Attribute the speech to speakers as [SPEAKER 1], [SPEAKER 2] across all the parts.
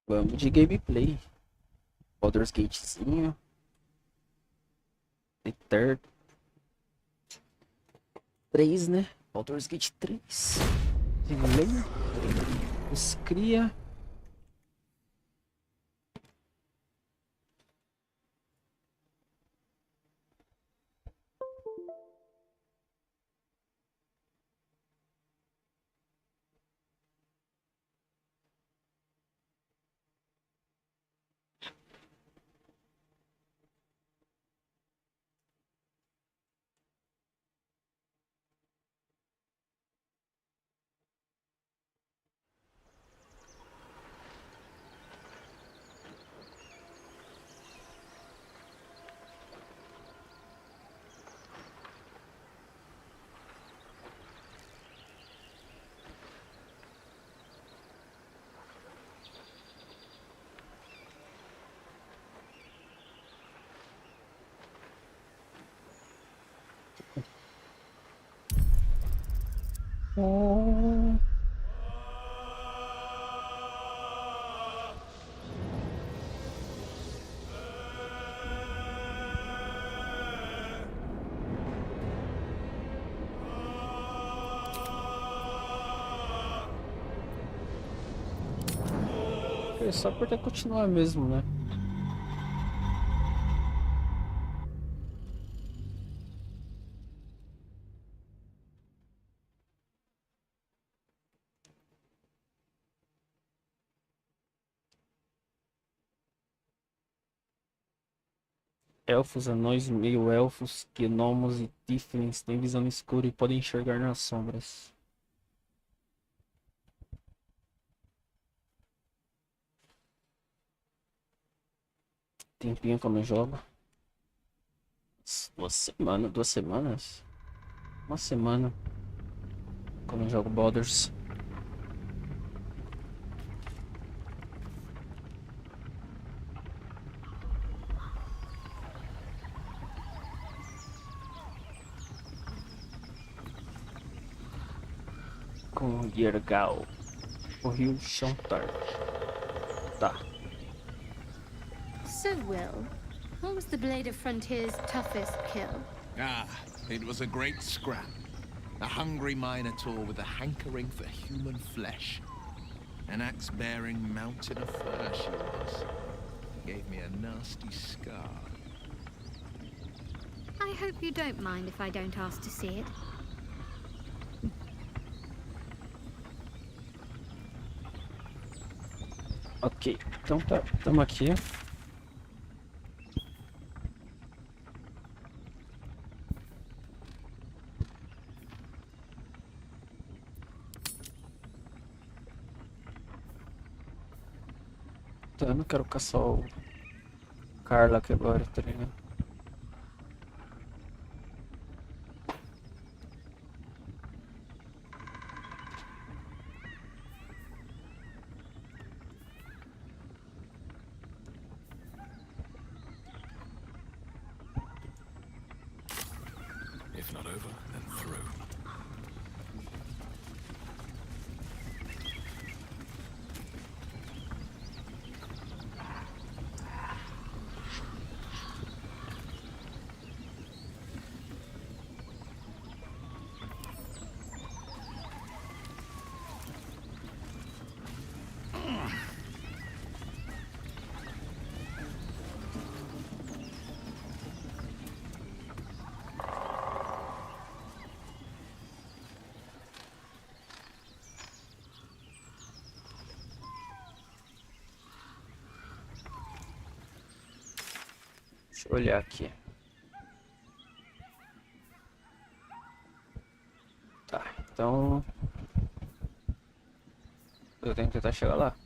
[SPEAKER 1] Vamos de gameplay. Baldur's Gatezinho. Eter 3, né? Baldur's Gate 3. Ler. Os cria. Oh. É só apertar continuar mesmo, né? Elfos, anões, meio-elfos, gnomos e tieflings têm visão escura e podem enxergar nas sombras. Tempinho que eu não jogo. 2 semanas, 2 semanas? Uma semana que eu não jogo Baldur's. Com Yergal, o rio Chantar. Tá.
[SPEAKER 2] So, Will, what was the Blade of Frontier's toughest kill?
[SPEAKER 3] Ah, it was a great scrap. A hungry minotaur with a hankering for human flesh. An axe-bearing mountain of fur she was. Gave me a nasty scar.
[SPEAKER 2] I hope you don't mind if I don't ask to see it.
[SPEAKER 1] Ok, então tá, estamos aqui. Tá, eu não quero caçar o Carla aqui agora, tá ligado?
[SPEAKER 3] If not over, then through.
[SPEAKER 1] Deixa eu olhar aqui. Tá, então eu tenho que tentar chegar lá.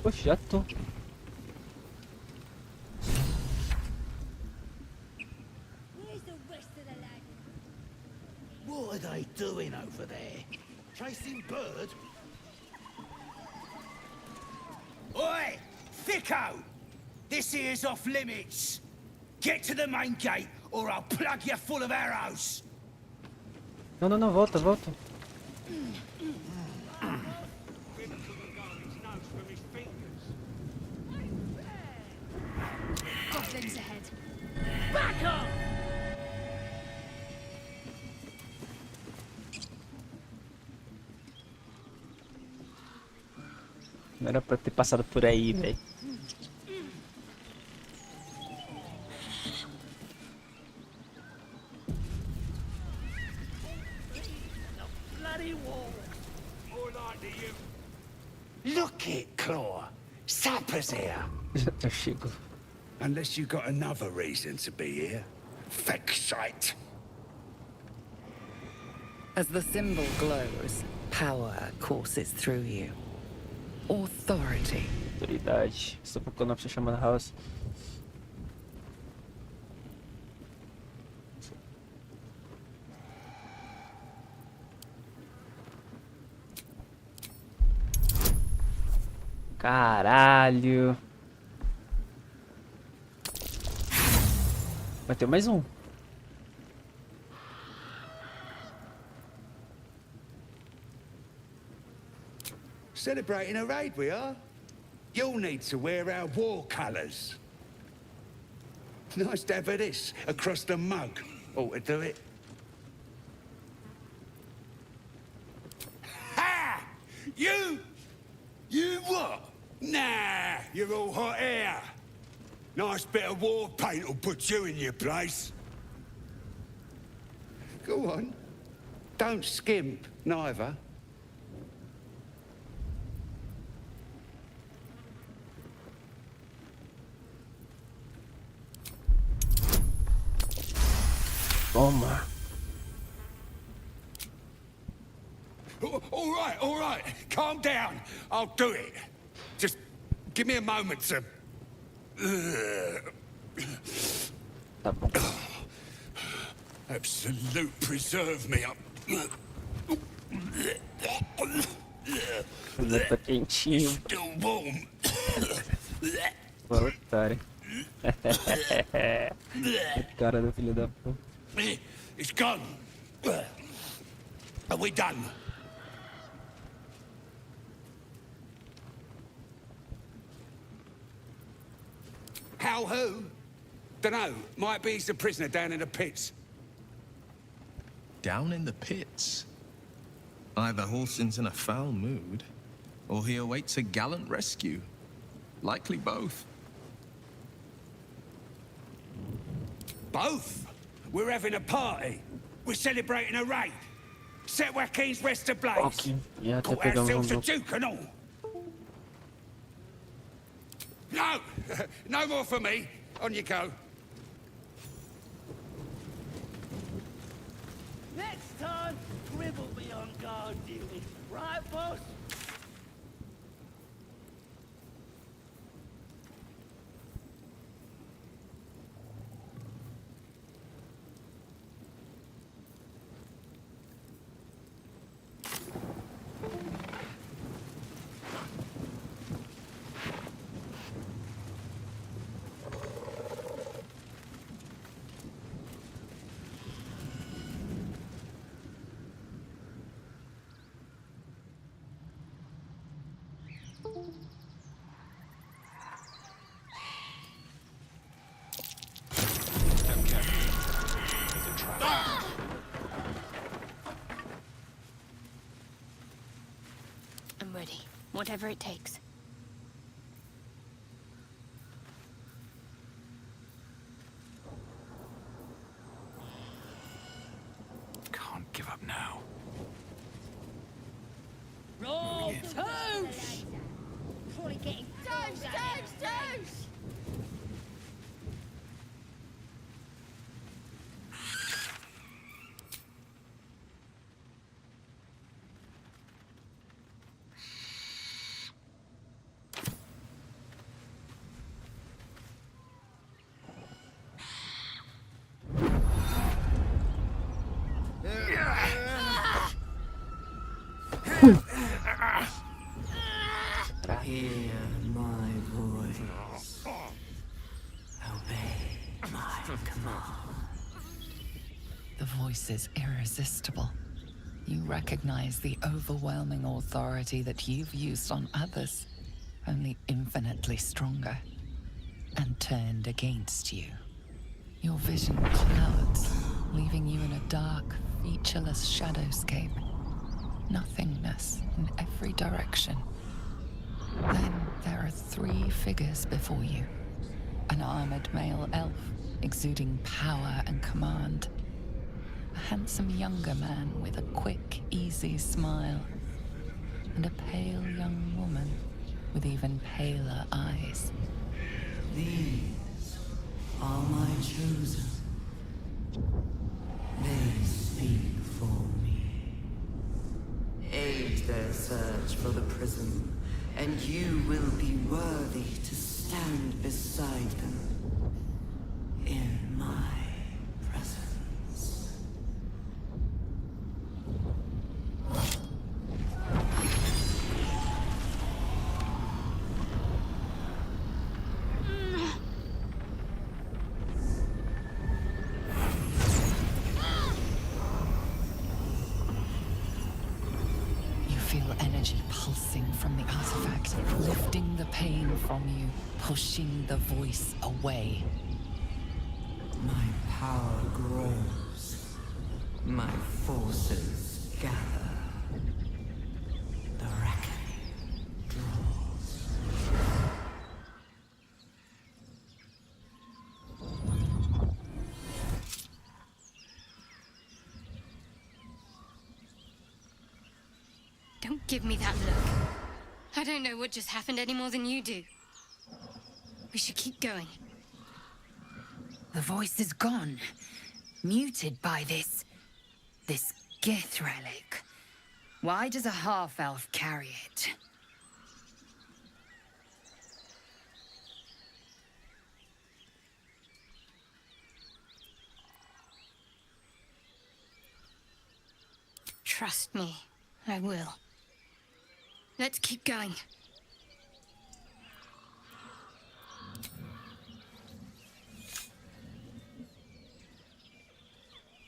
[SPEAKER 1] Poxa, já tô.
[SPEAKER 4] What are they doing over there? Chasing bird? Oi! Thicko! This here's off limits. Get to the main gate or I'll plug you full of arrows.
[SPEAKER 1] Não, não, não, volta, volta.
[SPEAKER 2] Goblins ahead.
[SPEAKER 4] Back up!
[SPEAKER 1] Não era pra ter passado por aí, velho.
[SPEAKER 4] Bloody wall. More like to you. Look it, Claw. Sappers here.
[SPEAKER 1] Eu chego.
[SPEAKER 4] Unless you got another reason to be here. Fexite.
[SPEAKER 5] As the symbol glows, power courses through you. Authority.
[SPEAKER 1] Autoridade. Estou procurando uma pessoa chamada House. Caralho. Vai ter mais um.
[SPEAKER 4] Celebrating a raid, we are. You'll need to wear our war colours. Nice to have this across the mug. Ought to do it. Ha! You what? Nah, you're all hot air. Nice bit of war paint will put you in your place. Go on. Don't skimp, neither.
[SPEAKER 1] Toma.
[SPEAKER 4] All right. Calm down. I'll do it. Just give me a moment to...
[SPEAKER 1] Tá bom.
[SPEAKER 4] Absolute preserve me up.
[SPEAKER 1] Ainda tá quentinho.
[SPEAKER 4] Still warm.
[SPEAKER 1] Boa, otário. Cara do filho da puta.
[SPEAKER 4] It's gone. Are we done? How who? Dunno. Might be he's a prisoner down in the pits.
[SPEAKER 3] Down in the pits. Either Halsin's in a foul mood, or he awaits a gallant rescue. Likely both.
[SPEAKER 4] Both? We're having a party. We're celebrating a raid. Set Joaquin's rest ablaze.
[SPEAKER 1] Ok. E até
[SPEAKER 4] Caught
[SPEAKER 1] pegamos
[SPEAKER 4] ourselves a
[SPEAKER 1] um.
[SPEAKER 4] duke and all. No! No more for me. On you go.
[SPEAKER 6] Next time, Gribble be on guard duty. Right, boss?
[SPEAKER 2] I'm ready. Whatever it takes.
[SPEAKER 4] Can't give up now.
[SPEAKER 6] Roll toast!
[SPEAKER 2] Probably getting toast!
[SPEAKER 5] Hear my voice. Obey my command. The voice is irresistible. You recognize the overwhelming authority that you've used on others, only infinitely stronger, and turned against you. Your vision clouds, leaving you in a dark, featureless shadowscape. Nothingness in every direction. Then there are 3 figures before you. An armored male elf, exuding power and command. A handsome younger man with a quick, easy smile. And a pale young woman with even paler eyes. These are my chosen. They speak for me. Aid their search for the prism, and you will be worthy to stand beside them in my presence. Feel energy pulsing from the artifact, lifting the pain from you, pushing the voice away. My power grows. My forces gather. The reckoning draws.
[SPEAKER 2] Don't give me that look. I don't know what just happened any more than you do. We should keep going.
[SPEAKER 5] The voice is gone, muted by this Gith relic. Why does a half-elf carry it?
[SPEAKER 2] Trust me, I will. Let's keep going.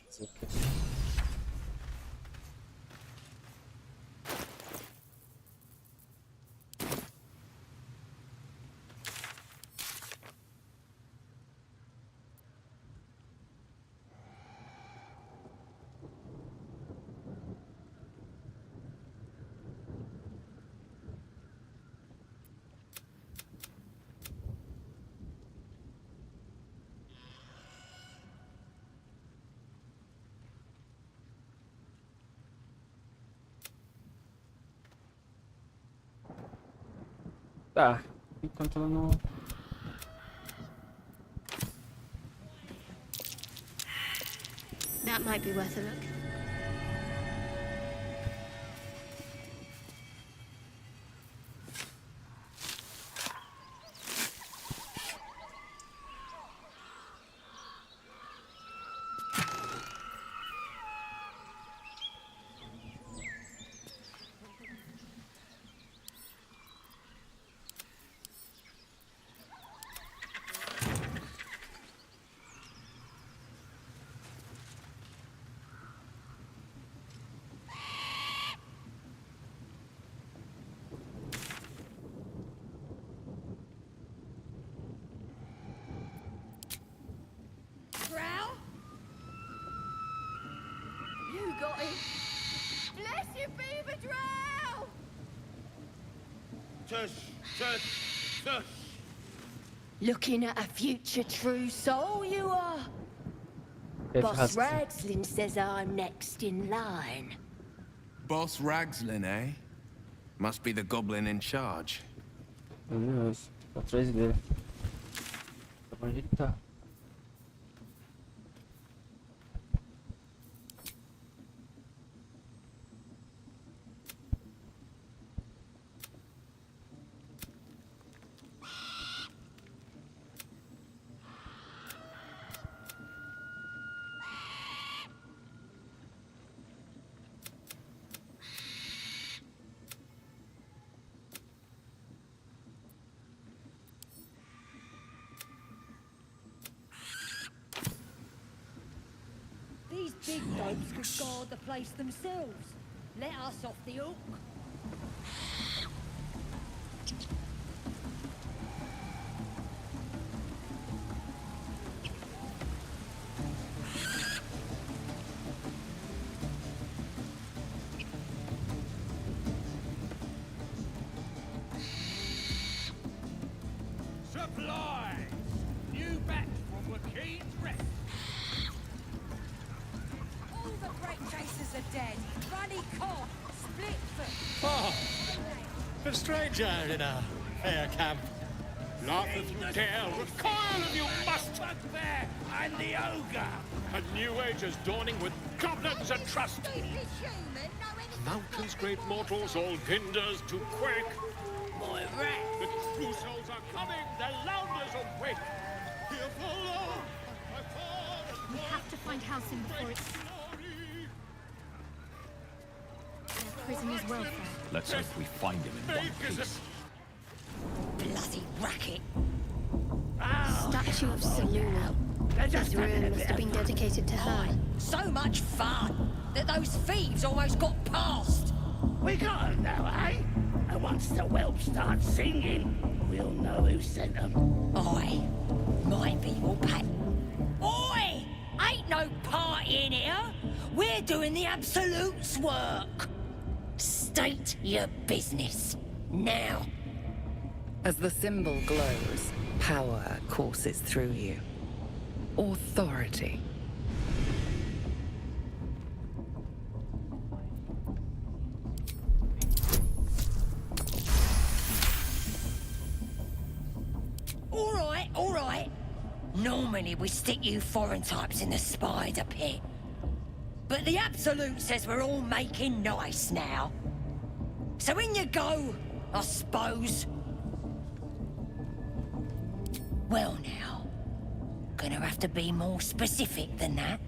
[SPEAKER 1] It's okay. Tá, enquanto ela não...
[SPEAKER 2] That might be worth a look.
[SPEAKER 7] Drow? You got him. Bless you, beaver drow!
[SPEAKER 6] Tush, tush, tush.
[SPEAKER 7] Looking at a future true soul, you are. Boss Ragslin says I'm next in line.
[SPEAKER 3] Boss Ragslin, eh? Must be the goblin in charge.
[SPEAKER 1] Meu Deus, tá atrás dele. Onde ele tá?
[SPEAKER 7] big dogs could guard the place themselves. Let us off the hook.
[SPEAKER 4] Supplies! New batch from Wakeen's Rest.
[SPEAKER 7] All the great chasers are dead. Ruddy cough, split foot.
[SPEAKER 8] Oh, a stranger in a fair camp. Laugh if you dare, recoil if you must.
[SPEAKER 4] Bugbear and the ogre!
[SPEAKER 8] A new age is dawning with goblins and trust. Mountains, great mortals, all hinders to quake.
[SPEAKER 4] My rat!
[SPEAKER 8] The true souls are coming, their loudness awake. Here follow, I fall.
[SPEAKER 2] We have to find Halcyon before it's their prisoner's welfare.
[SPEAKER 9] Let's hope we find him in one piece.
[SPEAKER 7] Bloody racket.
[SPEAKER 2] Statue of Seluna. This room must have been dedicated to her.
[SPEAKER 7] So much fun that those thieves almost got past.
[SPEAKER 6] We got 'em now, eh? And once the whelp starts singing, we'll know who sent them.
[SPEAKER 7] Oi, my people pat. Oi! Ain't no party in here. We're doing the Absolute's work. State your business. Now.
[SPEAKER 5] As the symbol glows, power courses through you. Authority.
[SPEAKER 7] All right. Normally we stick you foreign types in the spider pit. But the Absolute says we're all making nice now. So in you go, I suppose. Well now, gonna have to be more specific than that.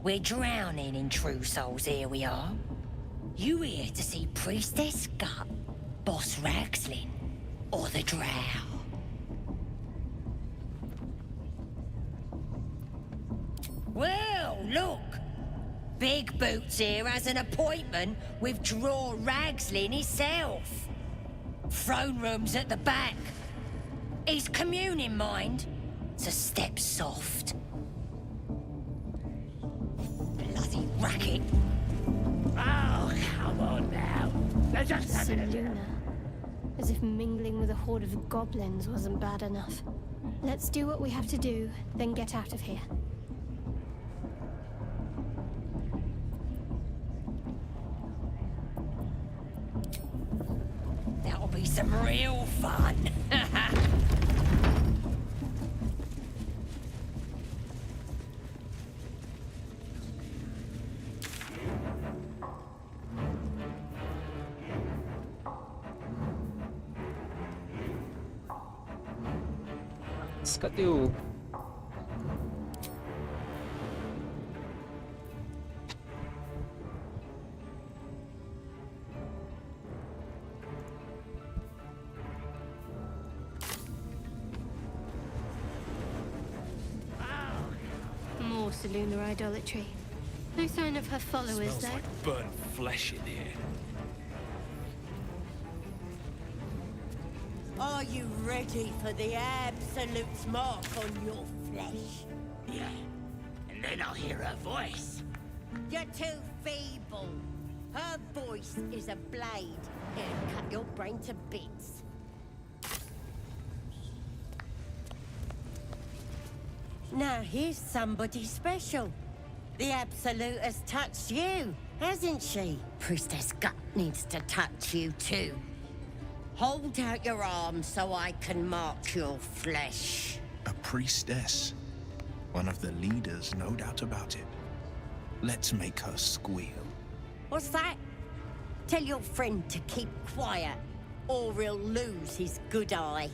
[SPEAKER 7] We're drowning in true souls, here we are. You here to see Priestess Gut, Boss Ragslin, or the Drow? Well, look! Big Boots here has an appointment with Draw Ragslin himself. Throne room's at the back. His communing mind, so step soft. Bloody racket.
[SPEAKER 6] Oh, come on now. They're just having a
[SPEAKER 2] Seluna. As if mingling with a horde of goblins wasn't bad enough. Let's do what we have to do, then get out of here.
[SPEAKER 7] That'll be some real fun.
[SPEAKER 1] Cadê o...
[SPEAKER 2] More Seluna idolatry. No sign of her followers,
[SPEAKER 3] Smells
[SPEAKER 2] though.
[SPEAKER 3] like burnt flesh in here.
[SPEAKER 10] Are you ready for the Absolute's mark on your flesh?
[SPEAKER 6] Yeah. And then I'll hear her voice.
[SPEAKER 10] You're too feeble. Her voice is a blade. It'll cut your brain to bits. Now here's somebody special. The Absolute has touched you, hasn't she? Priestess Gut needs to touch you too. Hold out your arms so I can mark your flesh.
[SPEAKER 3] A priestess. One of the leaders, no doubt about it. Let's make her squeal.
[SPEAKER 10] What's that? Tell your friend to keep quiet, or he'll lose his good eye.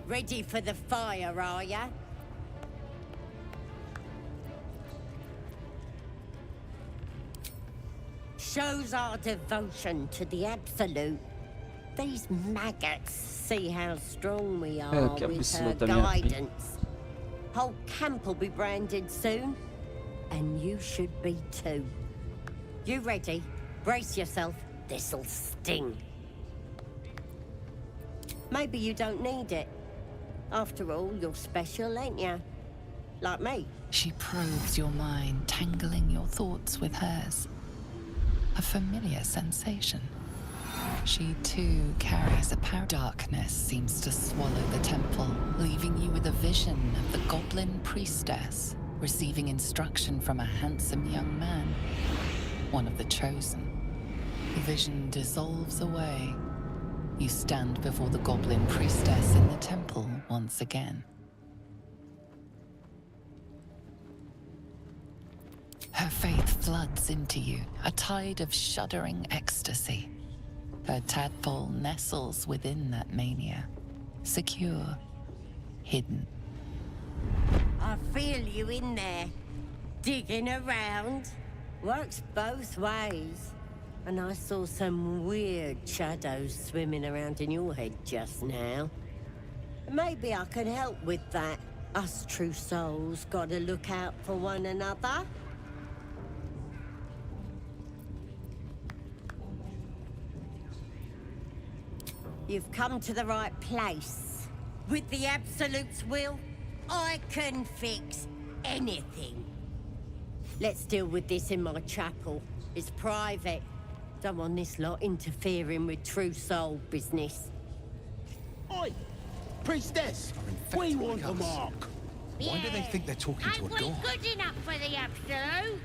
[SPEAKER 10] Ready for the fire, are ya? Shows our devotion to the Absolute. these maggots see how strong we are
[SPEAKER 1] que
[SPEAKER 10] with her
[SPEAKER 1] absolutamente minha filha.
[SPEAKER 10] guidance. Whole camp will be branded soon, and you should be too. You ready? Brace yourself. This'll sting. Maybe you don't need it. After all, you're special, ain't you? Like me.
[SPEAKER 5] She probes your mind, tangling your thoughts with hers. A familiar sensation. She too carries a power. Darkness seems to swallow the temple, leaving you with a vision of the goblin priestess receiving instruction from a handsome young man, one of the chosen. The vision dissolves away. You stand before the goblin priestess in the temple once again. Her faith floods into you, a tide of shuddering ecstasy. Her tadpole nestles within that mania, secure, hidden.
[SPEAKER 10] I feel you in there, digging around. Works both ways. And I saw some weird shadows swimming around in your head just now. Maybe I can help with that. Us true souls gotta look out for one another. You've come to the right place. With the Absolute's will, I can fix anything. Let's deal with this in my chapel. It's private. Don't want this lot interfering with true soul business.
[SPEAKER 6] Oi! Priestess! We want a mark!
[SPEAKER 9] Why do they think they're talking to a god?
[SPEAKER 7] Ain't we good enough for the Absolute?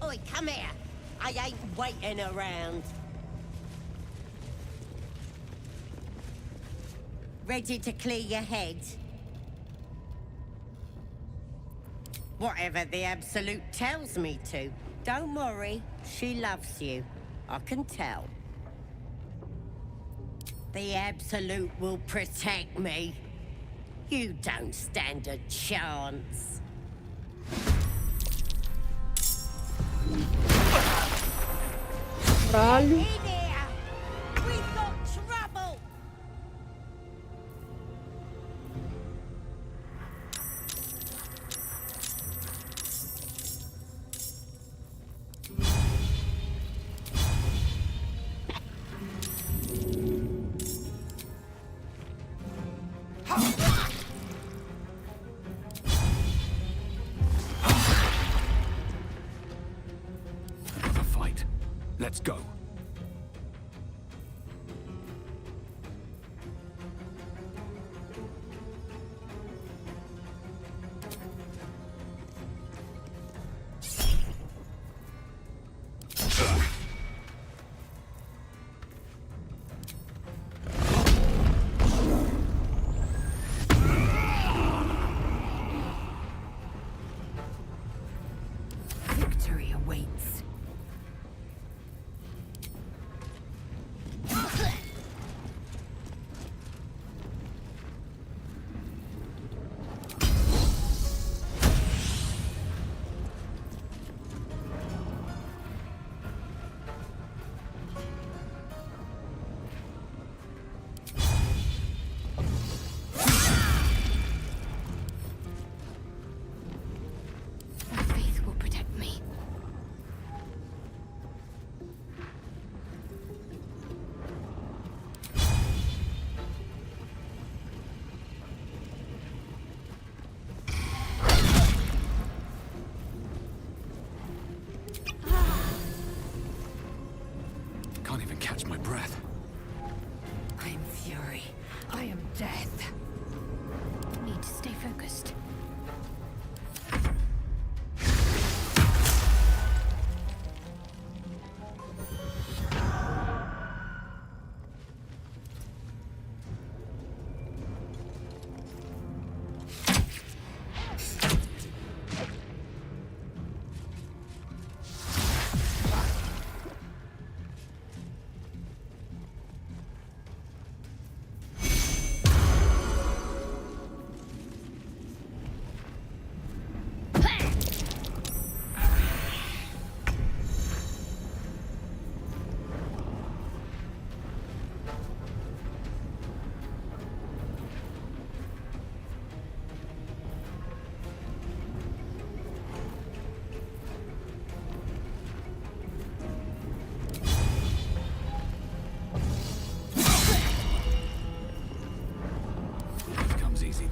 [SPEAKER 10] Oi, come here. I ain't waiting around. Ready to clear your head? Whatever the Absolute tells me to. Don't worry, she loves you. I can tell. The Absolute will protect me. You don't stand a chance.
[SPEAKER 1] Caralho.
[SPEAKER 10] In here! We've got trouble!
[SPEAKER 9] The fight. Let's go.
[SPEAKER 10] Victory awaits. My faith will protect me.
[SPEAKER 9] Can't even catch my breath.
[SPEAKER 10] I am fury. I am death.
[SPEAKER 2] Need to stay focused.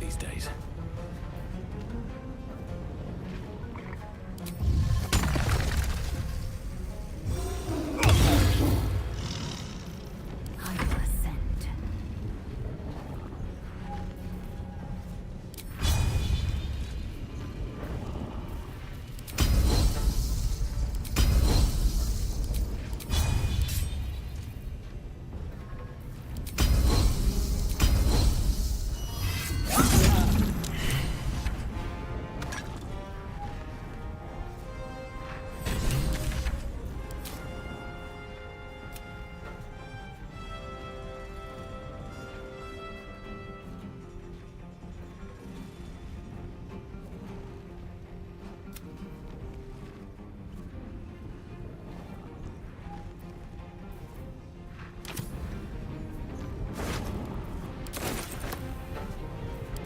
[SPEAKER 9] these days.
[SPEAKER 11] I will ascend.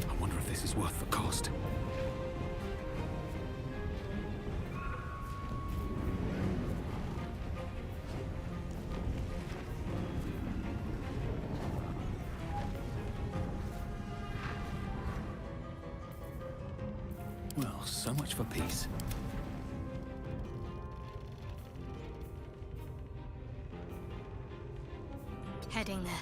[SPEAKER 9] I wonder if this is worth the cost. Well, so much for peace.
[SPEAKER 2] Heading there.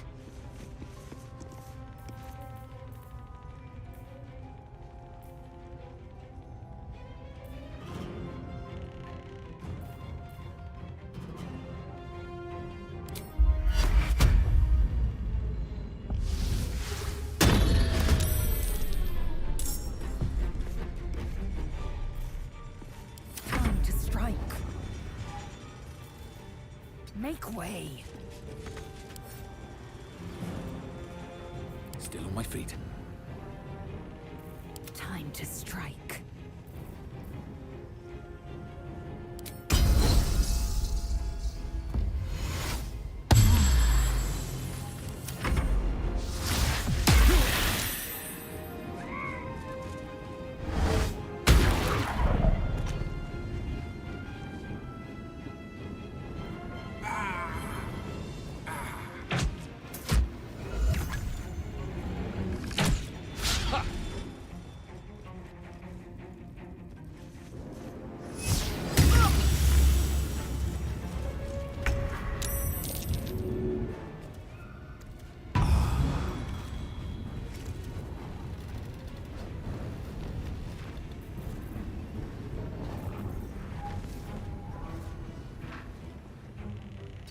[SPEAKER 11] Time to strike. Make way.
[SPEAKER 9] Still on my feet.
[SPEAKER 11] Time to strike.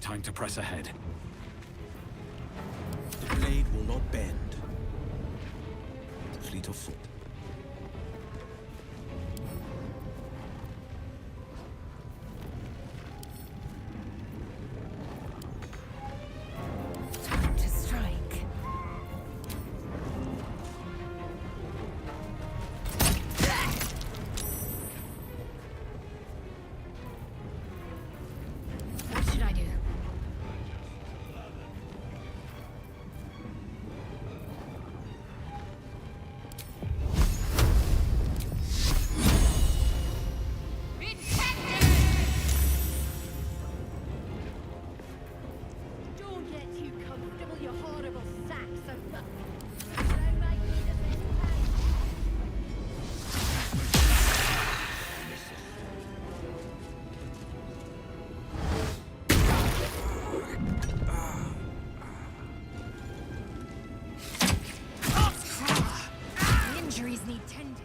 [SPEAKER 9] Time to press ahead.
[SPEAKER 3] The blade will not bend. Fleet of foot.
[SPEAKER 11] Time to strike.
[SPEAKER 2] What should I do?
[SPEAKER 12] Don't get too comfortable, you horrible sacks of Don't make me the best
[SPEAKER 11] Injuries need tending.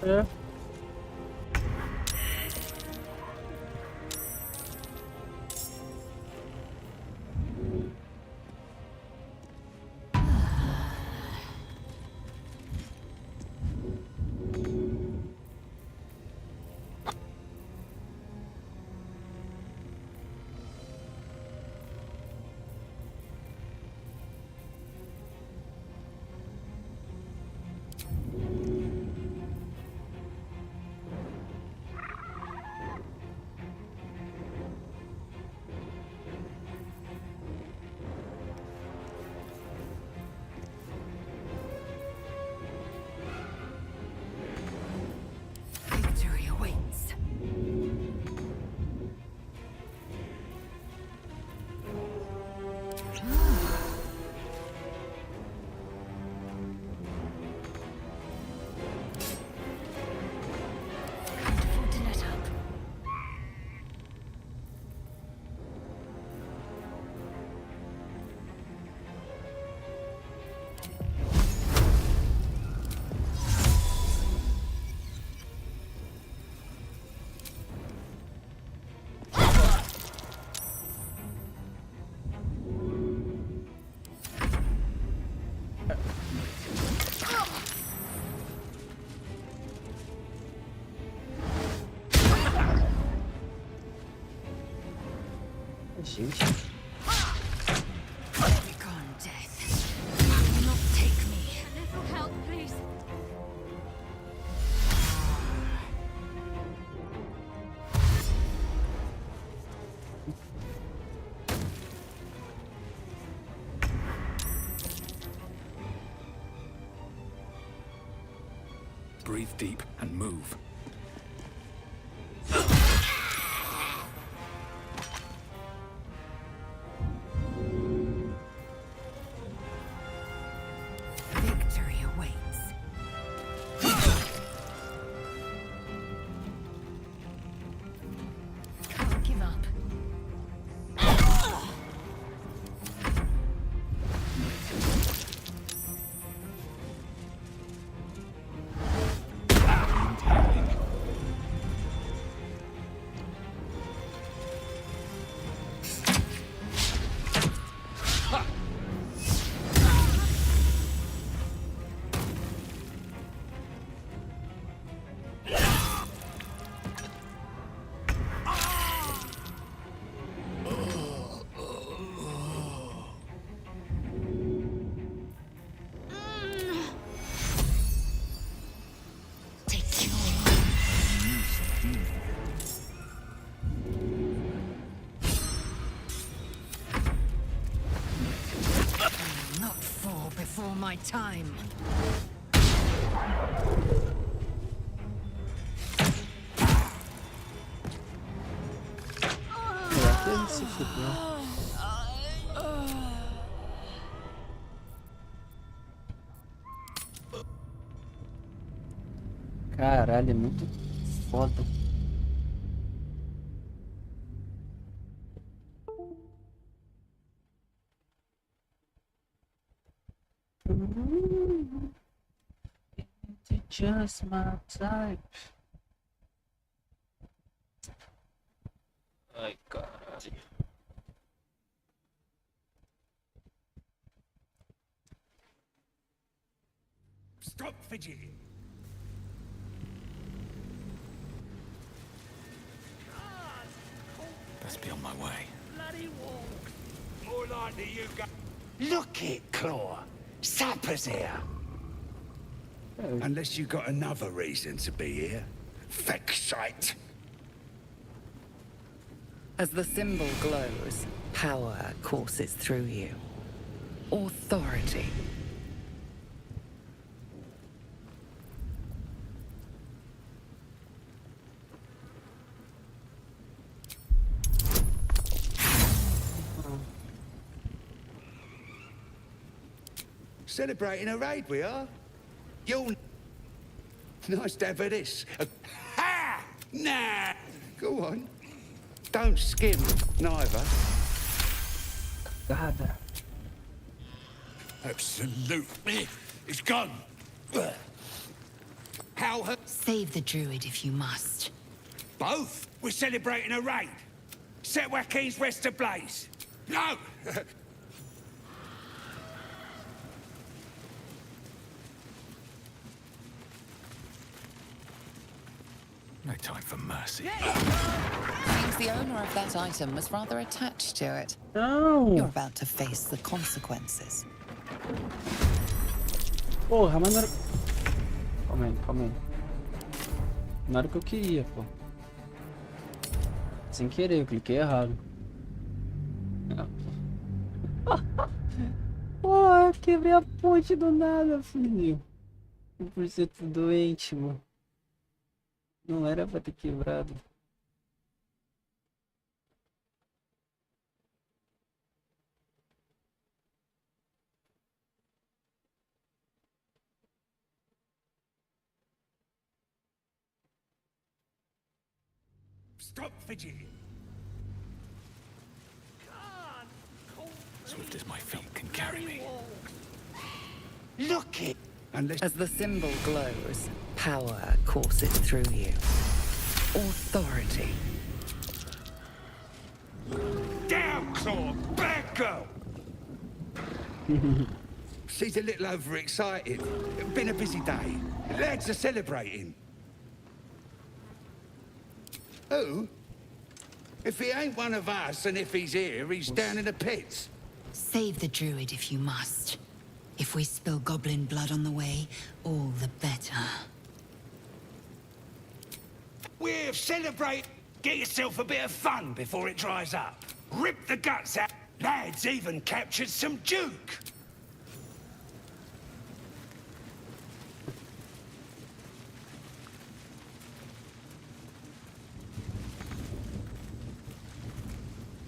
[SPEAKER 1] É. Gente.
[SPEAKER 11] Begone, death. You will not take me.
[SPEAKER 12] A little help, please.
[SPEAKER 9] Breathe deep and move.
[SPEAKER 11] Victory awaits. Can't give up. Not fall before my time.
[SPEAKER 1] Ele se fudeu. Caralho, é muito foda. It's just my type. Ai, caralho.
[SPEAKER 4] Stop fidgeting.
[SPEAKER 9] Best be on my way.
[SPEAKER 4] Bloody walk. More likely you go. Look it, Claw. Sapper's here.
[SPEAKER 1] Oh.
[SPEAKER 4] Unless you got another reason to be here. Fexite.
[SPEAKER 5] As the symbol glows, power courses through you. Authority.
[SPEAKER 4] Celebrating a raid, we are. You'll... Nice to have a this. Ha! Nah! Go on. Don't skim, neither.
[SPEAKER 1] God.
[SPEAKER 4] Absolutely. It's gone. How her...
[SPEAKER 11] Save the druid if you must.
[SPEAKER 4] Both? We're celebrating a raid. Set Joaquin's rest ablaze. No!
[SPEAKER 9] No time for mercy.
[SPEAKER 5] Seems the owner of that item was rather attached to it.
[SPEAKER 1] Não!
[SPEAKER 5] You're about to face the consequences.
[SPEAKER 1] Porra, mas não era... Calma aí, calma aí. Não era o que eu queria, pô. Sem querer, eu cliquei errado. Porra, eu quebrei a ponte do nada, filho. 1% doente, mano. Não era pra ter quebrado.
[SPEAKER 4] Stop fidgeting.
[SPEAKER 9] Swift as my feet can carry me.
[SPEAKER 4] Look it. Unless...
[SPEAKER 5] As the symbol glows, power courses through you. Authority.
[SPEAKER 4] Down, Claw! Bad girl! She's a little overexcited. Been a busy day. Lads are celebrating. Who? If he ain't one of us, and if he's here, he's down in the pits.
[SPEAKER 11] Save the druid if you must. If we spill goblin blood on the way, all the better.
[SPEAKER 6] We're celebrating. Get yourself a bit of fun before it dries up. Rip the guts out. Lads even captured some duke.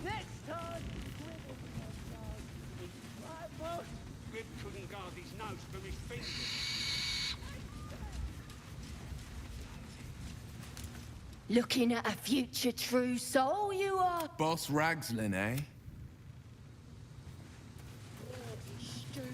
[SPEAKER 12] Next time, right, boss?
[SPEAKER 6] Rip couldn't guard his nose from his fingers.
[SPEAKER 12] Looking at a future true soul, you are.
[SPEAKER 3] Boss Ragslin, eh?
[SPEAKER 12] Stupid.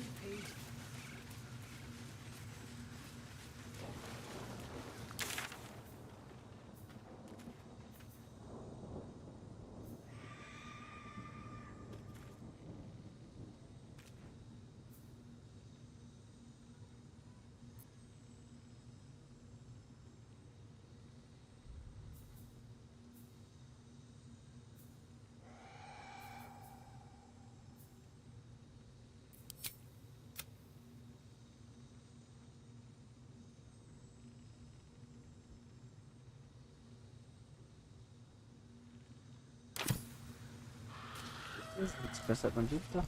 [SPEAKER 1] Let's press that one, Jupiter.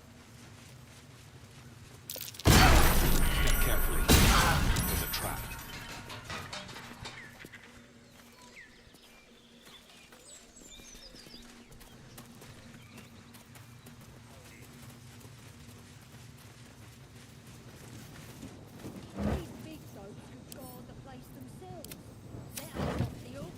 [SPEAKER 9] Step carefully. There's a trap.
[SPEAKER 12] These big dogs could guard the place themselves. Let us off the hook.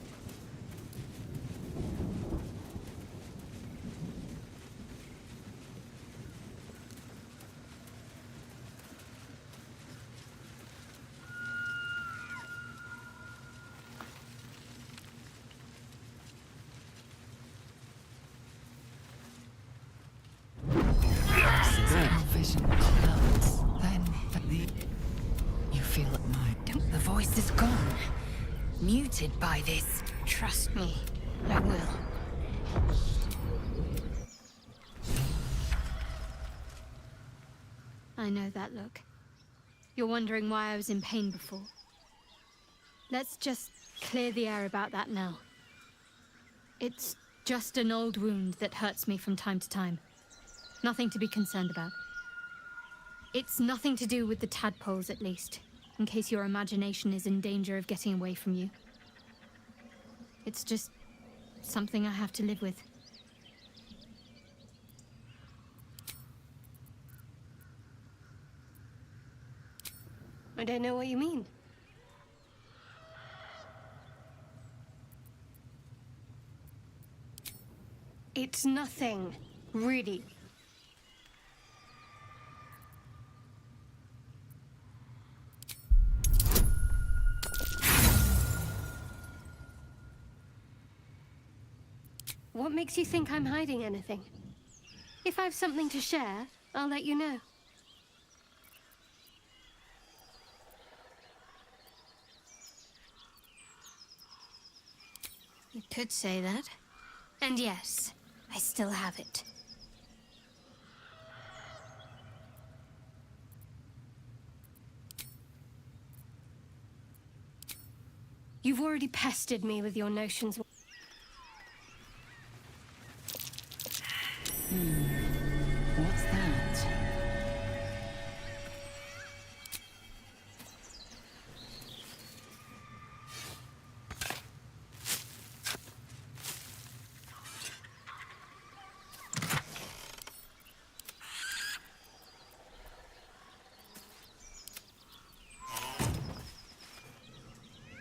[SPEAKER 5] Our vision clouds. Then you feel it mine.
[SPEAKER 11] The voice is gone. Muted by this.
[SPEAKER 2] Trust me, I will. I know that look. You're wondering why I was in pain before. Let's just clear the air about that now. It's just an old wound that hurts me from time to time. Nothing to be concerned about. It's nothing to do with the tadpoles, at least, in case your imagination is in danger of getting away from you. It's just something I have to live with. I don't know what you mean. It's nothing, really. What makes you think I'm hiding anything? If I have something to share, I'll let you know. You could say that. And yes, I still have it. You've already pestered me with your notions.
[SPEAKER 11] What's that?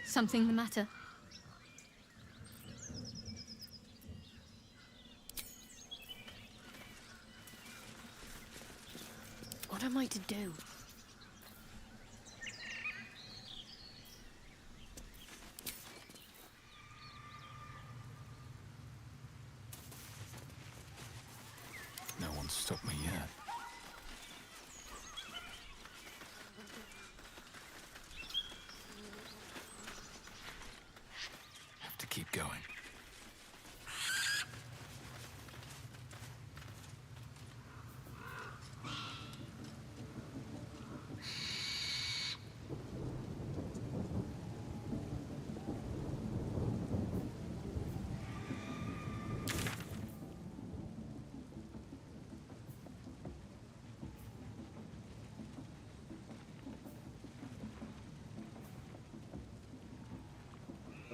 [SPEAKER 2] Something the matter? What am I to do?
[SPEAKER 9] No one's stopped me yet. Have to keep going.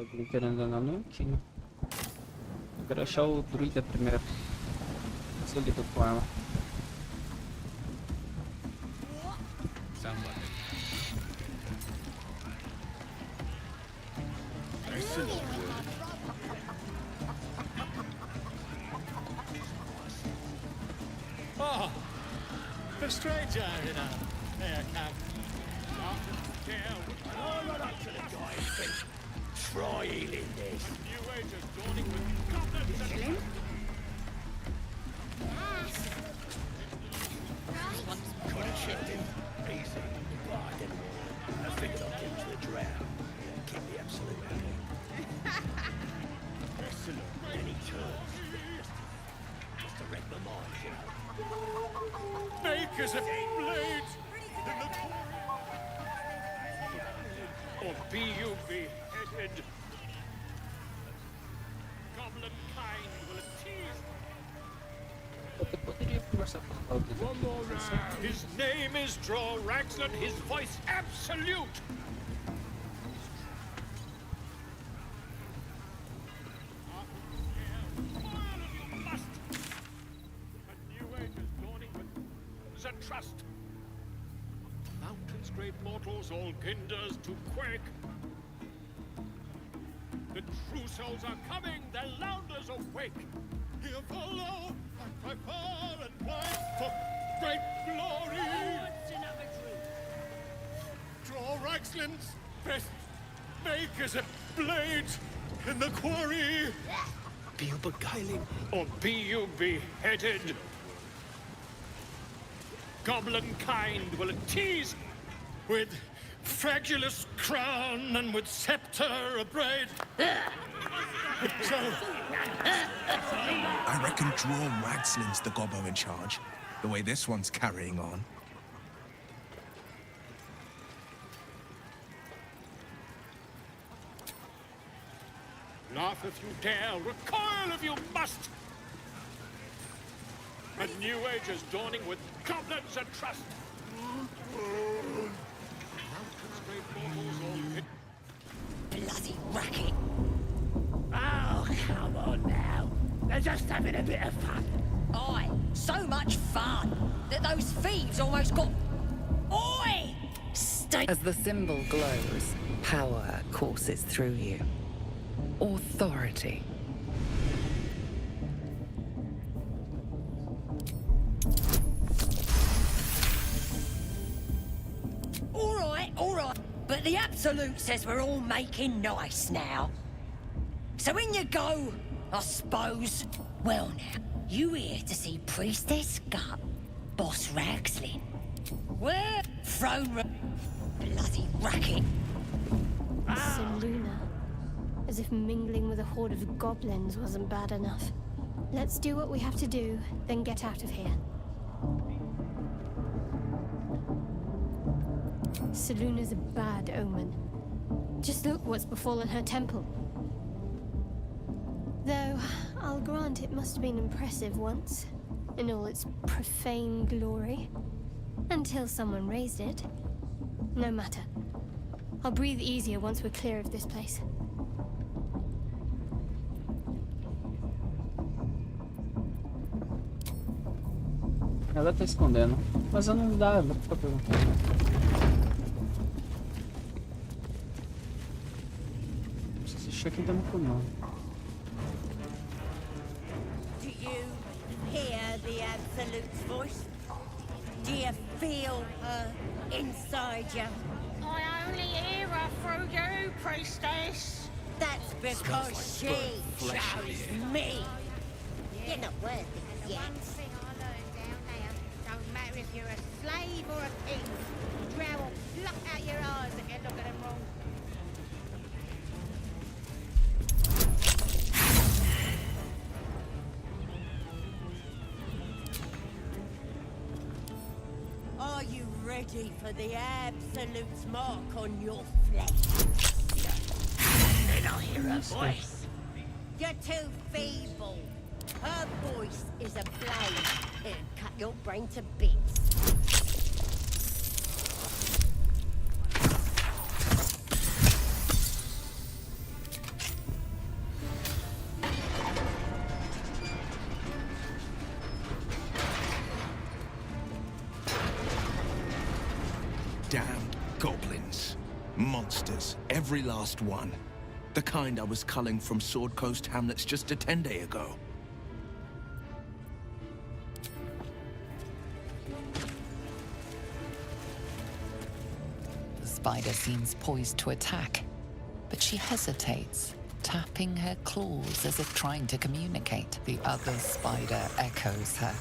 [SPEAKER 1] Alguém querendo ou não aqui. Eu quero achar o druida primeiro. Se eu lido com ela.
[SPEAKER 8] Oh, a stranger in a fair camp.
[SPEAKER 6] Try healing this.
[SPEAKER 8] New age is dawning with goblins and
[SPEAKER 6] Could have shipped him. Easy. But I didn't want. I figured I'd get him to the drown. Keep the absolute happy. Excellent. Any turns. Just to wreck my mind, you know.
[SPEAKER 8] make as if blades in the... Or be you beheaded. Goblin kind will appease. One more round. His name is Droraxlan, his voice absolute. Trust. Mountains, great mortals, all ginders to quake. The true souls are coming, their lounders awake. Here follow, and by far and wide, for great glory. Draw Raxlin's best, make as a blade in the quarry. Be you beguiling, or be you beheaded. Goblin kind will tease with fragulous crown and with scepter abraid. So,
[SPEAKER 3] I reckon Draw Ragslin's the gobbo in charge, the way this one's carrying on.
[SPEAKER 8] Laugh if you dare, recoil if you must. A new age is dawning with goblins and trust.
[SPEAKER 7] Bloody racket.
[SPEAKER 6] Oh, come on now. They're just having a bit of fun.
[SPEAKER 7] Aye, so much fun that those thieves almost got... Oi! Stay...
[SPEAKER 5] As the symbol glows, power courses through you. Authority.
[SPEAKER 7] All right, but the Absolute says we're all making nice now. So in you go, I suppose. Well now, you here to see Priestess Gut, Boss Ragslin. Where? Bloody racket.
[SPEAKER 2] Seluna. As if mingling with a horde of goblins wasn't bad enough. Let's do what we have to do, then get out of here. Seluna's a bad omen. Just look what's befallen her temple. Though, I'll grant it must have been impressive once, in all its profane glory. Until someone raised it. No matter. I'll breathe easier once we're clear of this place.
[SPEAKER 1] Ela tá escondendo, mas eu não dá pra perguntar. Deixa aqui dando por não.
[SPEAKER 10] Do you hear the Absolute's voice? Do you feel her inside you?
[SPEAKER 12] I only hear her through you, priestess.
[SPEAKER 10] That's because she chose me. You're not worth it yet.
[SPEAKER 12] One thing I learned down there, don't matter if you're a slave or a king, Drow will pluck out your eyes if you look at them wrong.
[SPEAKER 10] Are you ready for the Absolute's mark on your flesh?
[SPEAKER 6] Then I hear her voice.
[SPEAKER 10] You're too feeble. Her voice is a blade. It'll cut your brain to bits.
[SPEAKER 3] monsters, every last one. The kind I was culling from Sword Coast hamlets just a 10-day ago.
[SPEAKER 5] The spider seems poised to attack, but she hesitates, tapping her claws as if trying to communicate. The other spider echoes her.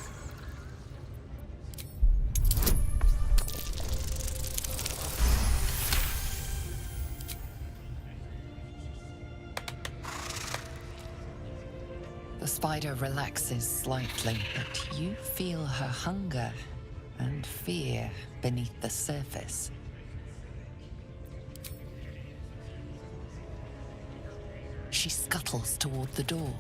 [SPEAKER 5] The spider relaxes slightly, but you feel her hunger and fear beneath the surface. She scuttles toward the door.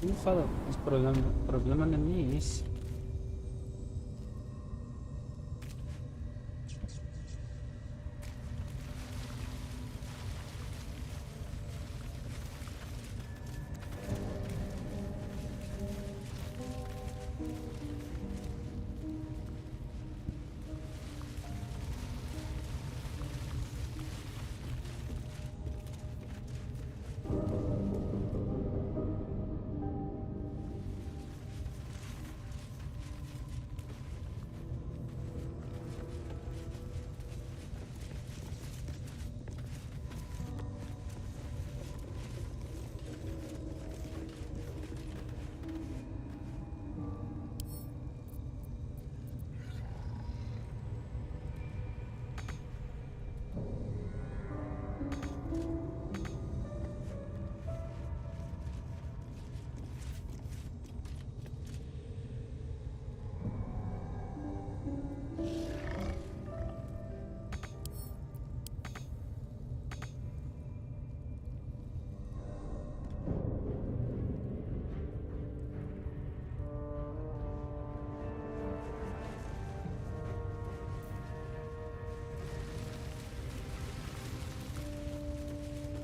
[SPEAKER 1] Não fala, o problema não é nem esse.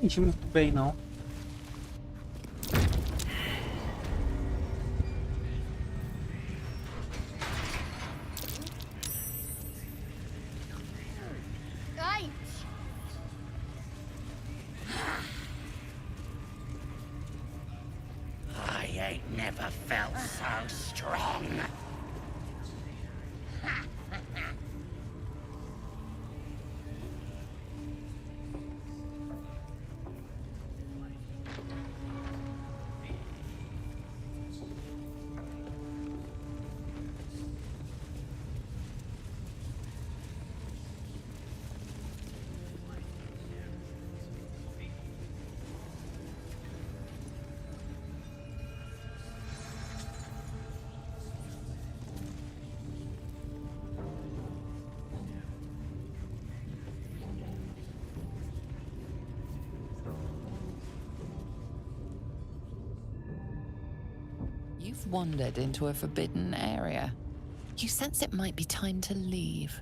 [SPEAKER 1] Não senti muito bem, não.
[SPEAKER 12] Right.
[SPEAKER 6] I ain't never felt so strong.
[SPEAKER 5] You've wandered into a forbidden area. You sense it might be time to leave.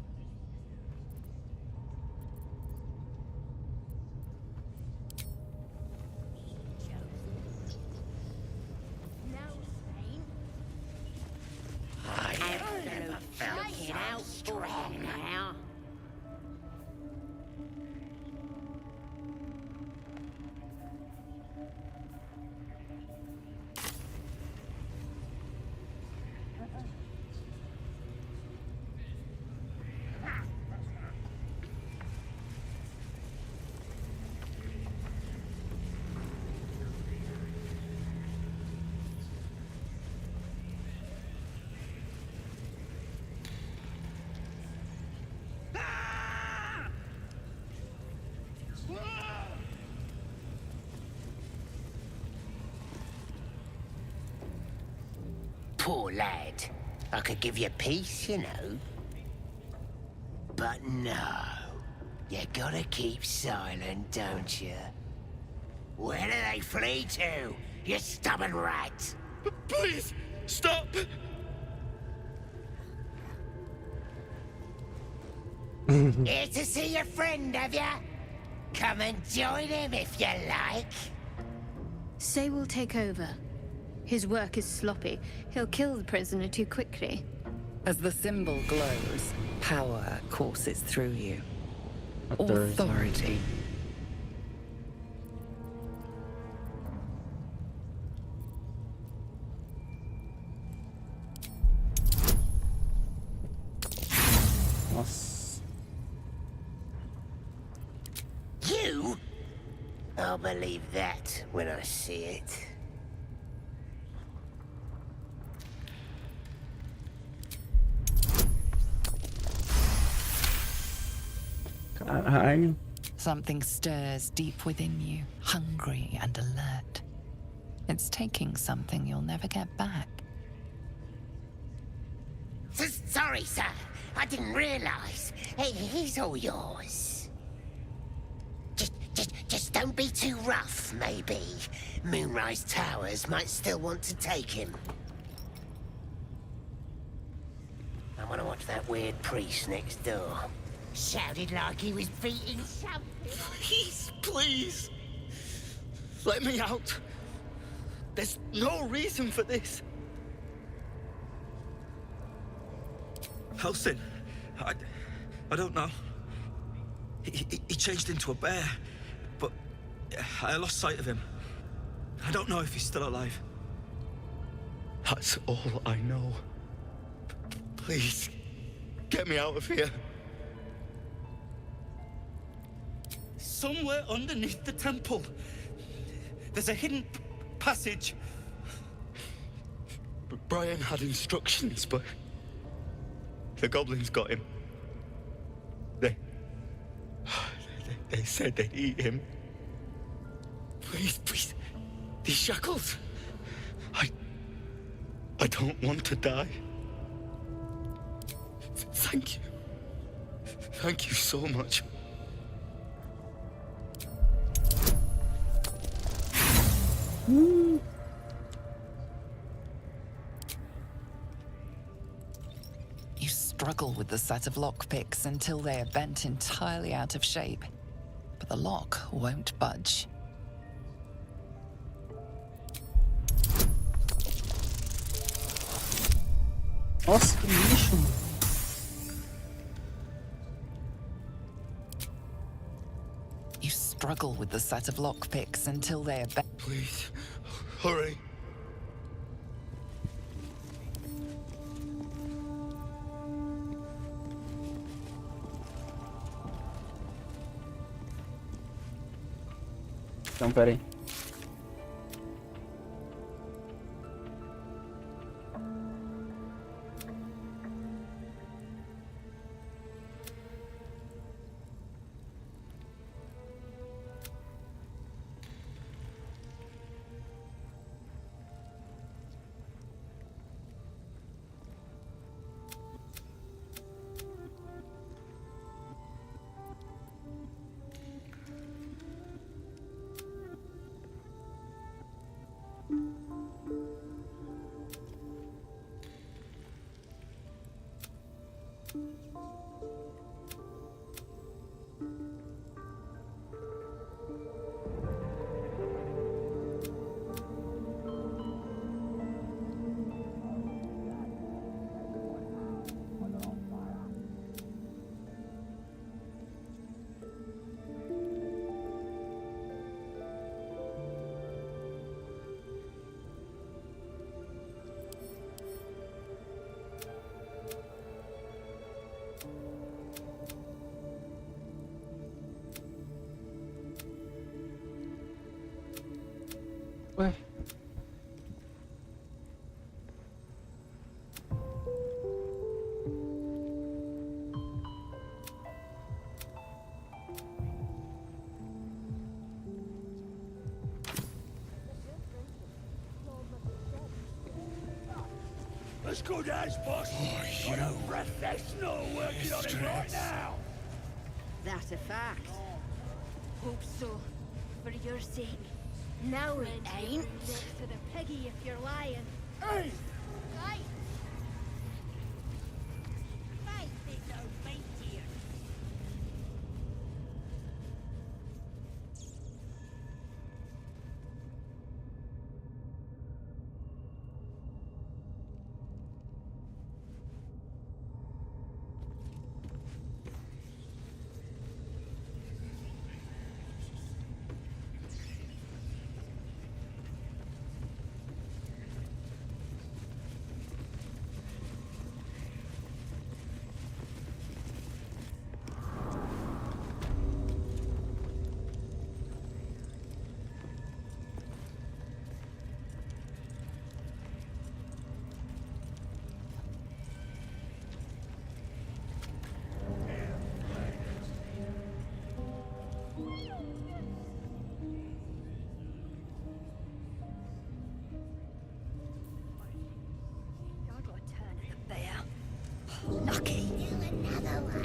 [SPEAKER 6] lad. I could give you peace, you know. But no. You gotta keep silent, don't you? Where do they flee to, you stubborn rat?
[SPEAKER 8] Please, stop!
[SPEAKER 6] Here to see your friend, have ya? Come and join him if you like.
[SPEAKER 2] Say we'll take over. His work is sloppy. He'll kill the prisoner too quickly.
[SPEAKER 5] As the symbol glows, power courses through you.
[SPEAKER 1] Authority.
[SPEAKER 5] Authority.
[SPEAKER 1] Nossa.
[SPEAKER 6] You? I'll believe that when I see it.
[SPEAKER 1] Caralho.
[SPEAKER 5] Something stirs deep within you, hungry and alert. It's taking something you'll never get back.
[SPEAKER 6] Sorry, sir. I didn't realize. He's all yours. Just don't be too rough, maybe. Moonrise Towers might still want to take him. I want to watch that weird priest next door. Shouted like he was beating something.
[SPEAKER 8] Please, please. Let me out. There's no reason for this. Helsing, I don't know. He changed into a bear, but I lost sight of him. I don't know if he's still alive. That's all I know. Please, get me out of here. Somewhere underneath the temple, there's a hidden passage. Brian had instructions, but the goblins got him. They said they'd eat him. Please, please, these shackles. I don't want to die. Thank you. Thank you so much.
[SPEAKER 5] You struggle with the set of lockpicks until they are bent entirely out of shape. But the lock won't budge.
[SPEAKER 1] Nossa, que lixo, mano.
[SPEAKER 5] You struggle with the set of lockpicks until they are bent.
[SPEAKER 8] Please, hurry.
[SPEAKER 1] Então, pera aí. Ué.
[SPEAKER 6] as good as, boss. Got a professional working on it right now.
[SPEAKER 12] That's a fact. Hope so. For your sake. No, it ain't. To the piggy if you're lying.
[SPEAKER 6] Hey!
[SPEAKER 12] Right. Right, there's no meat here.
[SPEAKER 7] Lucky. Another one.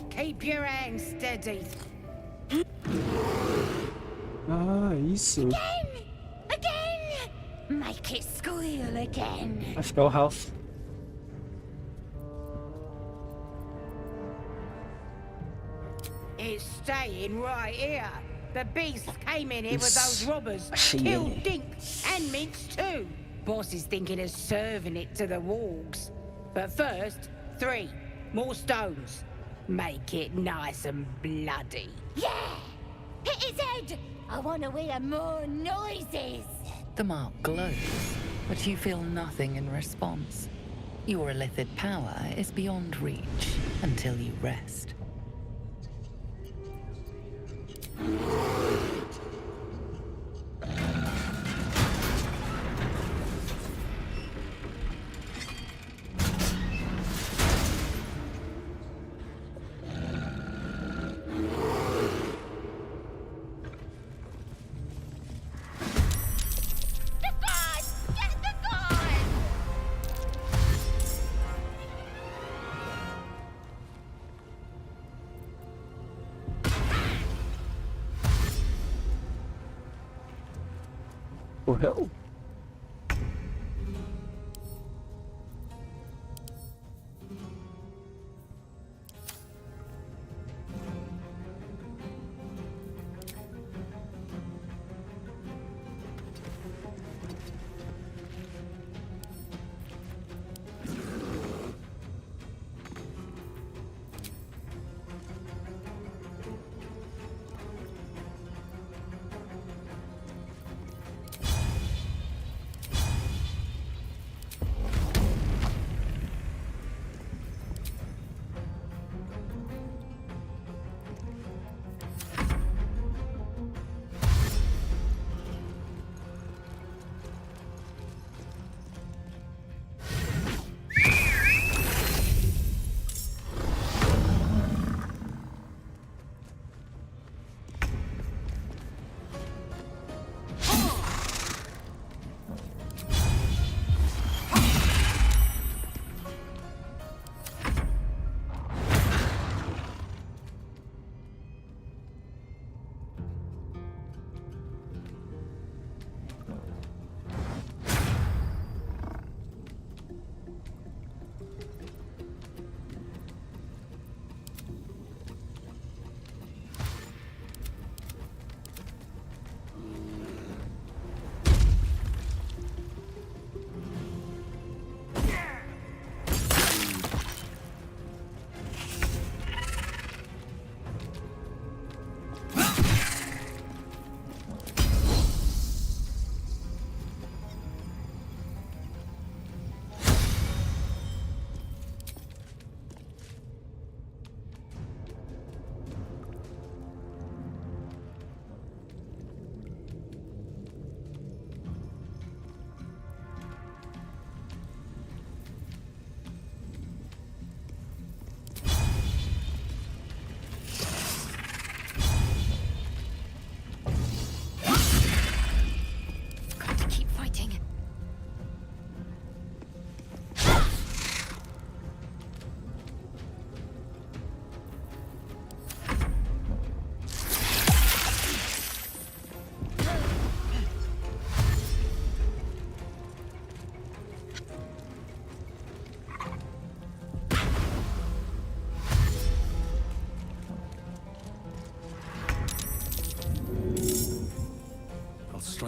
[SPEAKER 12] Keep your hands steady.
[SPEAKER 1] Ah, isso.
[SPEAKER 7] Again! Make it squeal again.
[SPEAKER 1] Acho que é o Ralph.
[SPEAKER 12] It's staying right here. The beast came in here with those robbers.
[SPEAKER 1] Achei
[SPEAKER 12] Killed
[SPEAKER 1] ele.
[SPEAKER 12] Dink and Minx too. Boss is thinking of serving it to the wargs. But first, 3 more stones. Make it nice and bloody.
[SPEAKER 7] Yeah! Hit his head! I want to hear more noises.
[SPEAKER 5] The mark glows, but you feel nothing in response. Your illithid power is beyond reach until you rest.
[SPEAKER 1] Morreu?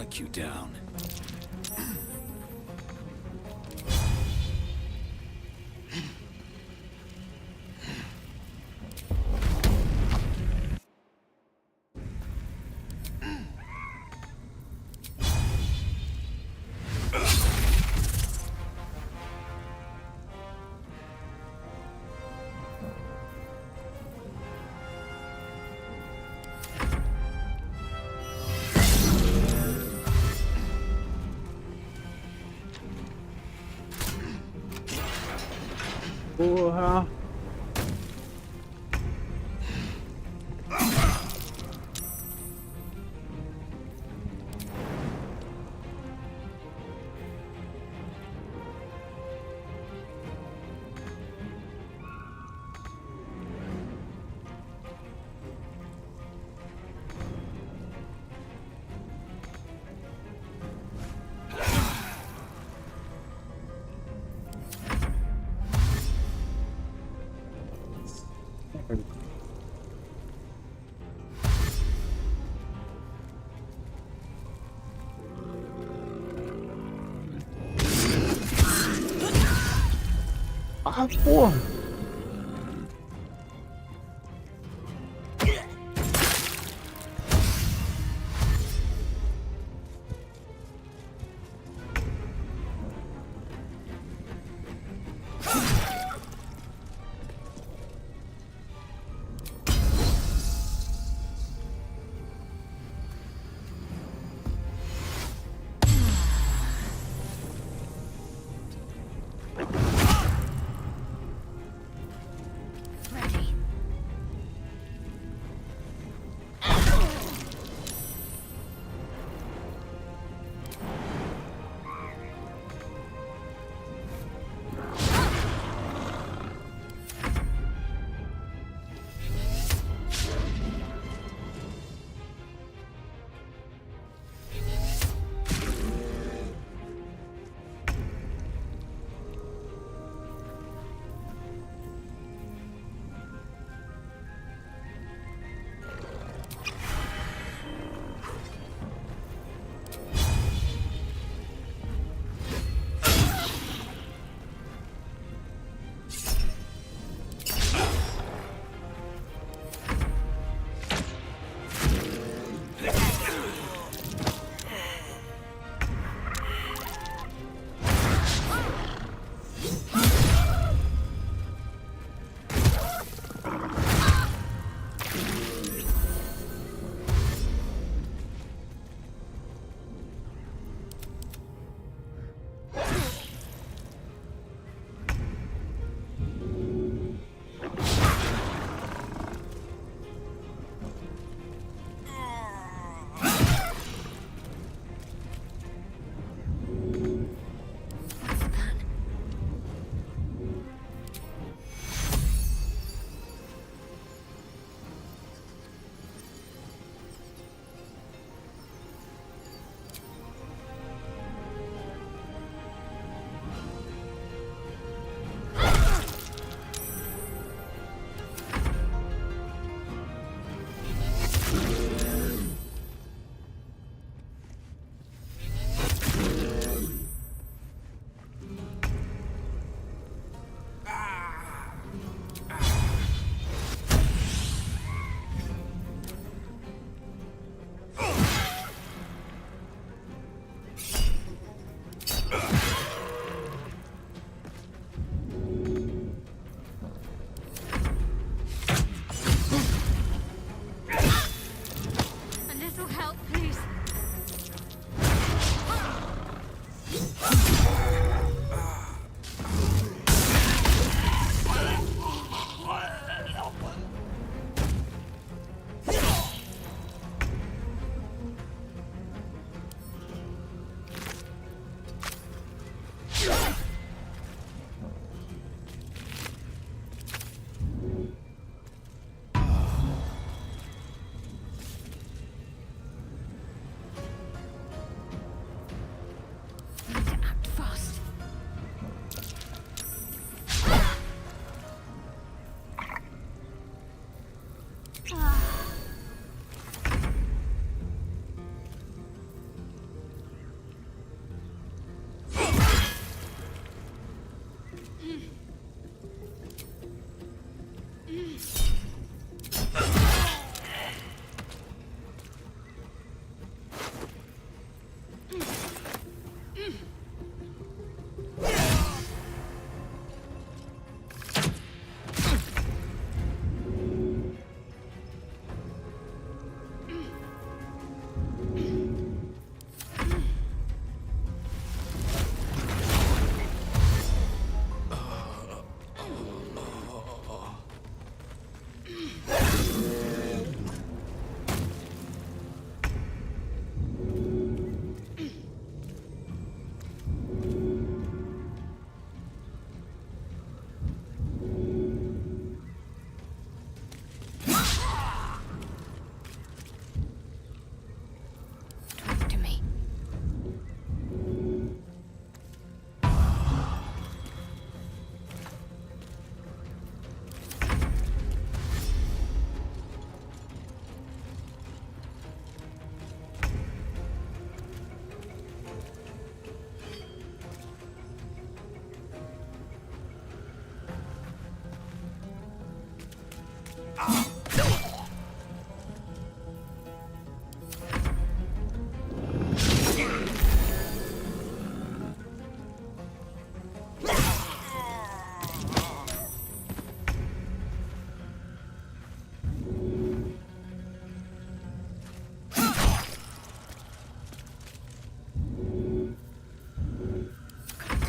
[SPEAKER 9] track you down.
[SPEAKER 1] Porra. Ah, porra!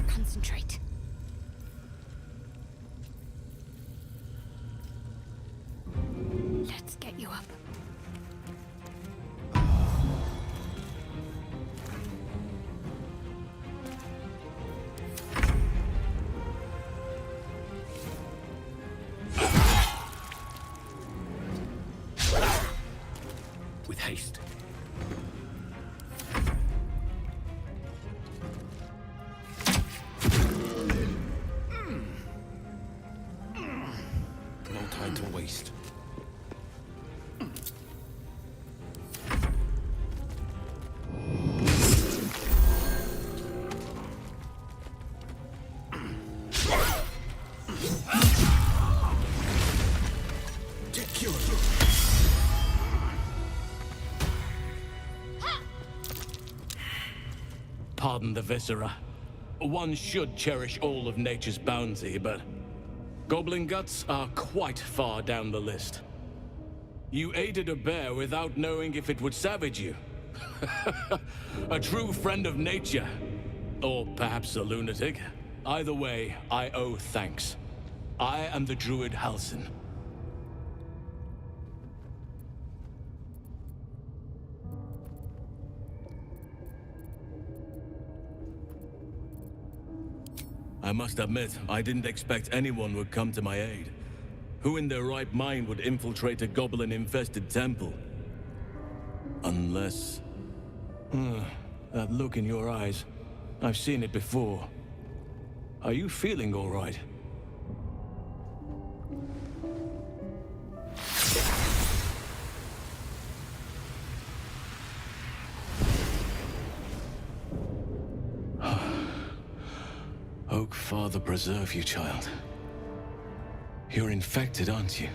[SPEAKER 2] Concentrate. Let's get you up.
[SPEAKER 6] With haste.
[SPEAKER 9] No time to waste.
[SPEAKER 13] Pardon the viscera. One should cherish all of nature's bounty, but goblin guts are quite far down the list. You aided a bear without knowing if it would savage you. A true friend of nature. Or perhaps a lunatic. Either way, I owe thanks. I am the druid Halsin. I must admit, I didn't expect anyone would come to my aid. Who in their right mind would infiltrate a goblin-infested temple? Unless... that look in your eyes. I've seen it before. Are you feeling all right? Oak Father preserve you, child. You're infected, aren't you?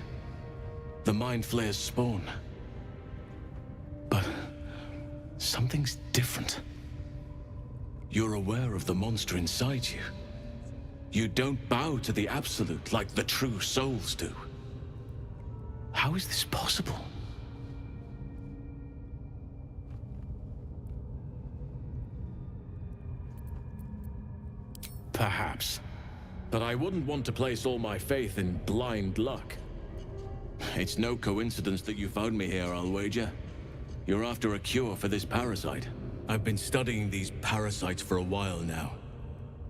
[SPEAKER 13] The Mind Flayer's spawn. But something's different. You're aware of the monster inside you. You don't bow to the Absolute like the true souls do. How is this possible? Perhaps. But I wouldn't want to place all my faith in blind luck. It's no coincidence that you found me here, I'll wager. You're after a cure for this parasite. I've been studying these parasites for a while now.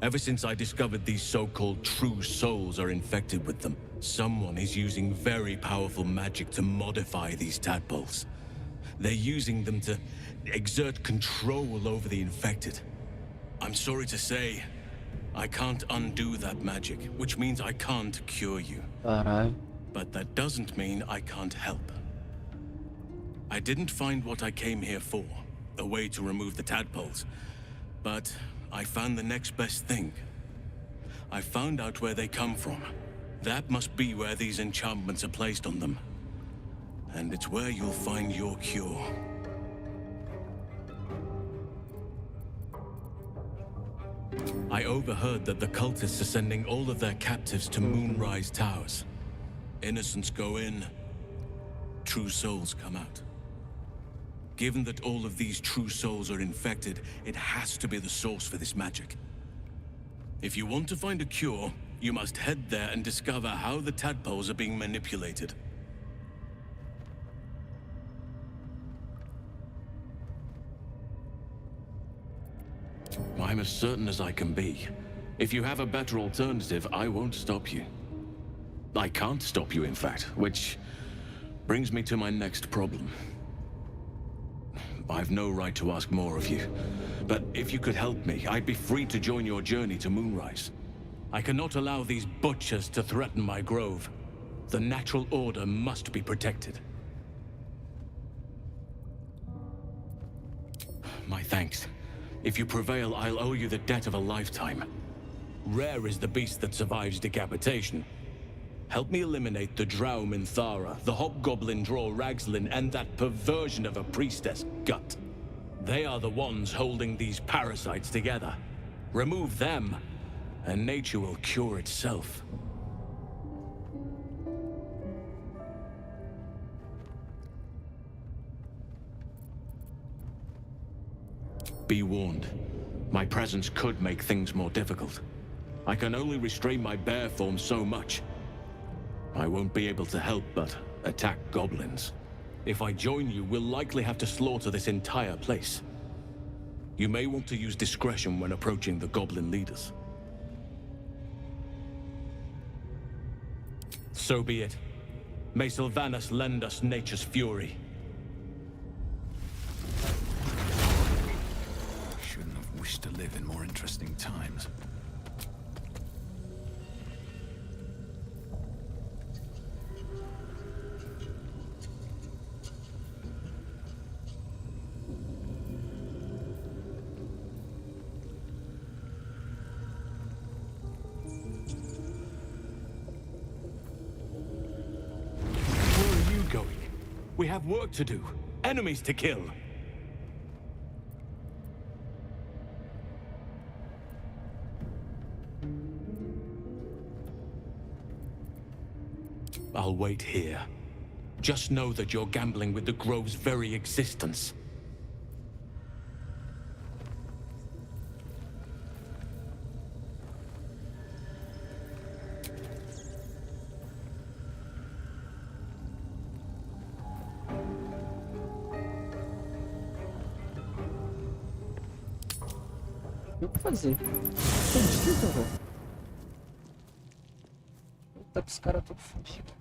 [SPEAKER 13] Ever since I discovered these so-called true souls are infected with them, someone is using very powerful magic to modify these tadpoles. They're using them to exert control over the infected. I'm sorry to say, I can't undo that magic, which means I can't cure you. But that doesn't mean I can't help. I didn't find what I came here for, a way to remove the tadpoles, but I found the next best thing. I found out where they come from. That must be where these enchantments are placed on them. And it's where you'll find your cure. I overheard that the cultists are sending all of their captives to Moonrise Towers. Innocents go in, true souls come out. Given that all of these true souls are infected, it has to be the source for this magic. If you want to find a cure, you must head there and discover how the tadpoles are being manipulated. I'm as certain as I can be. If you have a better alternative, I won't stop you. I can't stop you, in fact, which brings me to my next problem. I've no right to ask more of you, but if you could help me, I'd be free to join your journey to Moonrise. I cannot allow these butchers to threaten my grove. The natural order must be protected. My thanks. If you prevail, I'll owe you the debt of a lifetime. Rare is the beast that survives decapitation. Help me eliminate the Drow Minthara, the Hobgoblin Draw Ragslin, and that perversion of a priestess, Gut. They are the ones holding these parasites together. Remove them, and nature will cure itself. Be warned. My presence could make things more difficult. I can only restrain my bear form so much. I won't be able to help but attack goblins. If I join you, we'll likely have to slaughter this entire place. You may want to use discretion when approaching the goblin leaders. So be it. May Sylvanas lend us nature's fury.
[SPEAKER 9] Shouldn't have wished to live in more interesting times.
[SPEAKER 13] We have work to do, enemies to kill. I'll wait here. Just know that you're gambling with the Grove's very existence.
[SPEAKER 1] O que fazer? Fudido, velho. Tá com os caras todos fudidos.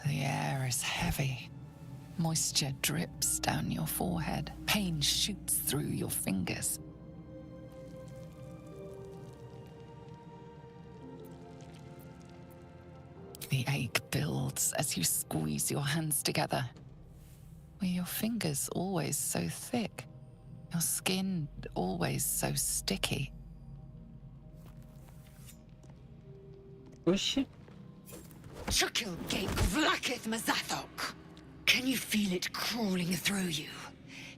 [SPEAKER 5] The air is heavy. Moisture drips down your forehead. Pain shoots through your fingers. The ache builds as you squeeze your hands together. Were your fingers always so thick? Your skin always so sticky?
[SPEAKER 1] Oxi.
[SPEAKER 11] Chukilgate vlaketh mazathok. Can you feel it crawling through you?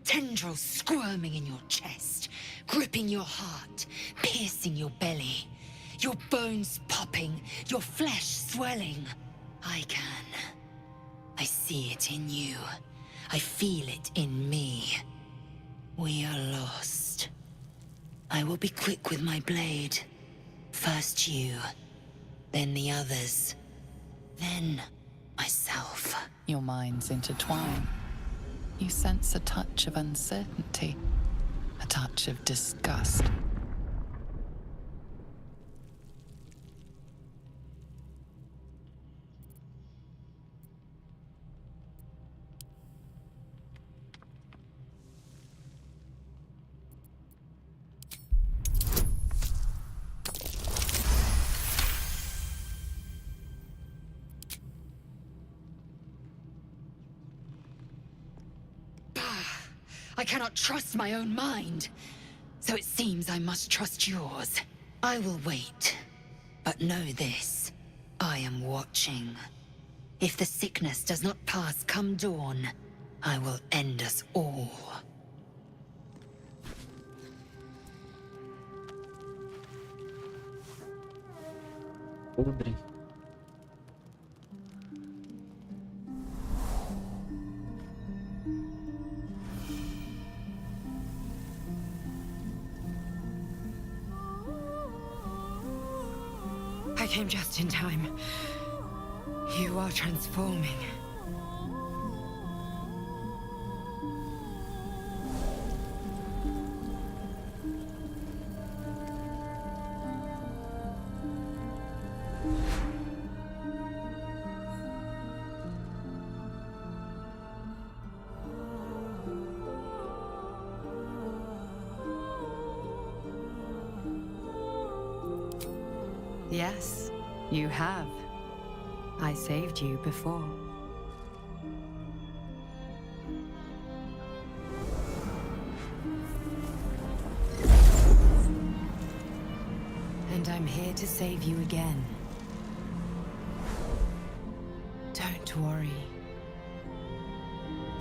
[SPEAKER 11] Tendrils squirming in your chest, gripping your heart, piercing your belly. Your bones popping, your flesh swelling. I can. I see it in you. I feel it in me. We are lost. I will be quick with my blade. First you, then the others, then myself.
[SPEAKER 5] Your minds intertwine. You sense a touch of uncertainty, a touch of disgust.
[SPEAKER 11] I cannot trust my own mind. So it seems I must trust yours. I will wait. But know this. I am watching. If the sickness does not pass come dawn, I will end us all.
[SPEAKER 1] Pobre.
[SPEAKER 11] I came just in time. You are transforming.
[SPEAKER 14] Yes, you have. I saved you before. And I'm here to save you again. Don't worry.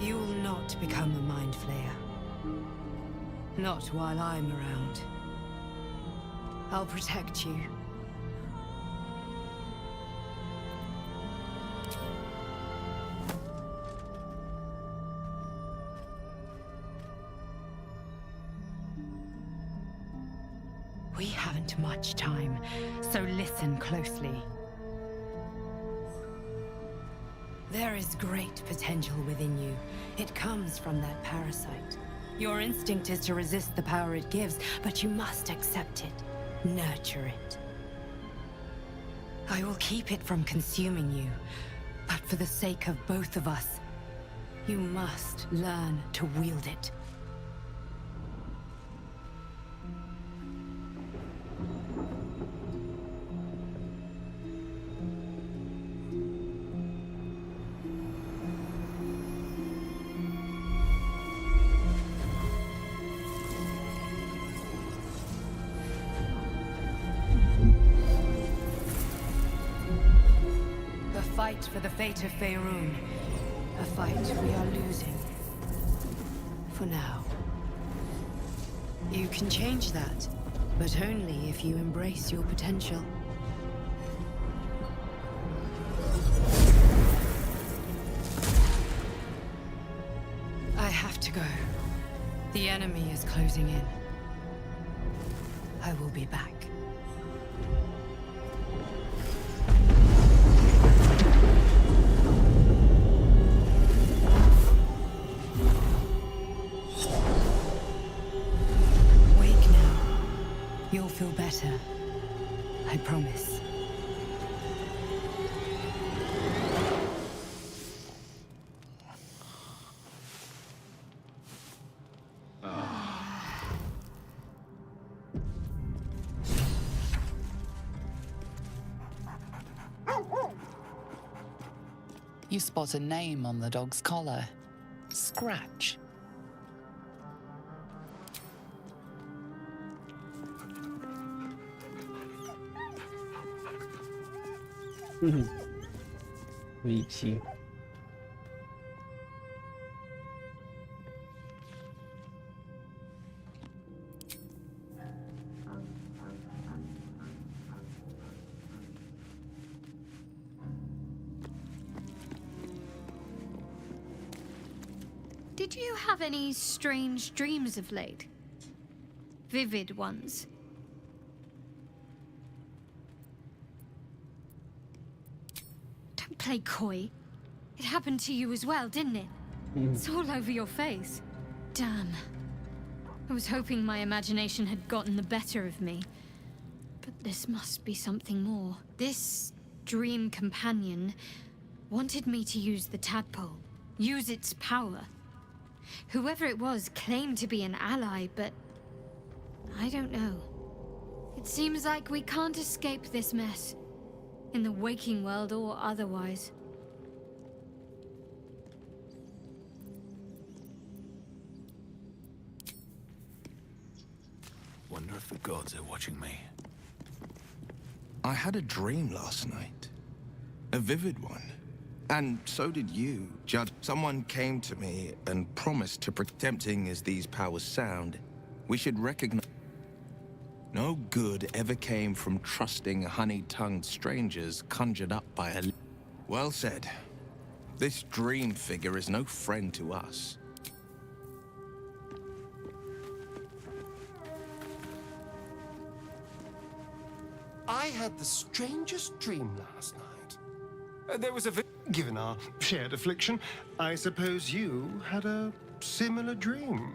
[SPEAKER 14] You will not become a mind flayer. Not while I'm around. I'll protect you. We haven't much time, so listen closely. There is great potential within you. It comes from that parasite. Your instinct is to resist the power it gives, but you must accept it, nurture it. I will keep it from consuming you, but for the sake of both of us, you must learn to wield it. Fight for the fate of Faerun. A fight we are losing. For now. You can change that, but only if you embrace your potential. I have to go. The enemy is closing in. I will be back. You'll feel better. I promise.
[SPEAKER 5] You spot a name on the dog's collar. Scratch.
[SPEAKER 1] Bonitinho.
[SPEAKER 2] Did you have any strange dreams of late? Vivid ones? Don't play coy. It happened to you as well, didn't it? It's all over your face. Damn. I was hoping my imagination had gotten the better of me. But this must be something more. This dream companion wanted me to use the tadpole. Use its power. Whoever it was claimed to be an ally, but I don't know. It seems like we can't escape this mess. In the waking world or otherwise.
[SPEAKER 9] gods are watching me.
[SPEAKER 3] I had a dream last night. A vivid one. And so did you, Judd. Someone came to me and promised to tempting as these powers sound, we should recognize no good ever came from trusting honey-tongued strangers conjured up by a... Well said. This dream figure is no friend to us.
[SPEAKER 15] I had the strangest dream last night. There was a... Given our shared affliction, I suppose you had a similar dream.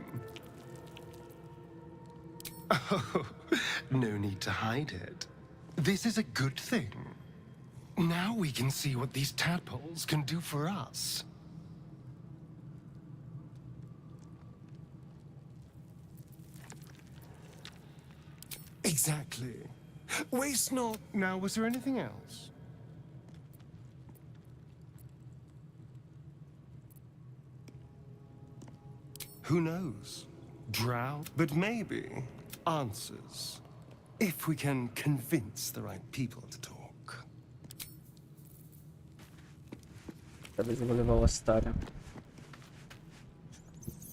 [SPEAKER 15] Oh, no need to hide it. This is a good thing. Now we can see what these tadpoles can do for us. Exactly. Waste not. Now, was there anything else? Who knows? Drought, but maybe answers. If we can convince the right people to talk.
[SPEAKER 1] Talvez eu vou levar o Astara.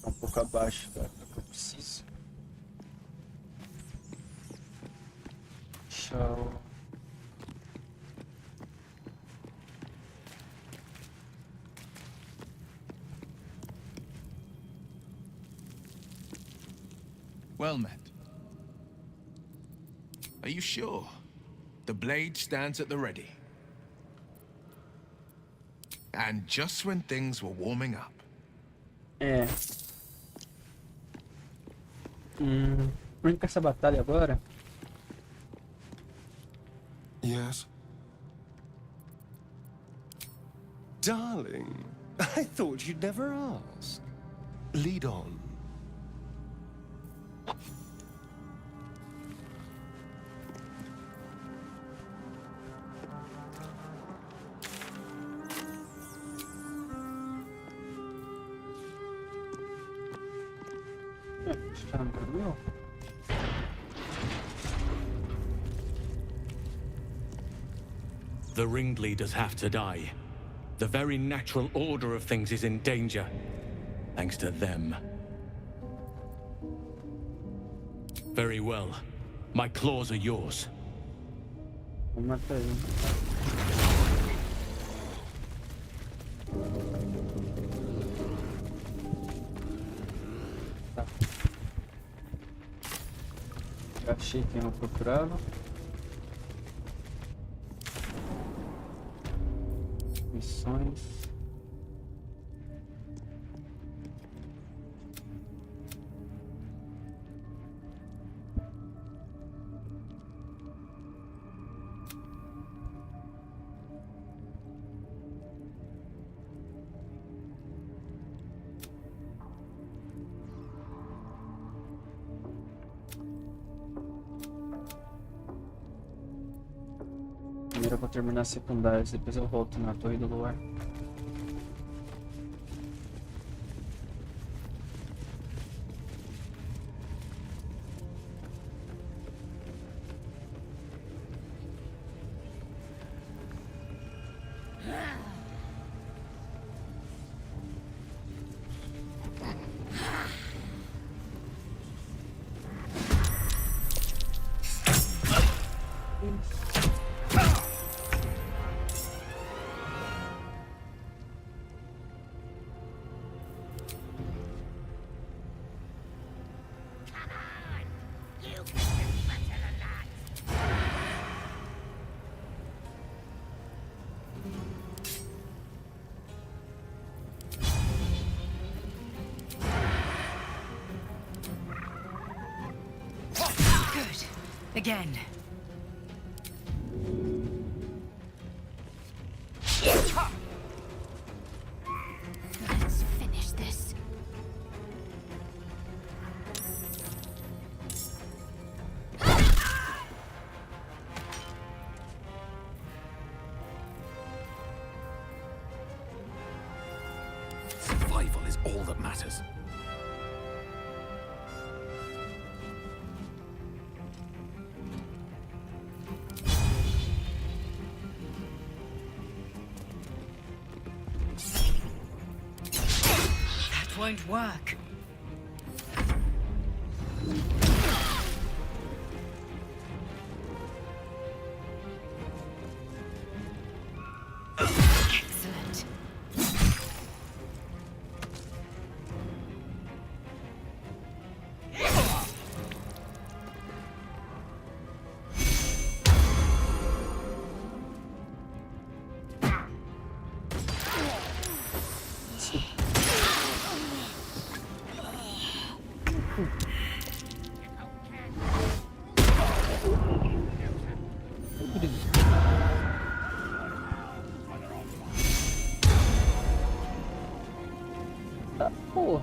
[SPEAKER 1] Tá um pouco abaixo do que eu preciso. Tchau.
[SPEAKER 3] Well met. Are you sure? The blade stands at the ready. And just when things were warming up.
[SPEAKER 1] É. Única essa batalha agora.
[SPEAKER 15] Yes? Darling, I thought you'd never ask. Lead on.
[SPEAKER 13] The ringleaders have to die. The very natural order of things is in danger, thanks to them. Very well. My claws are yours.
[SPEAKER 1] Vou matar ele. Tá. Já achei quem eu procurava. Missões. Primeiro eu vou terminar as secundárias, depois eu volto na Torre do Luar.
[SPEAKER 14] Again.
[SPEAKER 2] Let's finish this.
[SPEAKER 9] Survival is all that matters.
[SPEAKER 14] won't work. Excellent.
[SPEAKER 1] Tá, porra.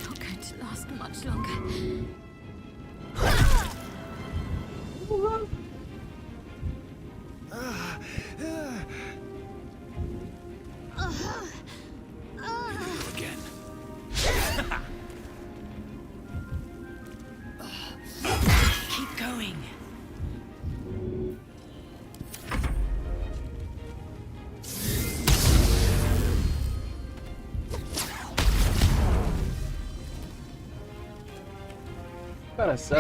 [SPEAKER 2] Not going to last much longer.
[SPEAKER 9] Again.
[SPEAKER 14] Keep going.
[SPEAKER 1] Cara, essa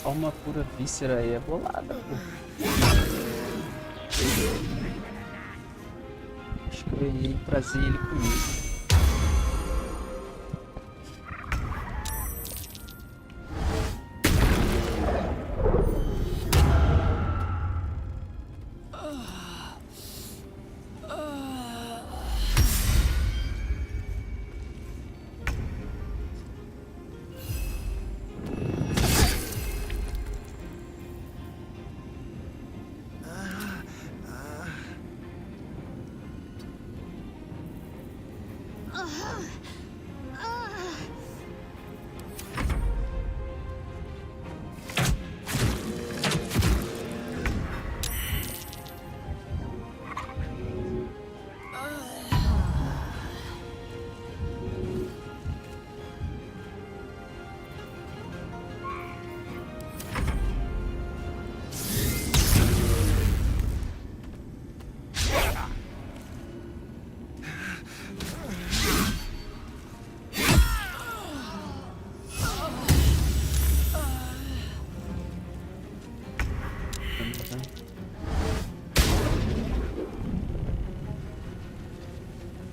[SPEAKER 1] alma pura víscera aí é bolada, pô. Acho que eu ia trazer ele comigo.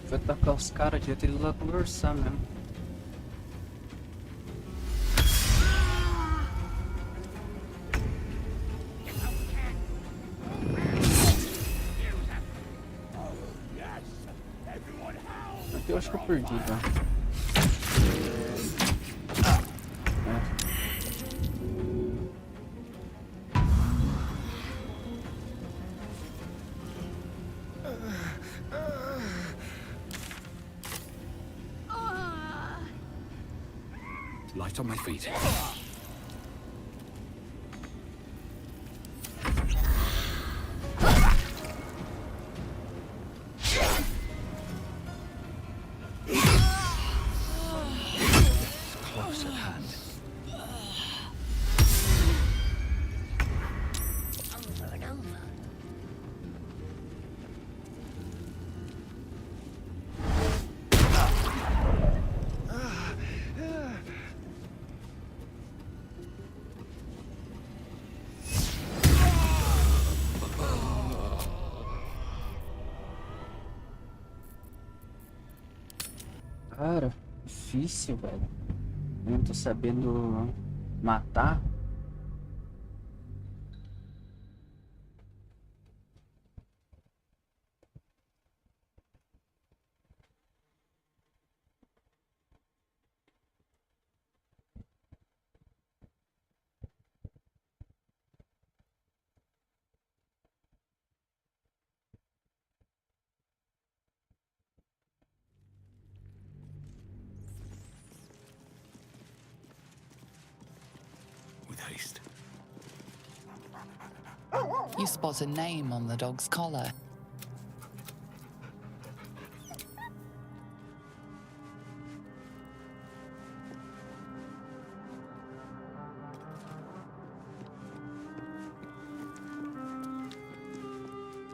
[SPEAKER 1] Vai atacar os caras, devia ter ido lá conversar mesmo. Aqui eu acho que eu perdi, tá?
[SPEAKER 9] Light on my feet. Close at hand.
[SPEAKER 7] Over and over.
[SPEAKER 1] Cara, difícil, velho. Eu não tô sabendo matar.
[SPEAKER 9] paste.
[SPEAKER 5] You spot a name on the dog's collar.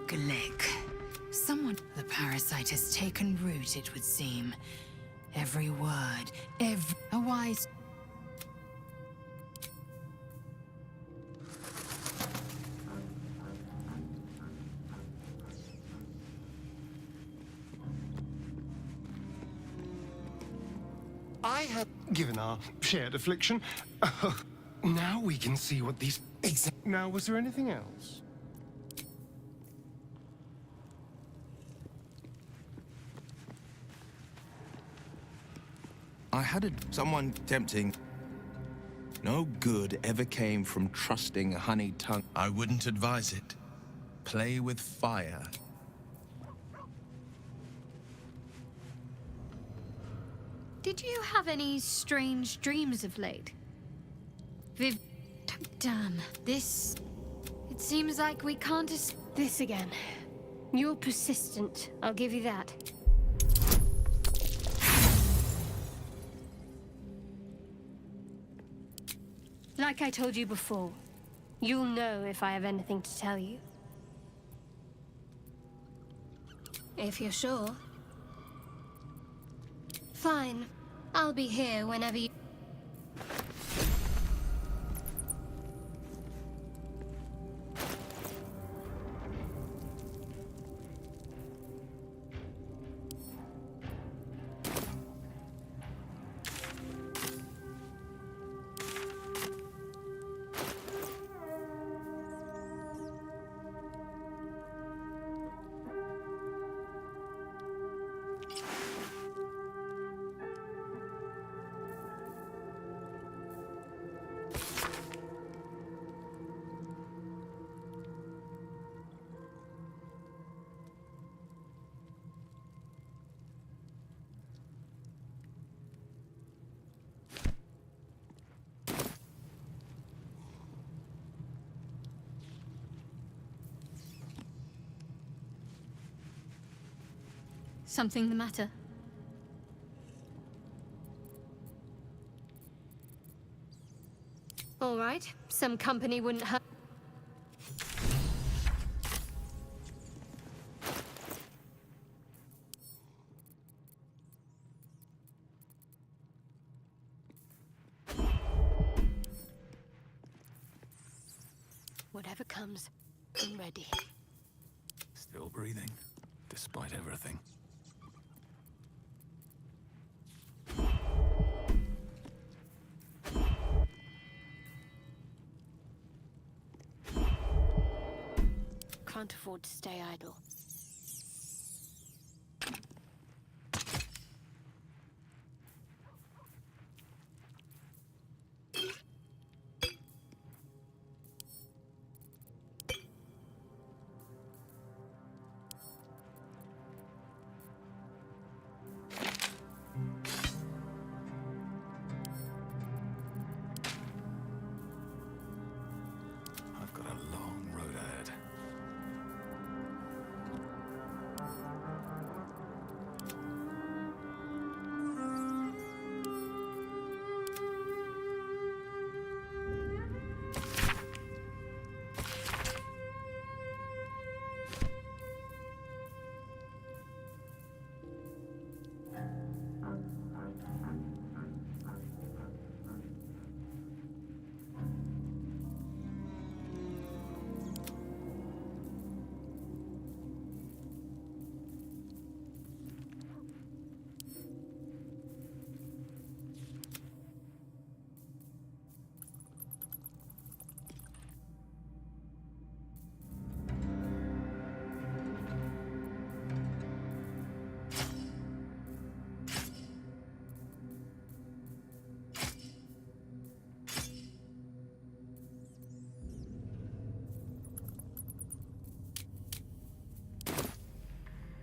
[SPEAKER 11] Glick. Someone... The parasite has taken root, it would seem. Every word, a wise...
[SPEAKER 15] I have given our shared affliction. Now we can see what these... Now, was there anything else?
[SPEAKER 3] I had someone tempting. No good ever came from trusting a honey tongue. I wouldn't advise it. Play with fire.
[SPEAKER 2] Did you have any strange dreams of late? Damn, this... It seems like we can't this again. You're persistent, I'll give you that. Like I told you before, you'll know if I have anything to tell you. If you're sure. Fine. I'll be here whenever you... Something the matter? All right, some company wouldn't hurt. Whatever comes, I'm ready.
[SPEAKER 9] Still breathing, despite everything.
[SPEAKER 2] Can't afford to stay idle.
[SPEAKER 9] I've got a long road ahead.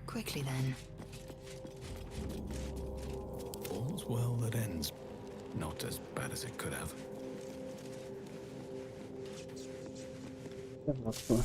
[SPEAKER 11] Quickly then.
[SPEAKER 9] All's well that ends. Not as bad as it could have.
[SPEAKER 1] Voltou.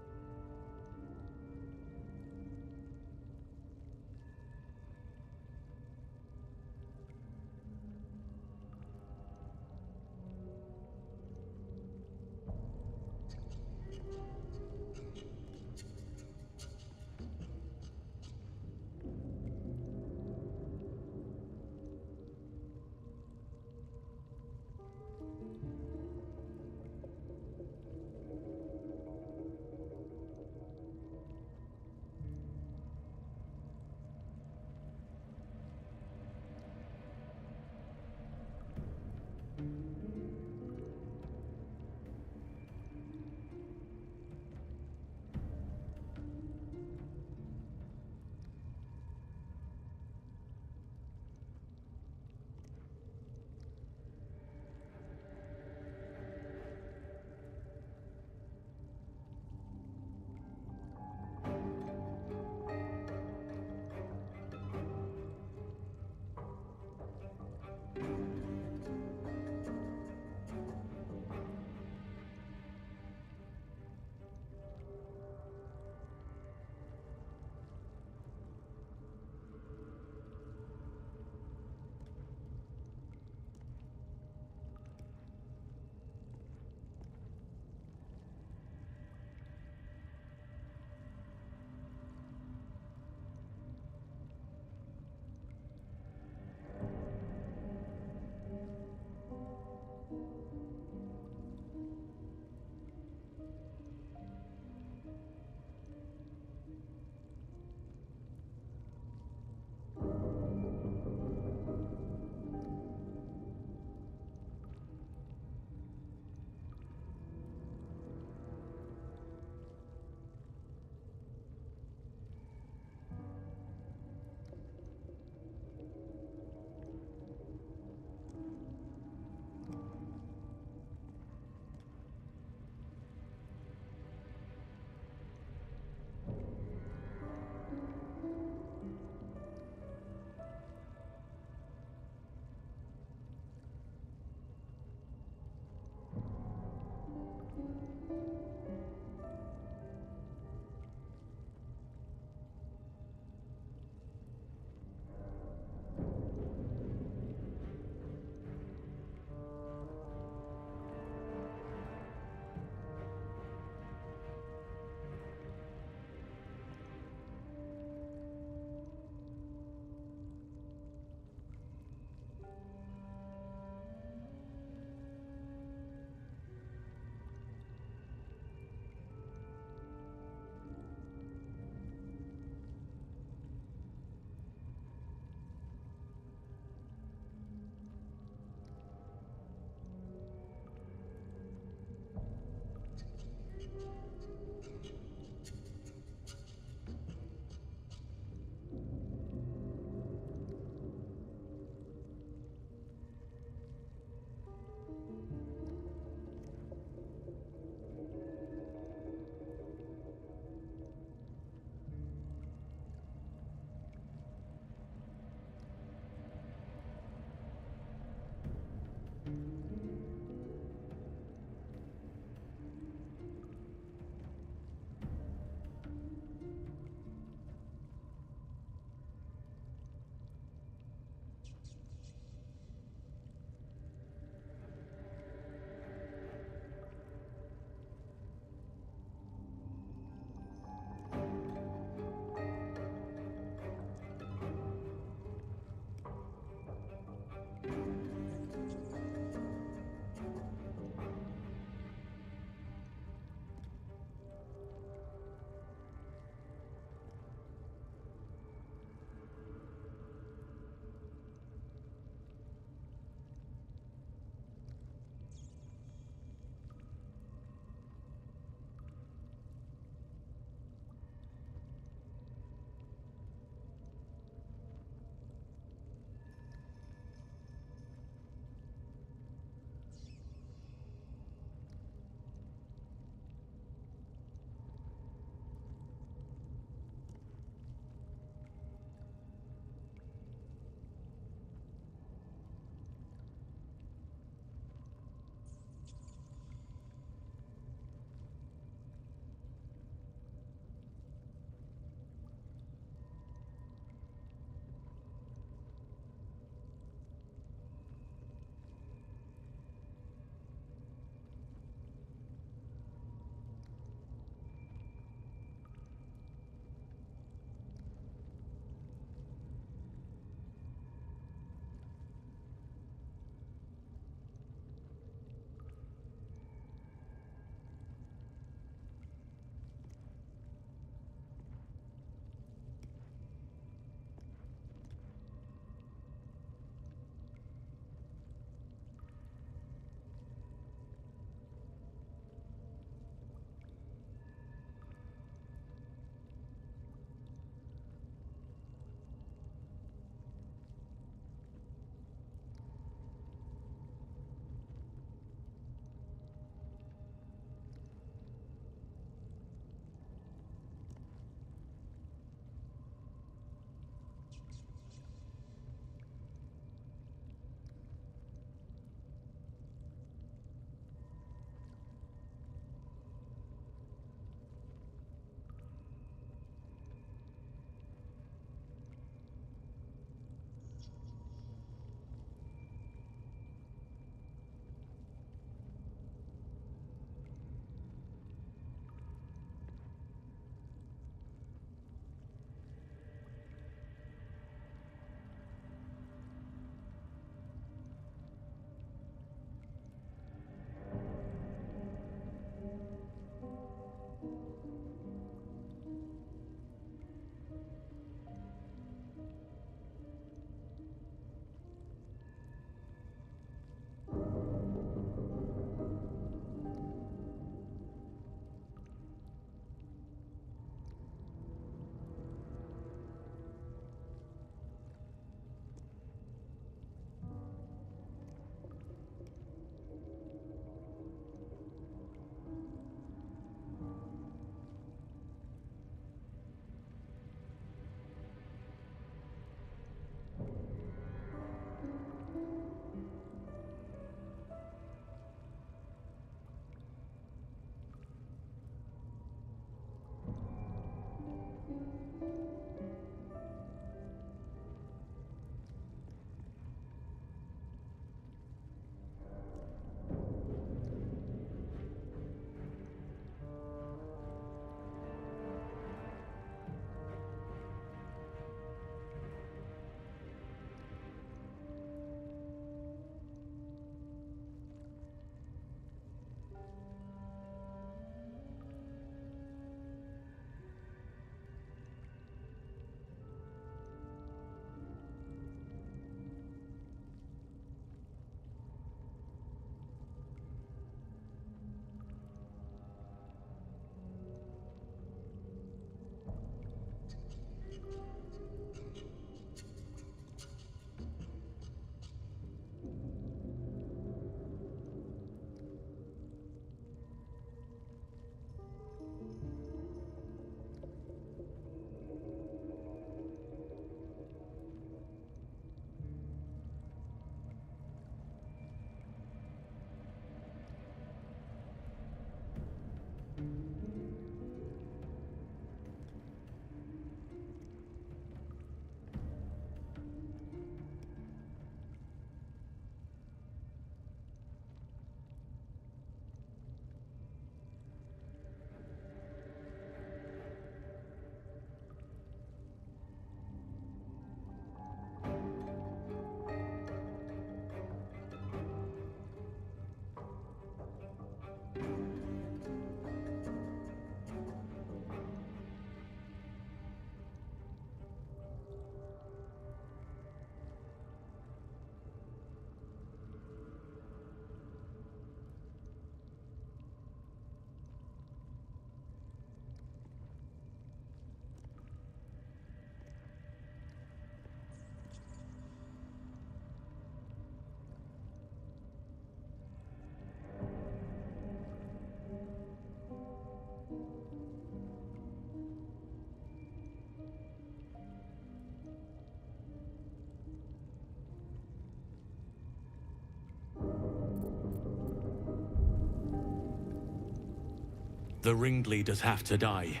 [SPEAKER 13] The ringleaders have to die.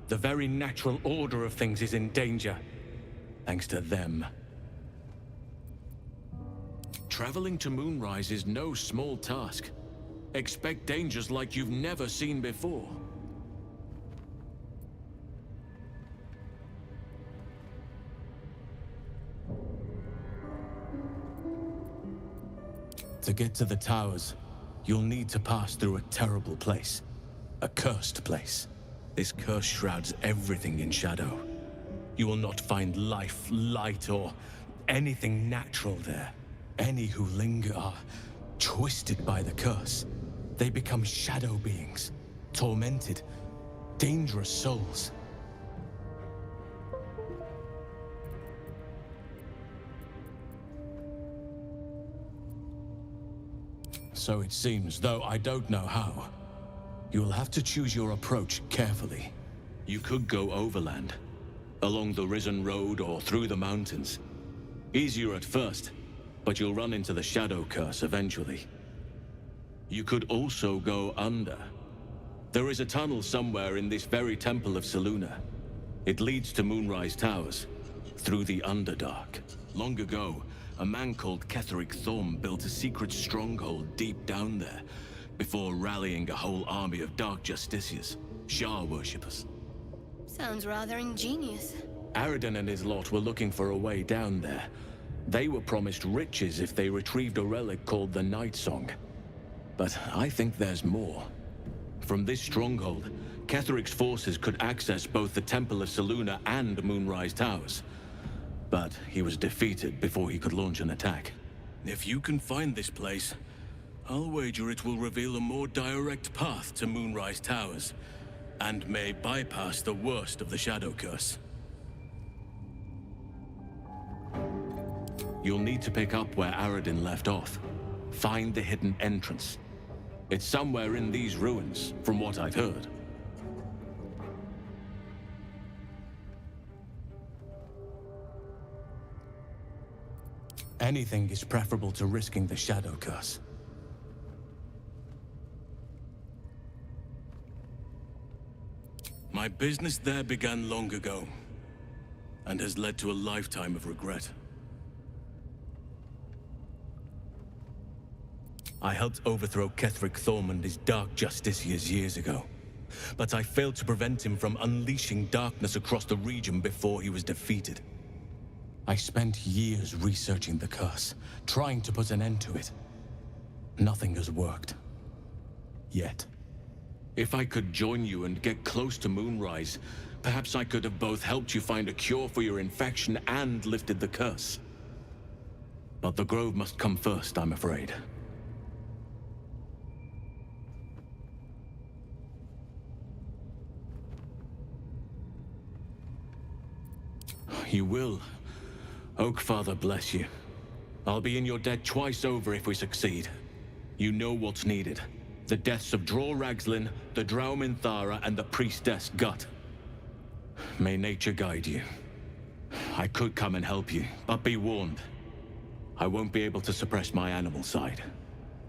[SPEAKER 13] The very natural order of things is in danger, thanks to them. Traveling to Moonrise is no small task. Expect dangers like you've never seen before. To get to the towers, you'll need to pass through a terrible place. A cursed place. This curse shrouds everything in shadow. You will not find life, light, or anything natural there. Any who linger are twisted by the curse. They become shadow beings, tormented, dangerous souls. So it seems, though I don't know how. You will have to choose your approach carefully. You could go overland, along the Risen Road or through the mountains. Easier at first, but you'll run into the Shadow Curse eventually. You could also go under. There is a tunnel somewhere in this very Temple of Selûne. It leads to Moonrise Towers, through the Underdark. Long ago, a man called Ketheric Thorm built a secret stronghold deep down there, before rallying a whole army of Dark Justiciars, Shah worshippers.
[SPEAKER 2] Sounds rather ingenious.
[SPEAKER 13] Aradin and his lot were looking for a way down there. They were promised riches if they retrieved a relic called the Night Song. But I think there's more. From this stronghold, Ketheric's forces could access both the Temple of Selûne and Moonrise Towers. But he was defeated before he could launch an attack. If you can find this place, I'll wager it will reveal a more direct path to Moonrise Towers, and may bypass the worst of the Shadow Curse. You'll need to pick up where Aradin left off. Find the hidden entrance. It's somewhere in these ruins, from what I've heard. Anything is preferable to risking the Shadow Curse. My business there began long ago, and has led to a lifetime of regret. I helped overthrow Ketheric Thorm and his Dark Justiciars years ago, but I failed to prevent him from unleashing darkness across the region before he was defeated. I spent years researching the curse, trying to put an end to it. Nothing has worked. Yet. If I could join you and get close to Moonrise, perhaps I could have both helped you find a cure for your infection and lifted the curse. But the Grove must come first, I'm afraid. You will. Oakfather bless you. I'll be in your debt twice over if we succeed. You know what's needed. The deaths of Dror Ragzlin, the Drow Minthara, and the Priestess Gut. May nature guide you. I could come and help you, but be warned. I won't be able to suppress my animal side.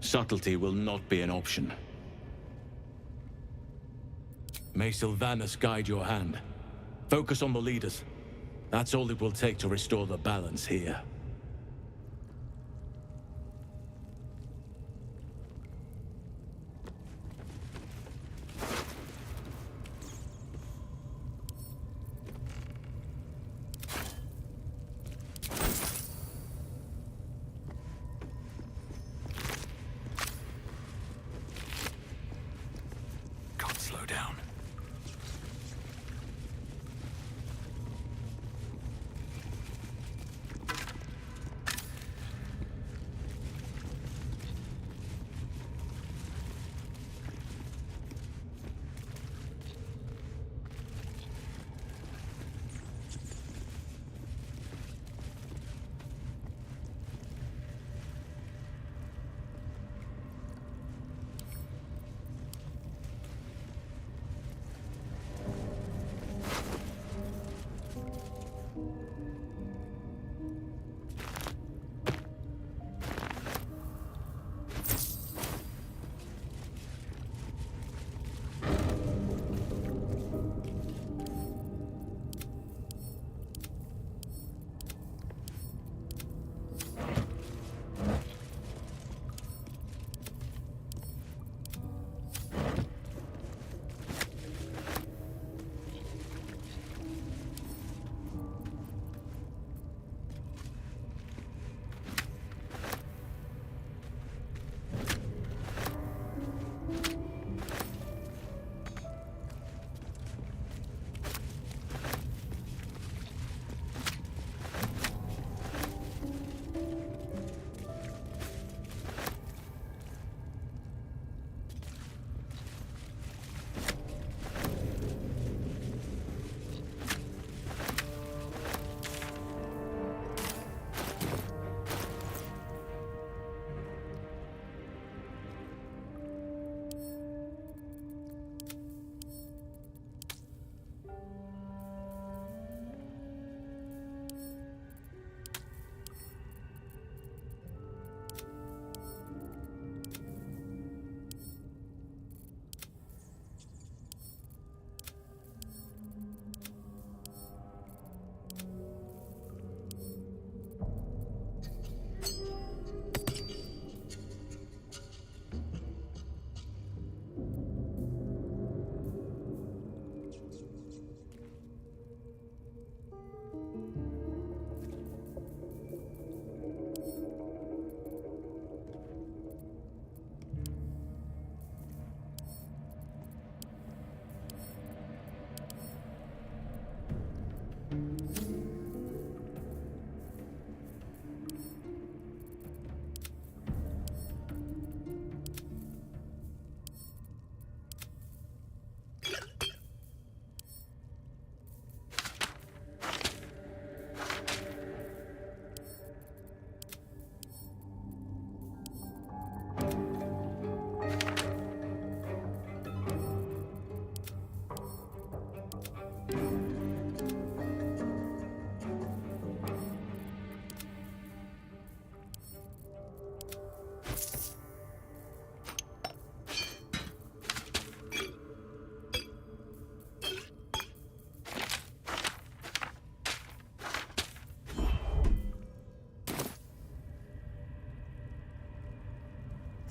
[SPEAKER 13] Subtlety will not be an option. May Sylvanas guide your hand. Focus on the leaders. That's all it will take to restore the balance here.
[SPEAKER 9] Can't slow down.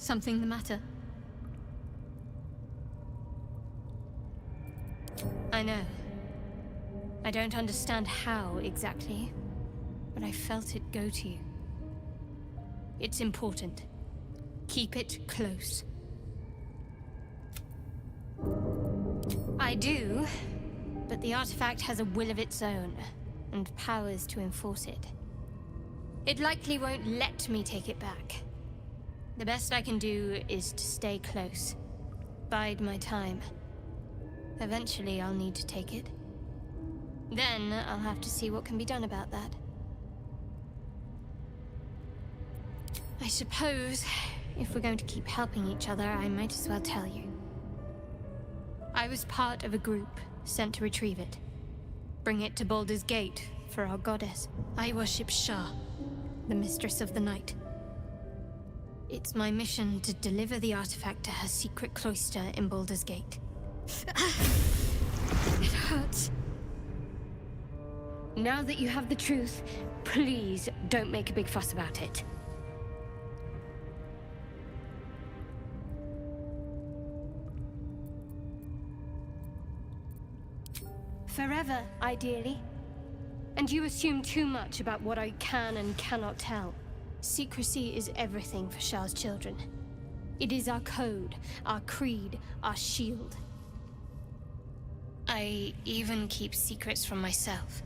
[SPEAKER 2] Something the matter? I know. I don't understand how exactly, but I felt it go to you. It's important. Keep it close. I do, but the artifact has a will of its own, and powers to enforce it. It likely won't let me take it back. The best I can do is to stay close. Bide my time. Eventually, I'll need to take it. Then, I'll have to see what can be done about that. I suppose, if we're going to keep helping each other, I might as well tell you. I was part of a group sent to retrieve it. Bring it to Baldur's Gate for our goddess. I worship Shah, the mistress of the night. It's my mission to deliver the artifact to her secret cloister in Baldur's Gate. It hurts. Now that you have the truth, please don't make a big fuss about it. Forever, ideally. And you assume too much about what I can and cannot tell. Secrecy is everything for Shah's children. It is our code, our creed, our shield. I even keep secrets from myself.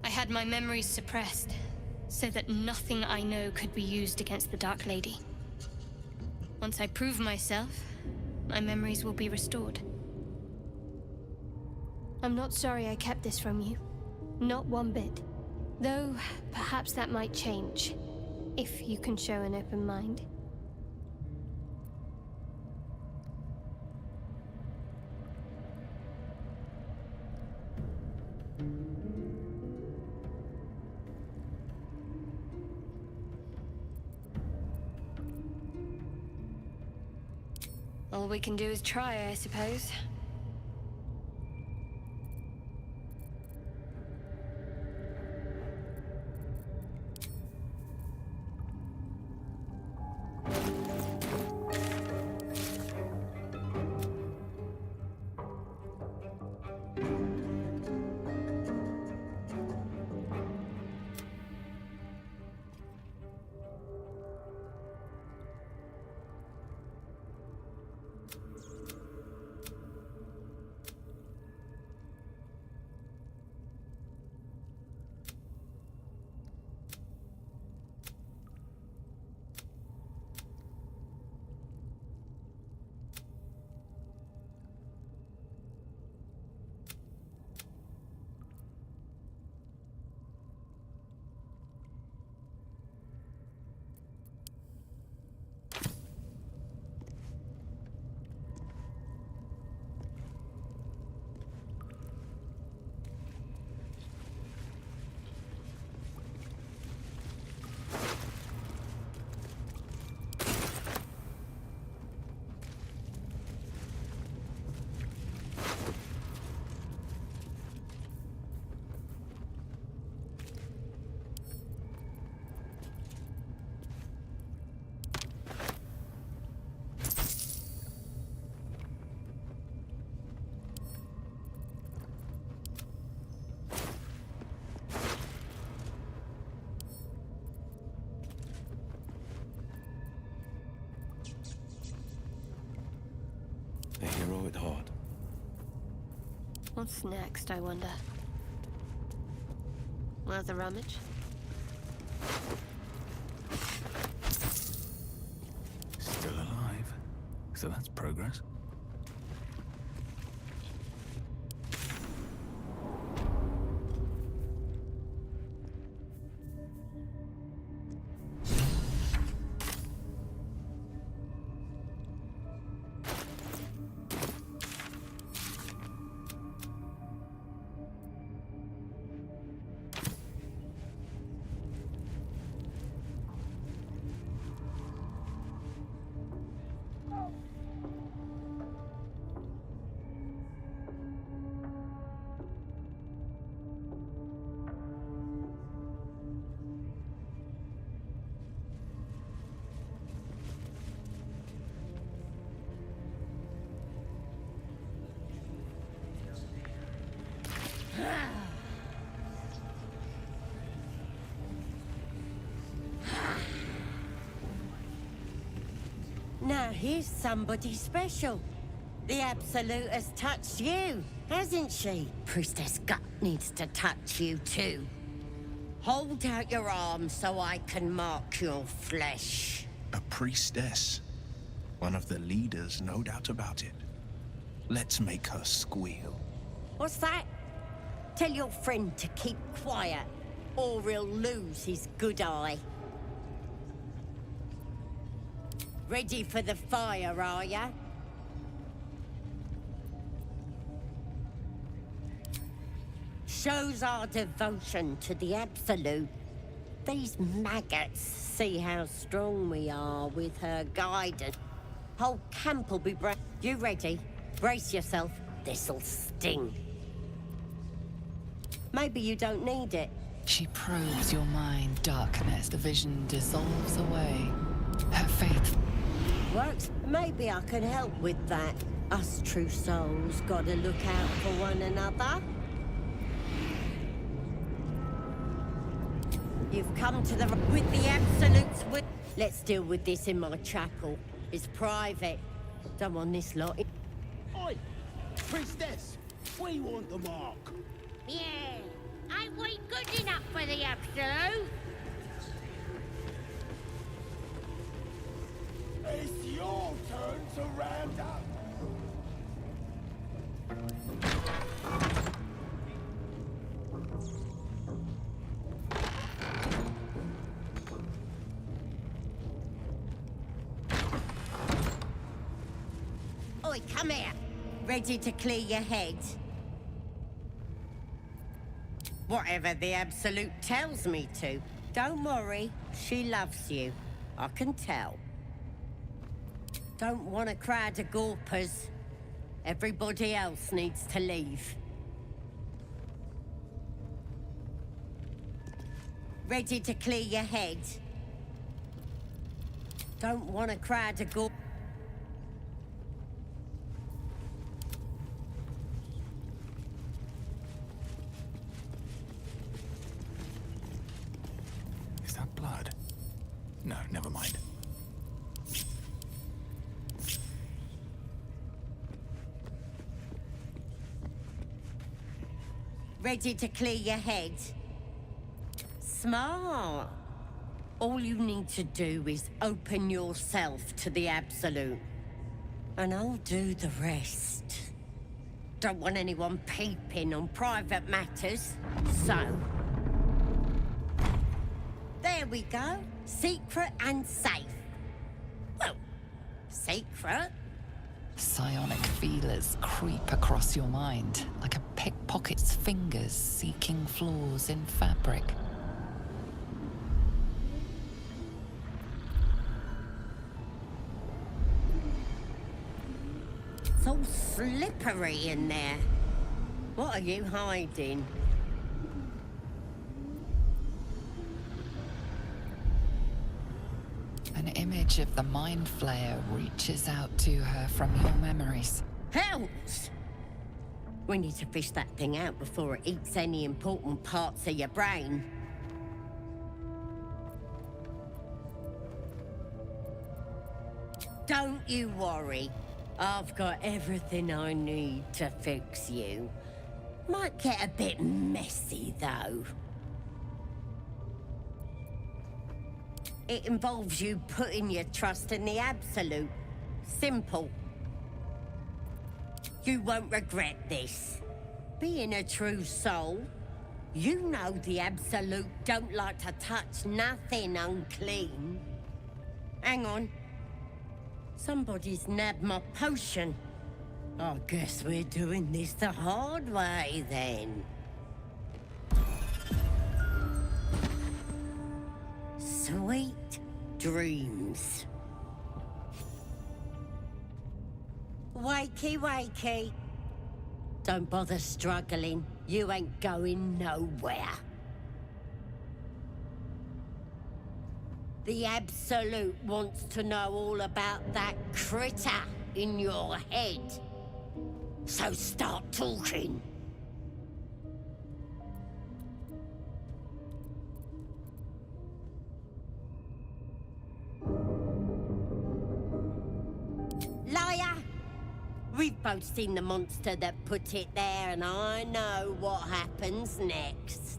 [SPEAKER 2] I had my memories suppressed, so that nothing I know could be used against the Dark Lady. Once I prove myself, my memories will be restored. I'm not sorry I kept this from you. Not one bit. Though, perhaps that might change, if you can show an open mind. All we can do is try, I suppose.
[SPEAKER 6] A hero at heart.
[SPEAKER 2] What's next, I wonder? Worth a rummage?
[SPEAKER 9] Still alive. So that's progress.
[SPEAKER 10] Now here's somebody special. The Absolute has touched you, hasn't she? Priestess Gut needs to touch you too. Hold out your arms so I can mark your flesh.
[SPEAKER 3] A priestess. One of the leaders, no doubt about it. Let's make her squeal.
[SPEAKER 10] What's that? Tell your friend to keep quiet, or he'll lose his good eye. Ready for the fire, are ya? Shows our devotion to the Absolute. These maggots see how strong we are with her guidance. Whole camp will be You ready? Brace yourself. This'll sting. Maybe you don't need it.
[SPEAKER 5] She probes your mind, darkness. The vision dissolves away. Her faith
[SPEAKER 10] Works? Maybe I can help with that. Us true souls gotta look out for one another. You've come to the... with the Absolute's will. Let's deal with this in my chapel. It's private. Don't want this lot...
[SPEAKER 6] Oi! Priestess! We want the mark.
[SPEAKER 7] Yeah, ain't we good enough for the Absolute?
[SPEAKER 6] It's your turn to round up.
[SPEAKER 10] Oi, come here. Ready to clear your head? Whatever the Absolute tells me to. Don't worry, she loves you. I can tell. Don't want a crowd of gawpers. Everybody else needs to leave. Ready to clear your head? Don't want a crowd of gawpers.
[SPEAKER 9] Is that blood? No, never mind.
[SPEAKER 10] Ready to clear your head? Smart. All you need to do is open yourself to the Absolute. And I'll do the rest. Don't want anyone peeping on private matters, so... There we go. Secret and safe. Well, secret.
[SPEAKER 5] psionic feelers creep across your mind, like a pickpocket's fingers seeking flaws in fabric.
[SPEAKER 10] It's all slippery in there. What are you hiding?
[SPEAKER 5] An image of the Mind Flayer reaches out to her from your memories.
[SPEAKER 10] Helps! We need to fish that thing out before it eats any important parts of your brain. Don't you worry. I've got everything I need to fix you. Might get a bit messy, though. It involves you putting your trust in the Absolute. Simple. You won't regret this. Being a true soul, you know the Absolute don't like to touch nothing unclean. Hang on. Somebody's nabbed my potion. I guess we're doing this the hard way, then. Sweet dreams. Wakey, wakey. Don't bother struggling. You ain't going nowhere. The Absolute wants to know all about that critter in your head. So start talking. We've both seen the monster that put it there, and I know what happens next.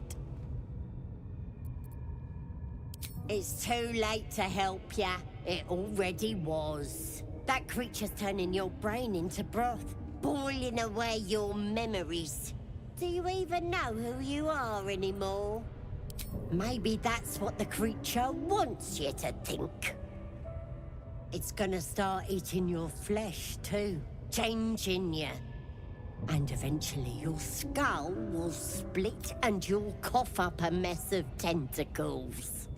[SPEAKER 10] It's too late to help ya. It already was. That creature's turning your brain into broth, boiling away your memories. Do you even know who you are anymore? Maybe that's what the creature wants you to think. It's gonna start eating your flesh too, changing you. And eventually your skull will split and you'll cough up a mess of tentacles.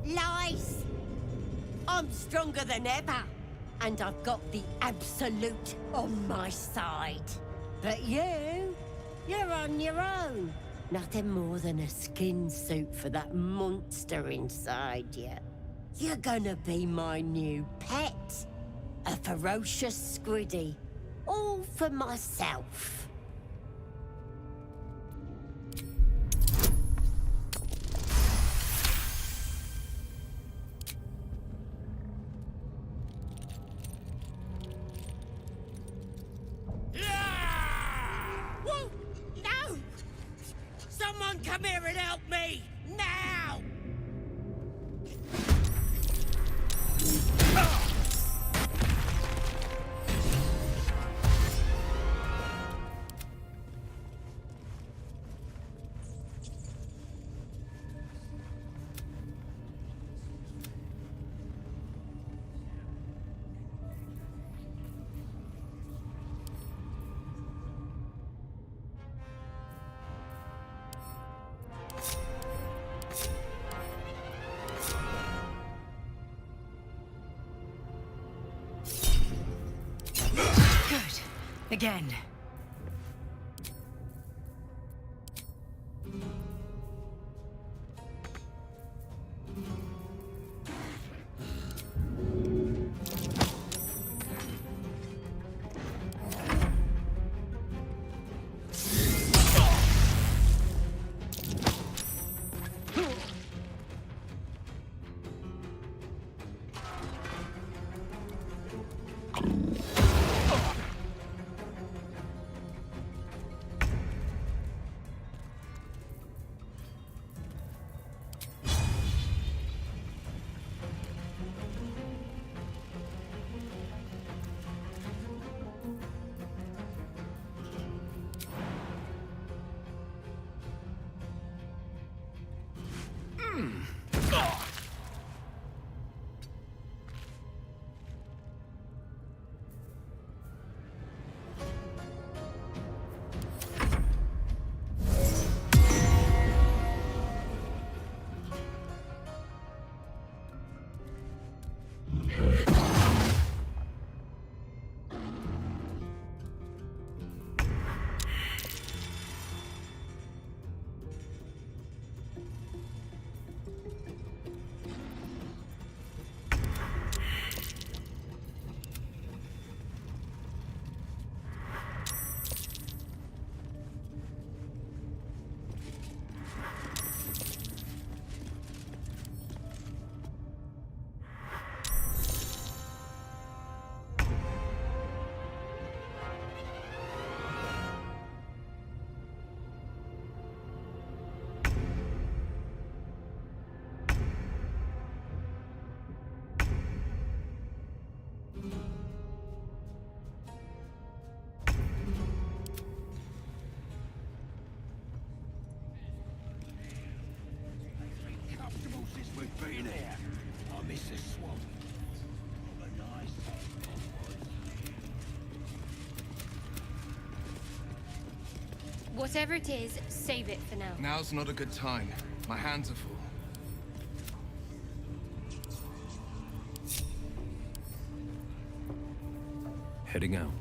[SPEAKER 10] Lies! I'm stronger than ever, and I've got the absolute on my side. But you're on your own. Nothing more than a skin suit for that monster inside you. You're gonna be my new pet. A ferocious squiddy. All for myself. Whoa! No! Someone come here and help me! Now!
[SPEAKER 14] Again.
[SPEAKER 2] Whatever it is, save it for now.
[SPEAKER 3] Now's not a good time. My hands are full.
[SPEAKER 9] Heading out.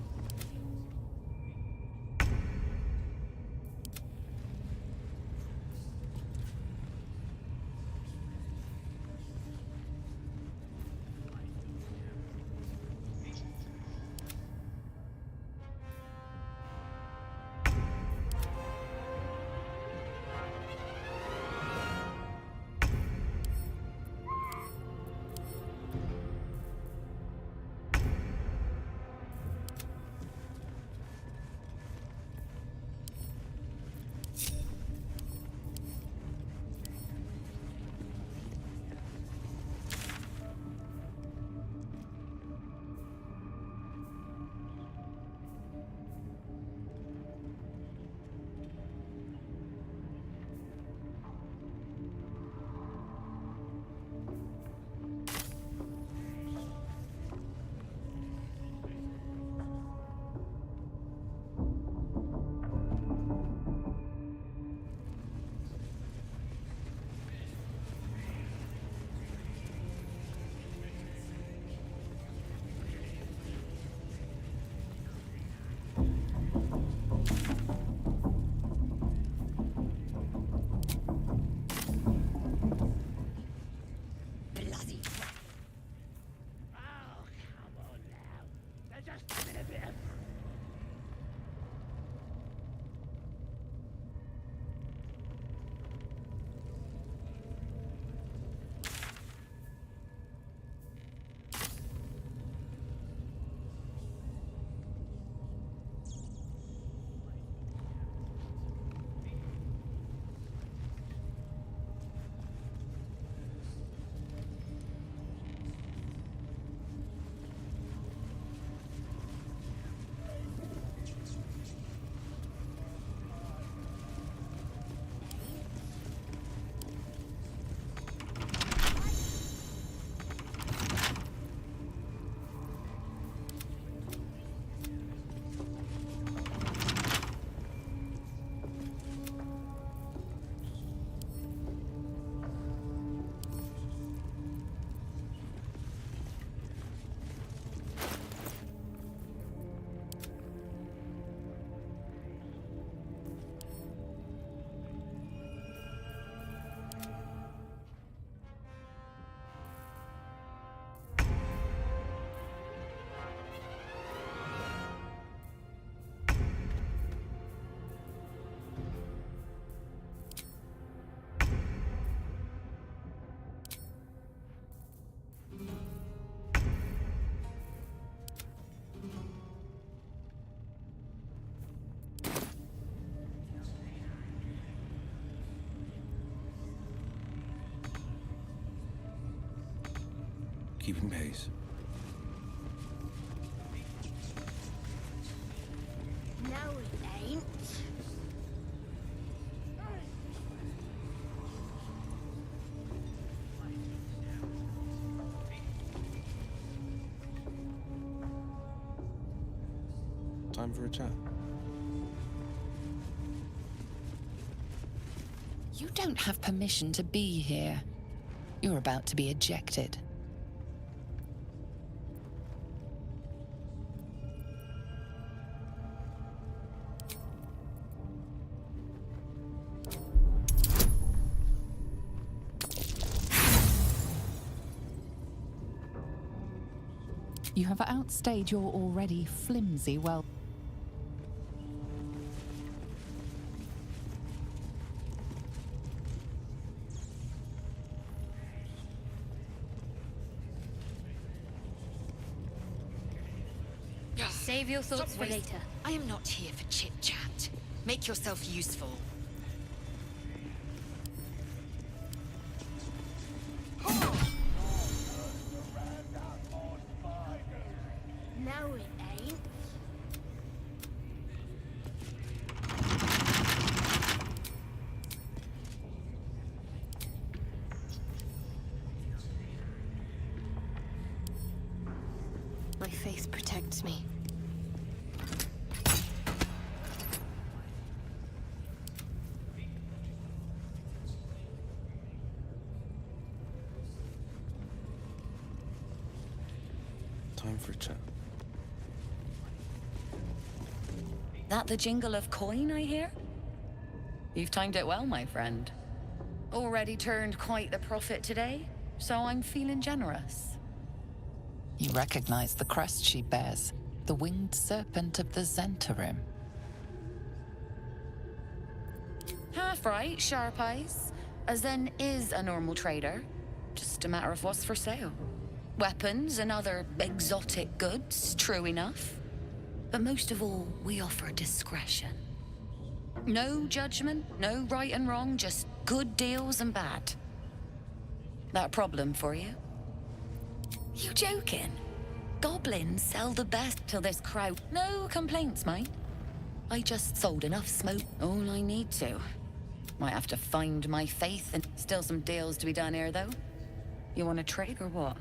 [SPEAKER 9] keeping pace.
[SPEAKER 10] No, it ain't.
[SPEAKER 9] Time for a chat.
[SPEAKER 5] You don't have permission to be here. You're about to be ejected. You have outstayed your already flimsy well.
[SPEAKER 2] Save your thoughts for later.
[SPEAKER 11] I am not here for chit-chat. Make yourself useful.
[SPEAKER 10] No, it ain't.
[SPEAKER 2] My faith protects me.
[SPEAKER 9] Time for a chat.
[SPEAKER 5] That the jingle of coin I hear? You've timed it well, my friend. Already turned quite the profit today, so I'm feeling generous. You recognize the crest she bears, the winged serpent of the Zentarim. Half right, sharp eyes. A Zen is a normal trader. Just a matter of what's for sale. Weapons and other exotic goods, true enough. But most of all, we offer discretion. No judgment, no right and wrong, just good deals and bad. That a problem for you? You joking? Goblins sell the best till this crowd. No complaints, mate. I just sold enough smoke, all I need to. Might have to find my faith and still some deals to be done here, though. You want to trade or what?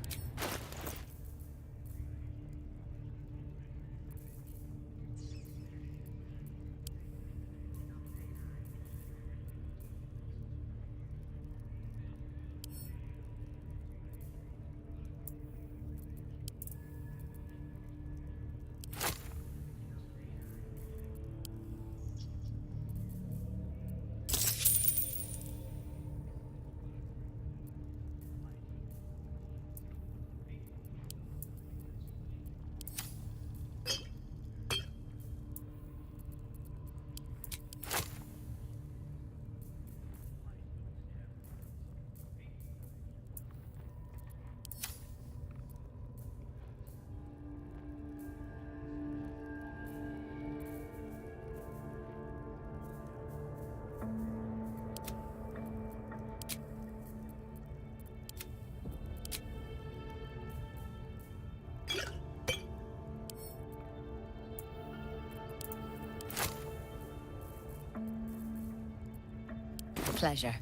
[SPEAKER 5] Pleasure.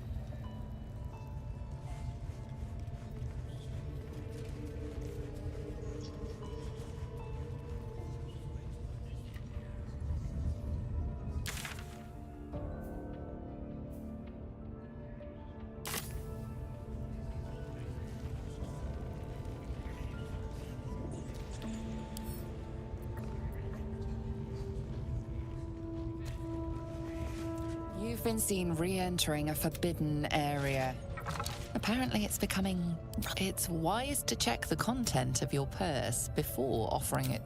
[SPEAKER 5] You've been seen re-entering a forbidden area. Apparently it's wise to check the content of your purse before offering it.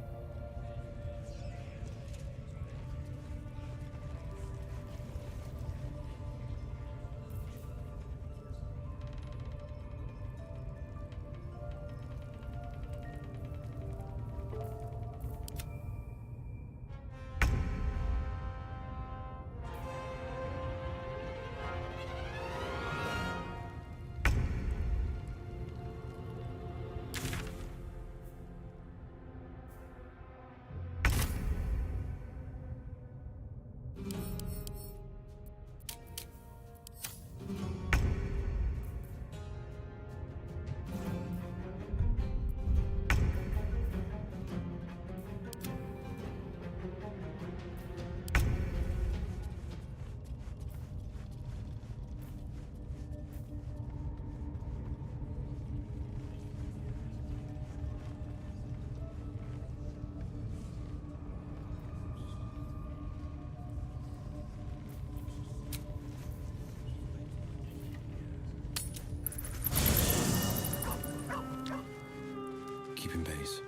[SPEAKER 9] keeping pace.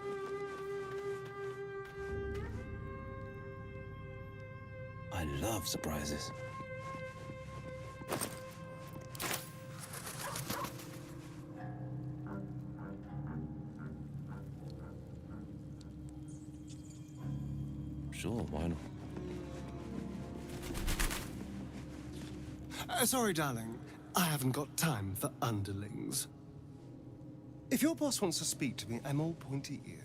[SPEAKER 9] I love surprises. Sure, why not?
[SPEAKER 15] Sorry, darling. I haven't got time for underlings. If your boss wants to speak to me, I'm all pointy ears.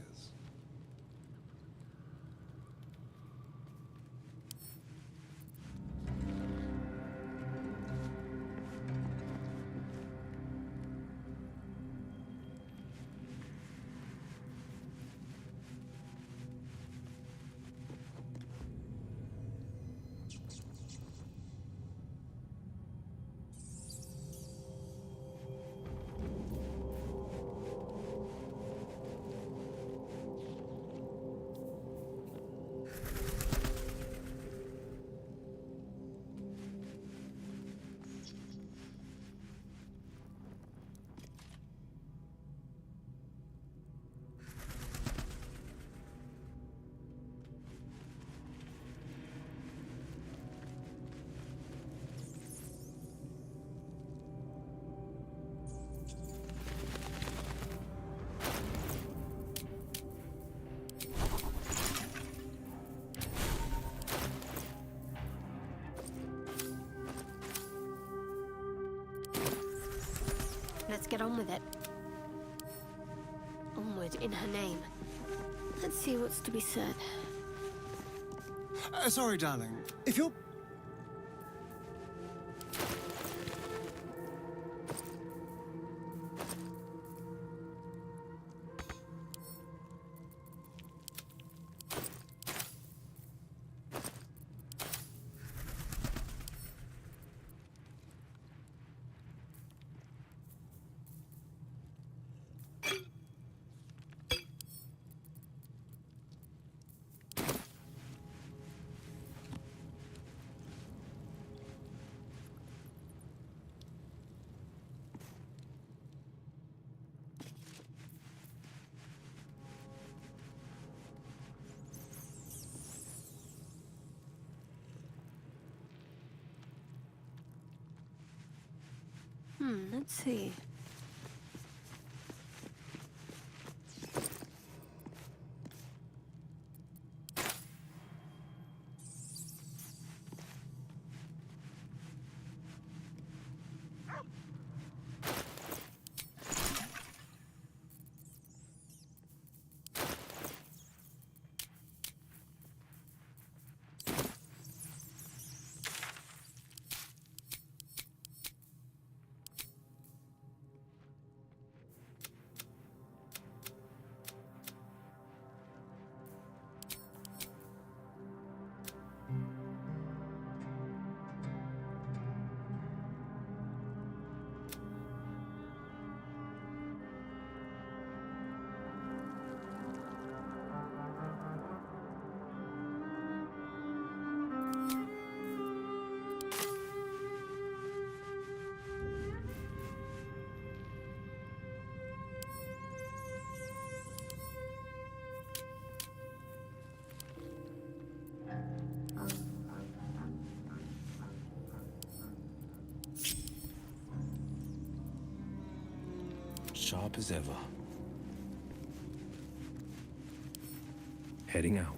[SPEAKER 2] Let's get on with it. Onward in her name. Let's see what's to be said.
[SPEAKER 15] Sorry, darling. If you're...
[SPEAKER 2] Let's see.
[SPEAKER 9] Sharp as ever. Heading out.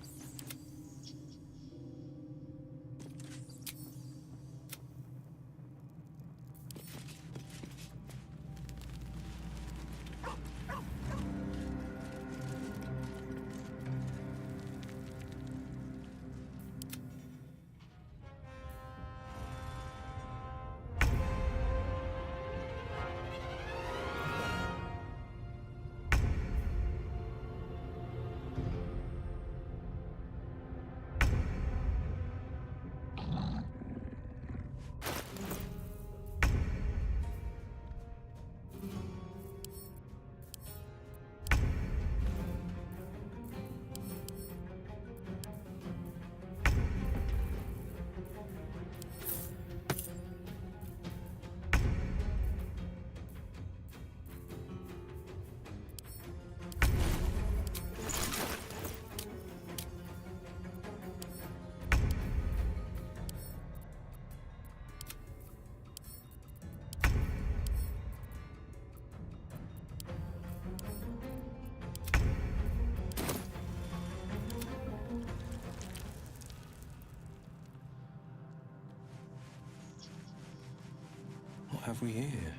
[SPEAKER 9] have we here?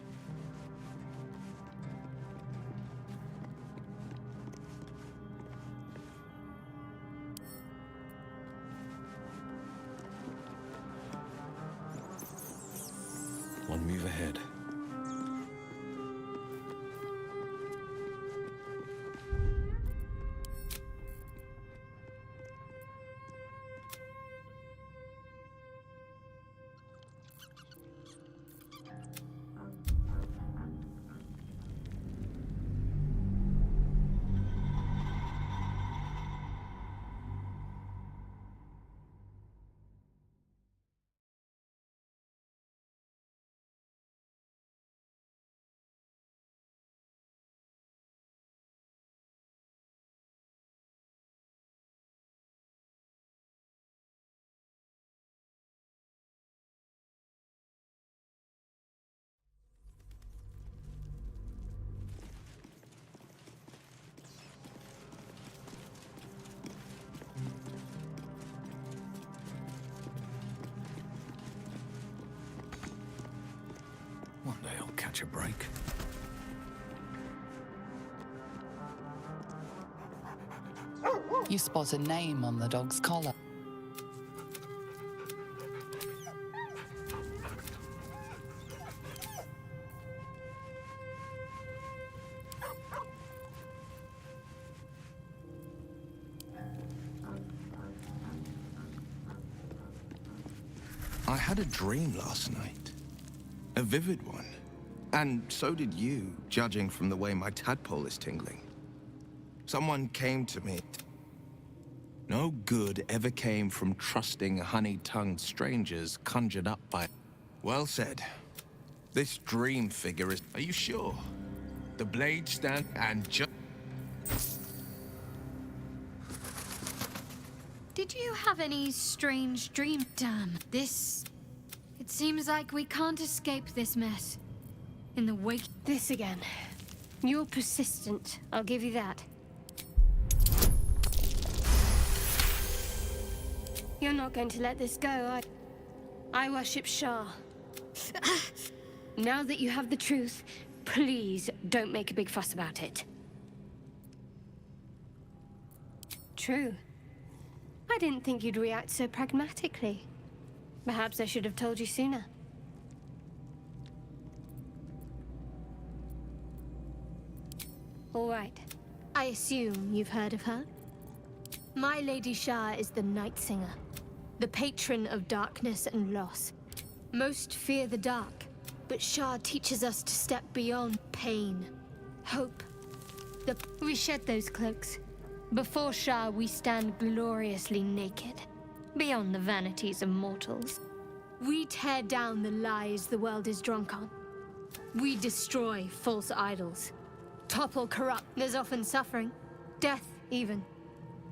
[SPEAKER 9] One move ahead. One day I'll catch a break.
[SPEAKER 5] You spot a name on the dog's collar.
[SPEAKER 3] I had a dream last night. A vivid one. And so did you, judging from the way my tadpole is tingling. Someone came to me. No good ever came from trusting honey-tongued strangers conjured up by... Well said. This dream figure is... Are you sure? The blade stand and just...
[SPEAKER 2] Did you have any strange dream? Damn, this... It seems like we can't escape this mess. In the wake...
[SPEAKER 16] This again. You're persistent, I'll give you that. You're not going to let this go, I worship Shah. Now that you have the truth, please don't make a big fuss about it. True. I didn't think you'd react so pragmatically. Perhaps I should have told you sooner. All right. I assume you've heard of her? My Lady Shah is the Night Singer, the patron of darkness and loss. Most fear the dark, but Shah teaches us to step beyond pain, hope. We shed those cloaks. Before Shah, we stand gloriously naked, beyond the vanities of mortals. We tear down the lies the world is drunk on. We destroy false idols, topple corrupt. There's often suffering, death even.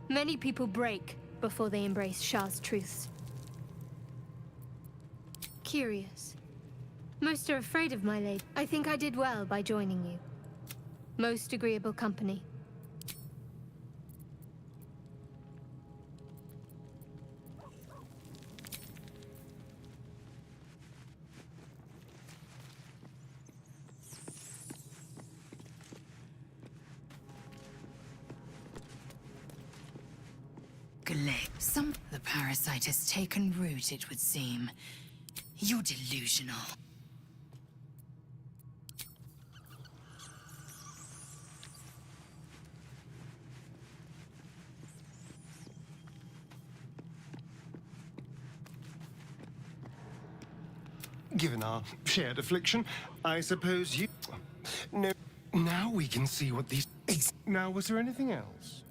[SPEAKER 16] Many people break before they embrace Shah's truths. Curious. Most are afraid of my lady. I think I did well by joining you. Most agreeable company.
[SPEAKER 11] The parasite has taken root, it would seem. You're delusional.
[SPEAKER 15] Given our shared affliction, I suppose you... No, now we can see what these... Now, was there anything else?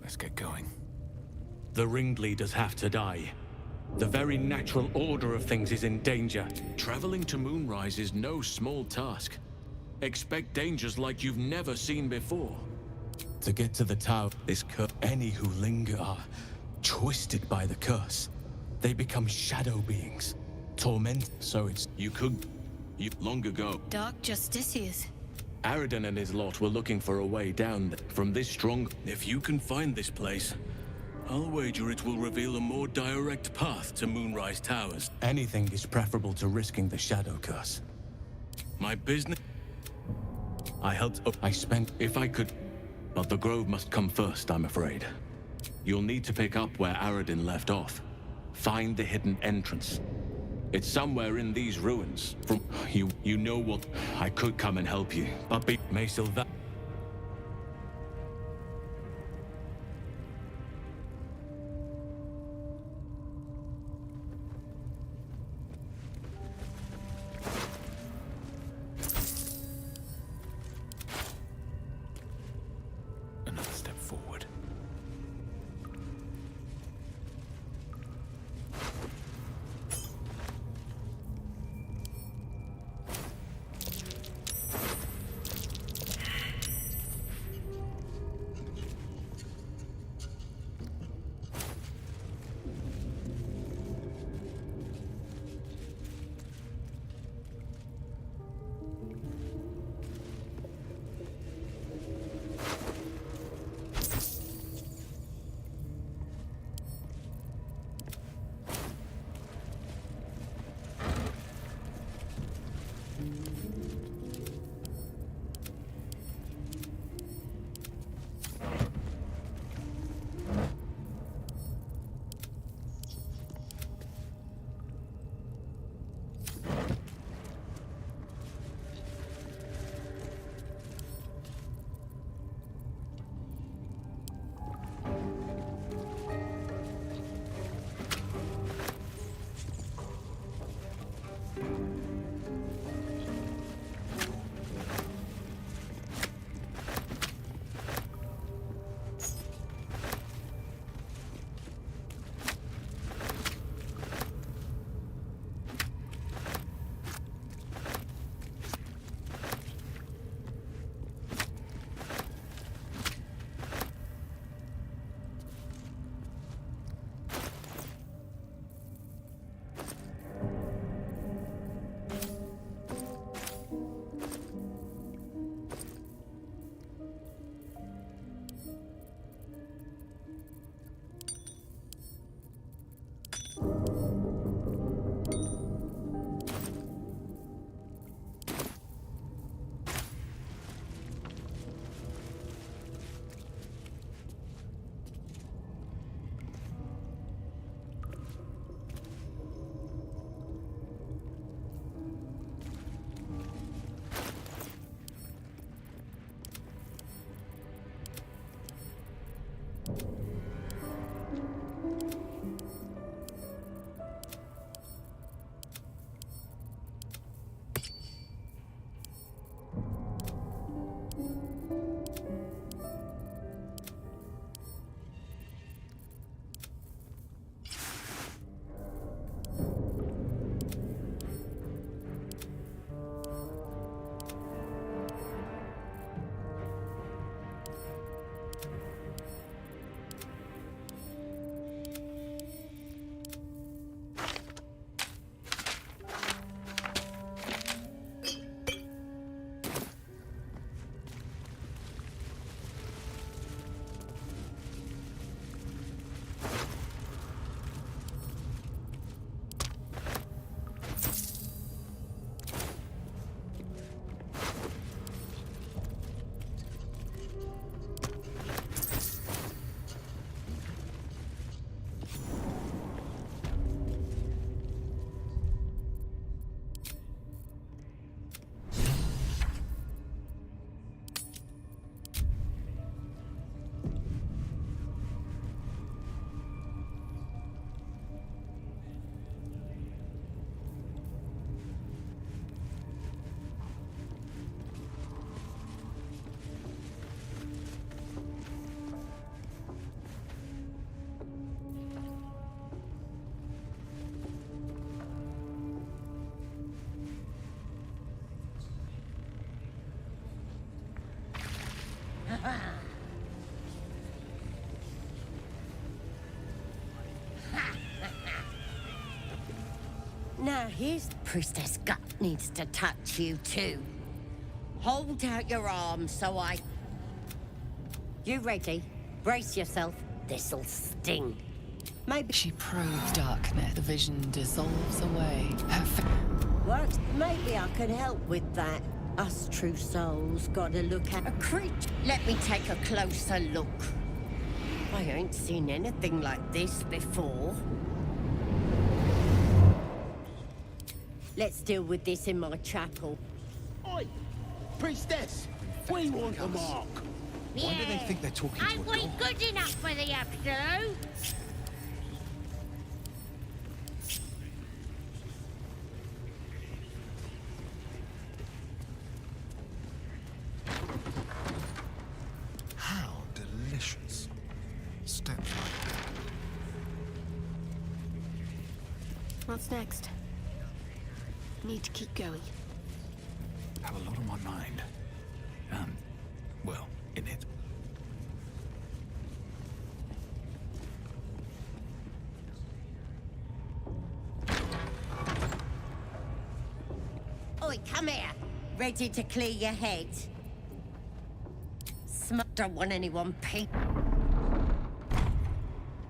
[SPEAKER 9] Let's get going.
[SPEAKER 13] The ringleaders have to die. The very natural order of things is in danger. Traveling to Moonrise is no small task. Expect dangers like you've never seen before. To get to the tower, this curse, any who linger are twisted by the curse. They become shadow beings, torment. So it's you long ago.
[SPEAKER 16] Dark Justiciars.
[SPEAKER 13] Aridon and his lot were looking for a way down from this strong. If you can find this place, I'll wager it will reveal a more direct path to Moonrise Towers. Anything is preferable to risking the shadow curse. My business. I helped. I spent. If I could. But the grove must come first, I'm afraid. You'll need to pick up where Aridon left off. Find the hidden entrance. It's somewhere in these ruins. From you know what? I could come and help you, but may Sylva.
[SPEAKER 9] Another step forward.
[SPEAKER 10] Now here's Priestess Gut needs to touch you too. Hold out your arms so I... You ready? Brace yourself. This'll sting. Maybe...
[SPEAKER 5] She probes darkness. The vision dissolves away.
[SPEAKER 10] Works. Maybe I can help with that. Us true souls gotta look at a creature. Let me take a closer look. I ain't seen anything like this before. Let's deal with this in my chapel.
[SPEAKER 6] Oi! Priestess! We want a mark!
[SPEAKER 3] Why do they think they're talking to a
[SPEAKER 7] Ain't
[SPEAKER 3] god?
[SPEAKER 7] we good enough for the absolute?
[SPEAKER 9] How delicious. Step right.
[SPEAKER 16] What's next? Need to keep going.
[SPEAKER 9] Have a lot on my mind. Well, in it.
[SPEAKER 10] Oi, come here. Ready to clear your head? Don't want anyone peek.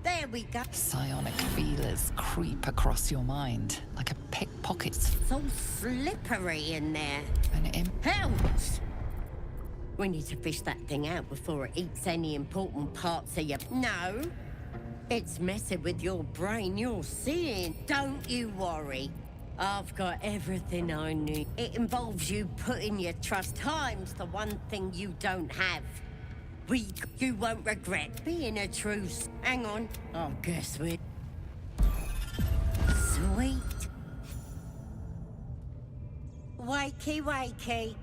[SPEAKER 10] There we go.
[SPEAKER 5] Psionic feelers creep across your mind like a pickpocket's.
[SPEAKER 10] So slippery in there.
[SPEAKER 5] An
[SPEAKER 10] Hells! We need to fish that thing out before it eats any important parts of your... No! It's messing with your brain, you're seeing. Don't you worry. I've got everything I need. It involves you putting your trust. Time's the one thing you don't have. You won't regret being a truce. Hang on. I guess we... Sweet. Wakey, wakey.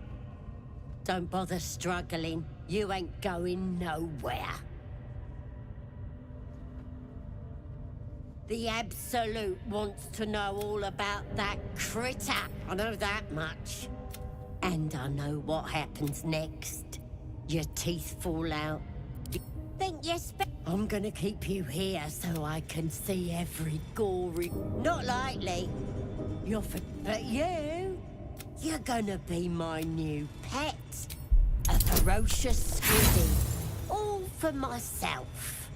[SPEAKER 10] Don't bother struggling. You ain't going nowhere. The Absolute wants to know all about that critter. I know that much. And I know what happens next. Your teeth fall out. Think yes, I'm gonna keep you here so I can see every gory... Not likely. But you're gonna be my new pet. A ferocious squiddy. All for myself.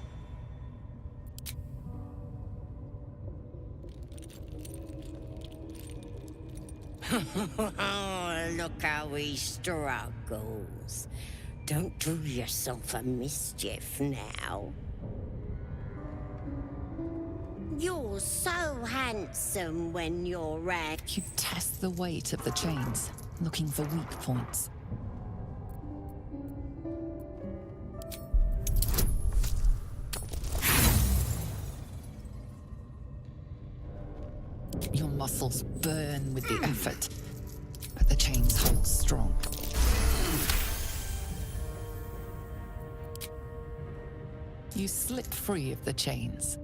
[SPEAKER 10] Look how he struggles. Don't do yourself a mischief now. You're so handsome when you're red.
[SPEAKER 5] You test the weight of the chains, looking for weak points. Your muscles burn with the effort, but the chains hold strong. You slip free of the chains.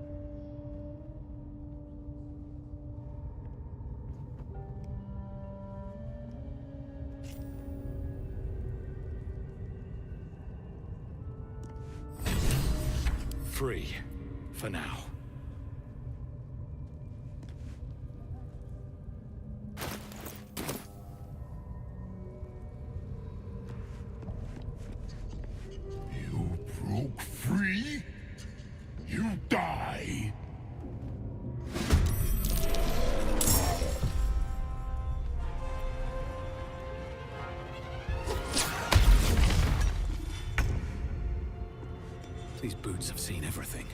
[SPEAKER 9] Free. For now.
[SPEAKER 6] You broke free? You die!
[SPEAKER 9] These boots have seen everything.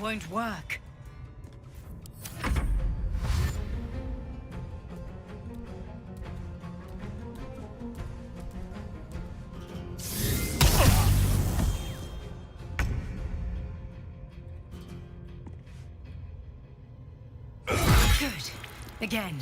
[SPEAKER 11] Won't work.
[SPEAKER 14] Again.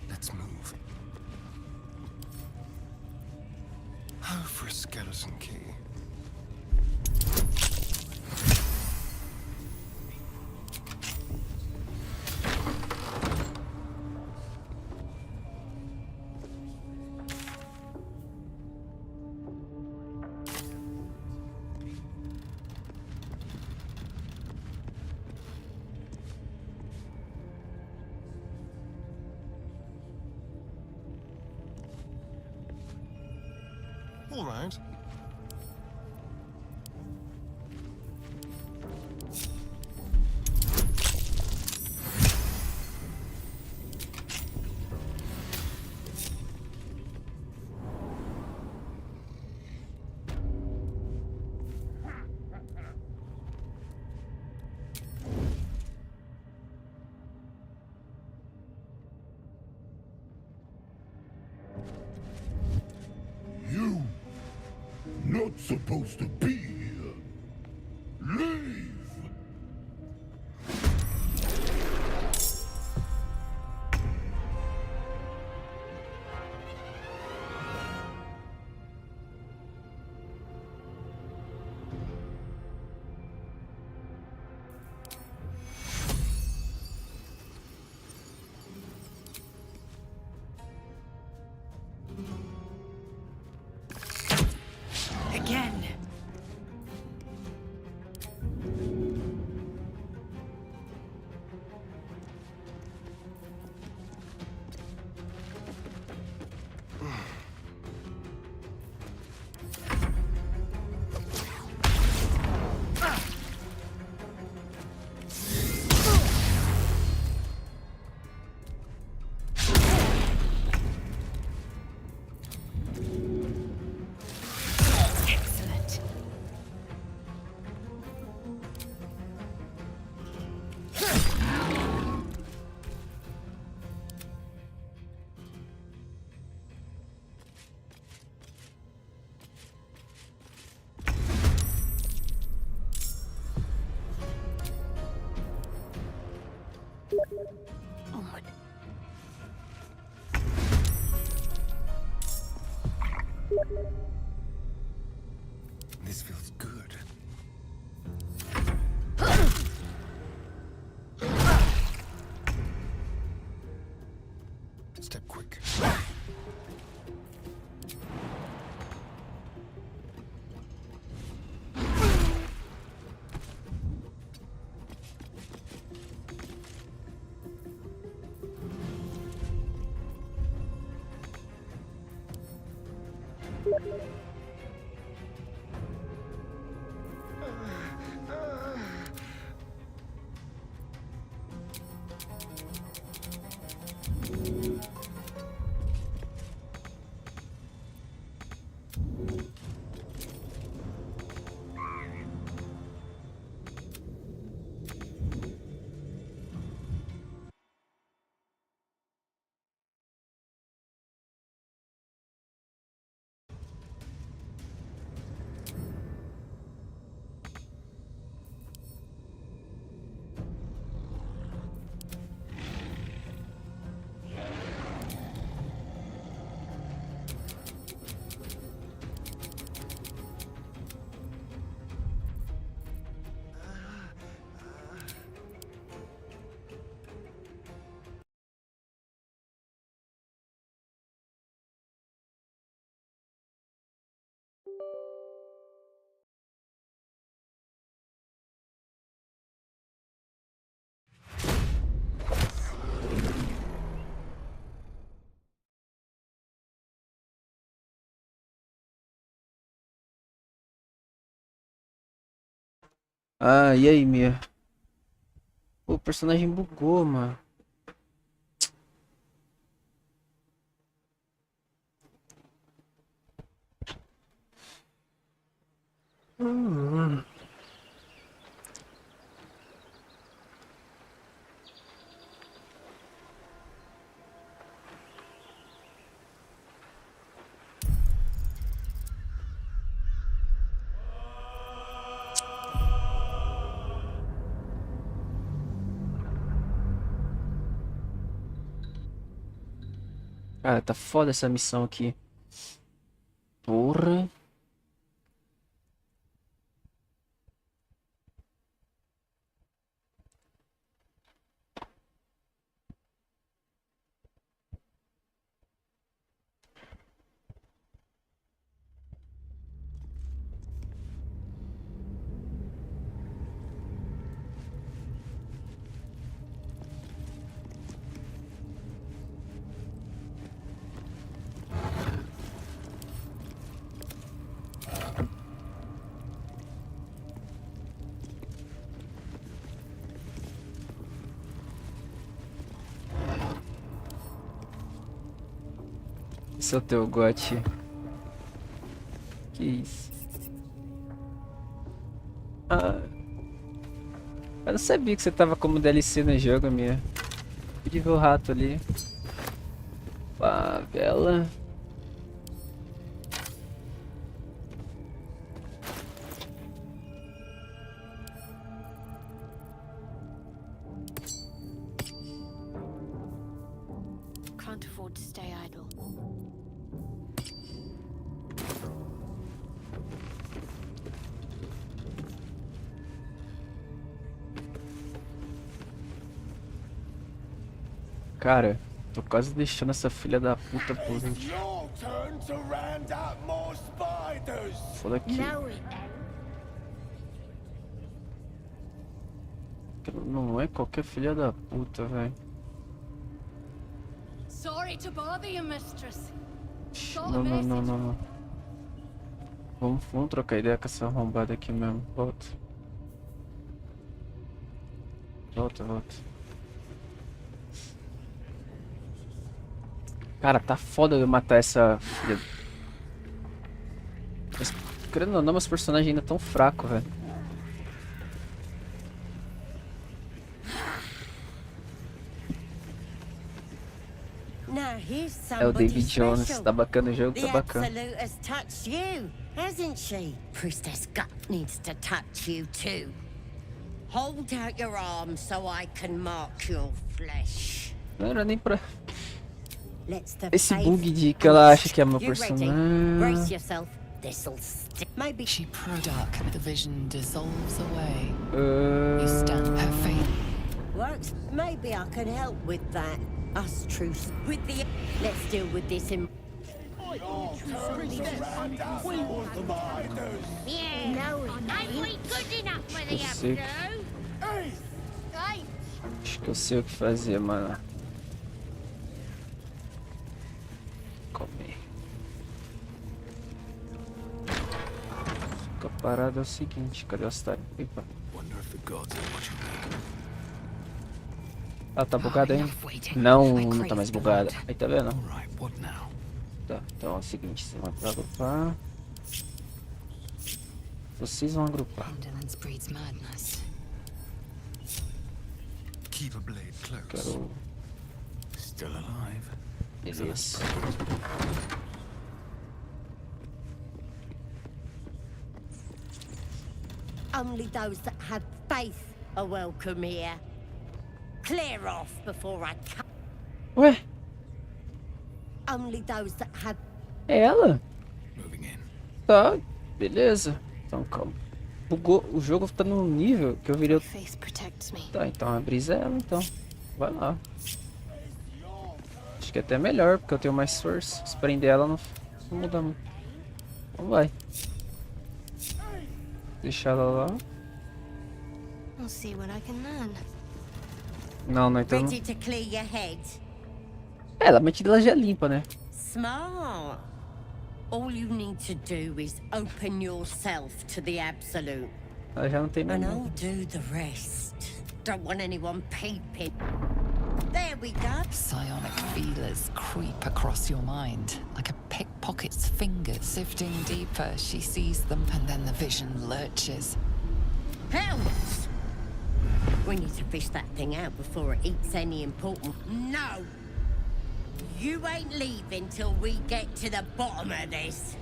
[SPEAKER 15] Let's move. Oh, for a skeleton key. All right.
[SPEAKER 6] You not supposed to be here. Leave!
[SPEAKER 14] Again. Excellent.
[SPEAKER 15] This feels good. Step quick.
[SPEAKER 1] Ah, e aí, Mia? Pô, o personagem bugou, mano. Cara, tá foda essa missão aqui. Porra. Esse é o teu gote. Que isso? Ah. Eu não sabia que você tava como DLC no jogo, minha. Pude ver o rato ali. Favela.
[SPEAKER 16] Can't afford to stay idle.
[SPEAKER 1] Cara, tô quase deixando essa filha da puta por último. Foda aqui. Não é qualquer filha da puta, velho.
[SPEAKER 16] Sorry to bother you, mistress.
[SPEAKER 1] Não. Vamos trocar ideia com essa arrombada aqui mesmo. Volta. Cara, tá foda eu matar essa filha. Mas, querendo ou não, meus personagens ainda tão fracos, velho. É o David Jones, tá bacana o jogo, tá bacana.
[SPEAKER 10] The Absolute has touched you, hasn't she? Priestess Gut needs to touch you too. Hold out your arms so I can mark your flesh.
[SPEAKER 1] Não era nem pra... Esse bug de que ela acha que é meu personagem.
[SPEAKER 10] Brace yourself. This'll stick. Maybe
[SPEAKER 5] she dark. The vision dissolves away. You stand her fate.
[SPEAKER 10] Works. Maybe I can help with that. Us truce with the. Let's deal with this in.
[SPEAKER 7] Yeah. No, ain't we good enough for the Absolute?
[SPEAKER 1] Acho que eu sei o que fazer, mano. Comer. Fica parado é o seguinte, cadê o otário? Epa. Ah, tá bugada ainda? Não tá mais bugada. Aí, tá vendo? Tá, então é o seguinte, vocês vão agrupar. Vocês vão agrupar. Quero... Beleza.
[SPEAKER 10] Only those that have faith are welcome here. Clear off before I come.
[SPEAKER 1] Ué?
[SPEAKER 10] Only those that have.
[SPEAKER 1] É ela? Tá, beleza. Então calma. Bugou, o jogo tá num nível que eu virei. Tá, então a brisa é ela, então. Vai lá. Acho que é até melhor, porque eu tenho mais força. Se prender ela não muda muito. Então vai. Deixar ela lá.
[SPEAKER 16] I'll see what I can learn.
[SPEAKER 1] Não, então não.
[SPEAKER 10] Ready to clear your head?
[SPEAKER 1] É, ela mente dela já limpa, né?
[SPEAKER 10] Smart. All you need to do is open yourself to the Absolute.
[SPEAKER 1] Ela já não tem
[SPEAKER 10] And
[SPEAKER 1] memória.
[SPEAKER 10] I'll do the rest. Don't want anyone peeping. There we go.
[SPEAKER 5] Psionic feelers creep across your mind, like a pickpocket's fingers. Sifting deeper, she sees them, and then the vision lurches.
[SPEAKER 10] Helms! We need to fish that thing out before it eats any important... No! You ain't leaving till we get to the bottom of this.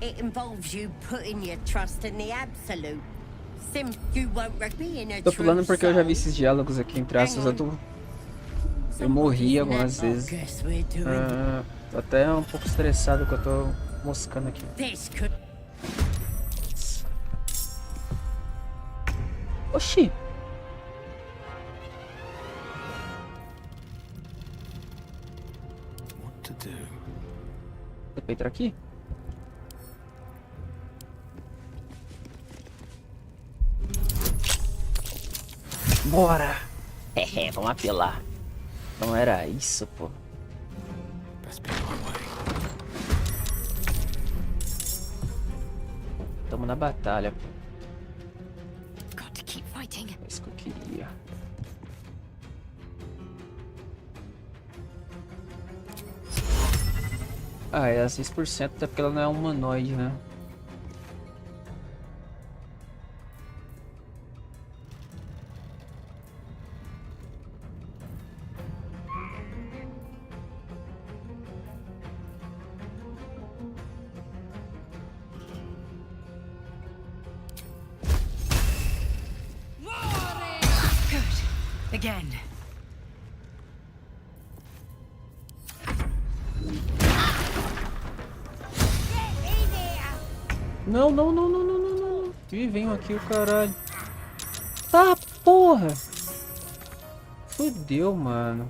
[SPEAKER 10] It involves you putting your trust in the absolute. You won't be in a
[SPEAKER 1] Tô pulando porque eu já vi
[SPEAKER 10] soul.
[SPEAKER 1] esses diálogos aqui entre aspas. Eu morri algumas vezes. Tô até um pouco estressado que eu tô moscando aqui. Oxi! Dá pra entrar aqui? Bora! Vamos apelar. Não era isso, pô. Tamo na batalha, pô. É isso que eu queria. Ah, é 6%, até porque ela não é humanoide, né?
[SPEAKER 14] Again.
[SPEAKER 1] Não, não, não, não, não, não, não. Ih, venho aqui o caralho. Tá, porra. Fudeu, mano.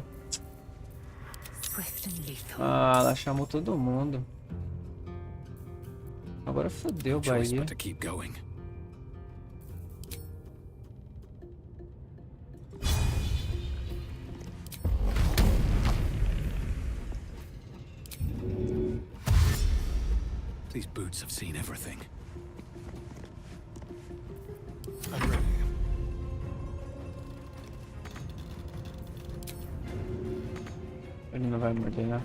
[SPEAKER 1] Ah, ela chamou todo mundo. Agora fudeu, Bahia.
[SPEAKER 9] These boots have seen everything.
[SPEAKER 1] Ele não vai morder, né?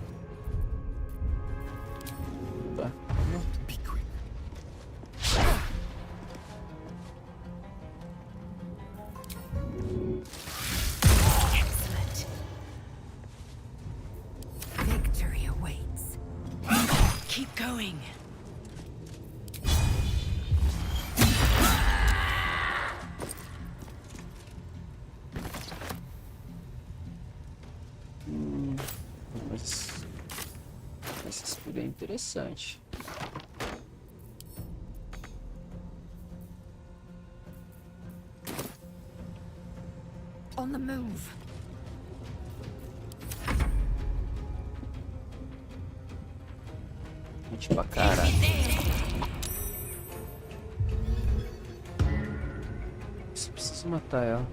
[SPEAKER 1] Tá.
[SPEAKER 14] Excellent. Victory awaits. Keep going.
[SPEAKER 1] Mas esse escudo é interessante.
[SPEAKER 14] On the move.
[SPEAKER 1] Gente pra caralho. Preciso matar ela.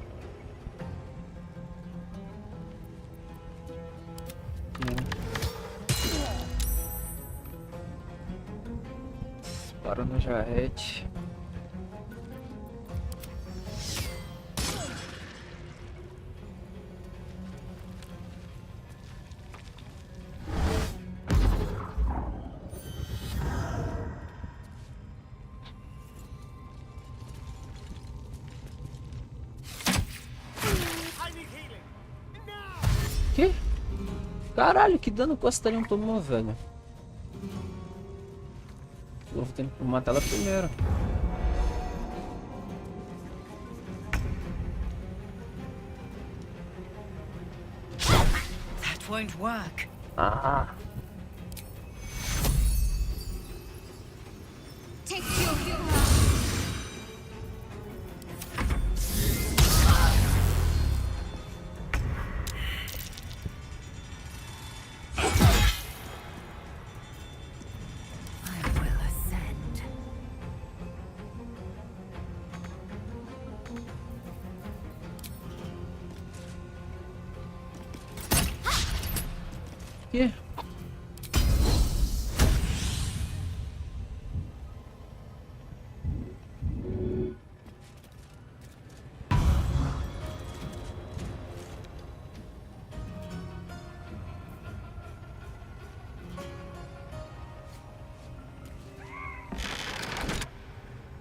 [SPEAKER 1] Para no jarrete. Que? Caralho, que dano que o Astarion tomou, velho. Eu vou ter que matar ela primeiro.
[SPEAKER 14] That won't work.
[SPEAKER 1] Ah.
[SPEAKER 2] Take your
[SPEAKER 1] Que?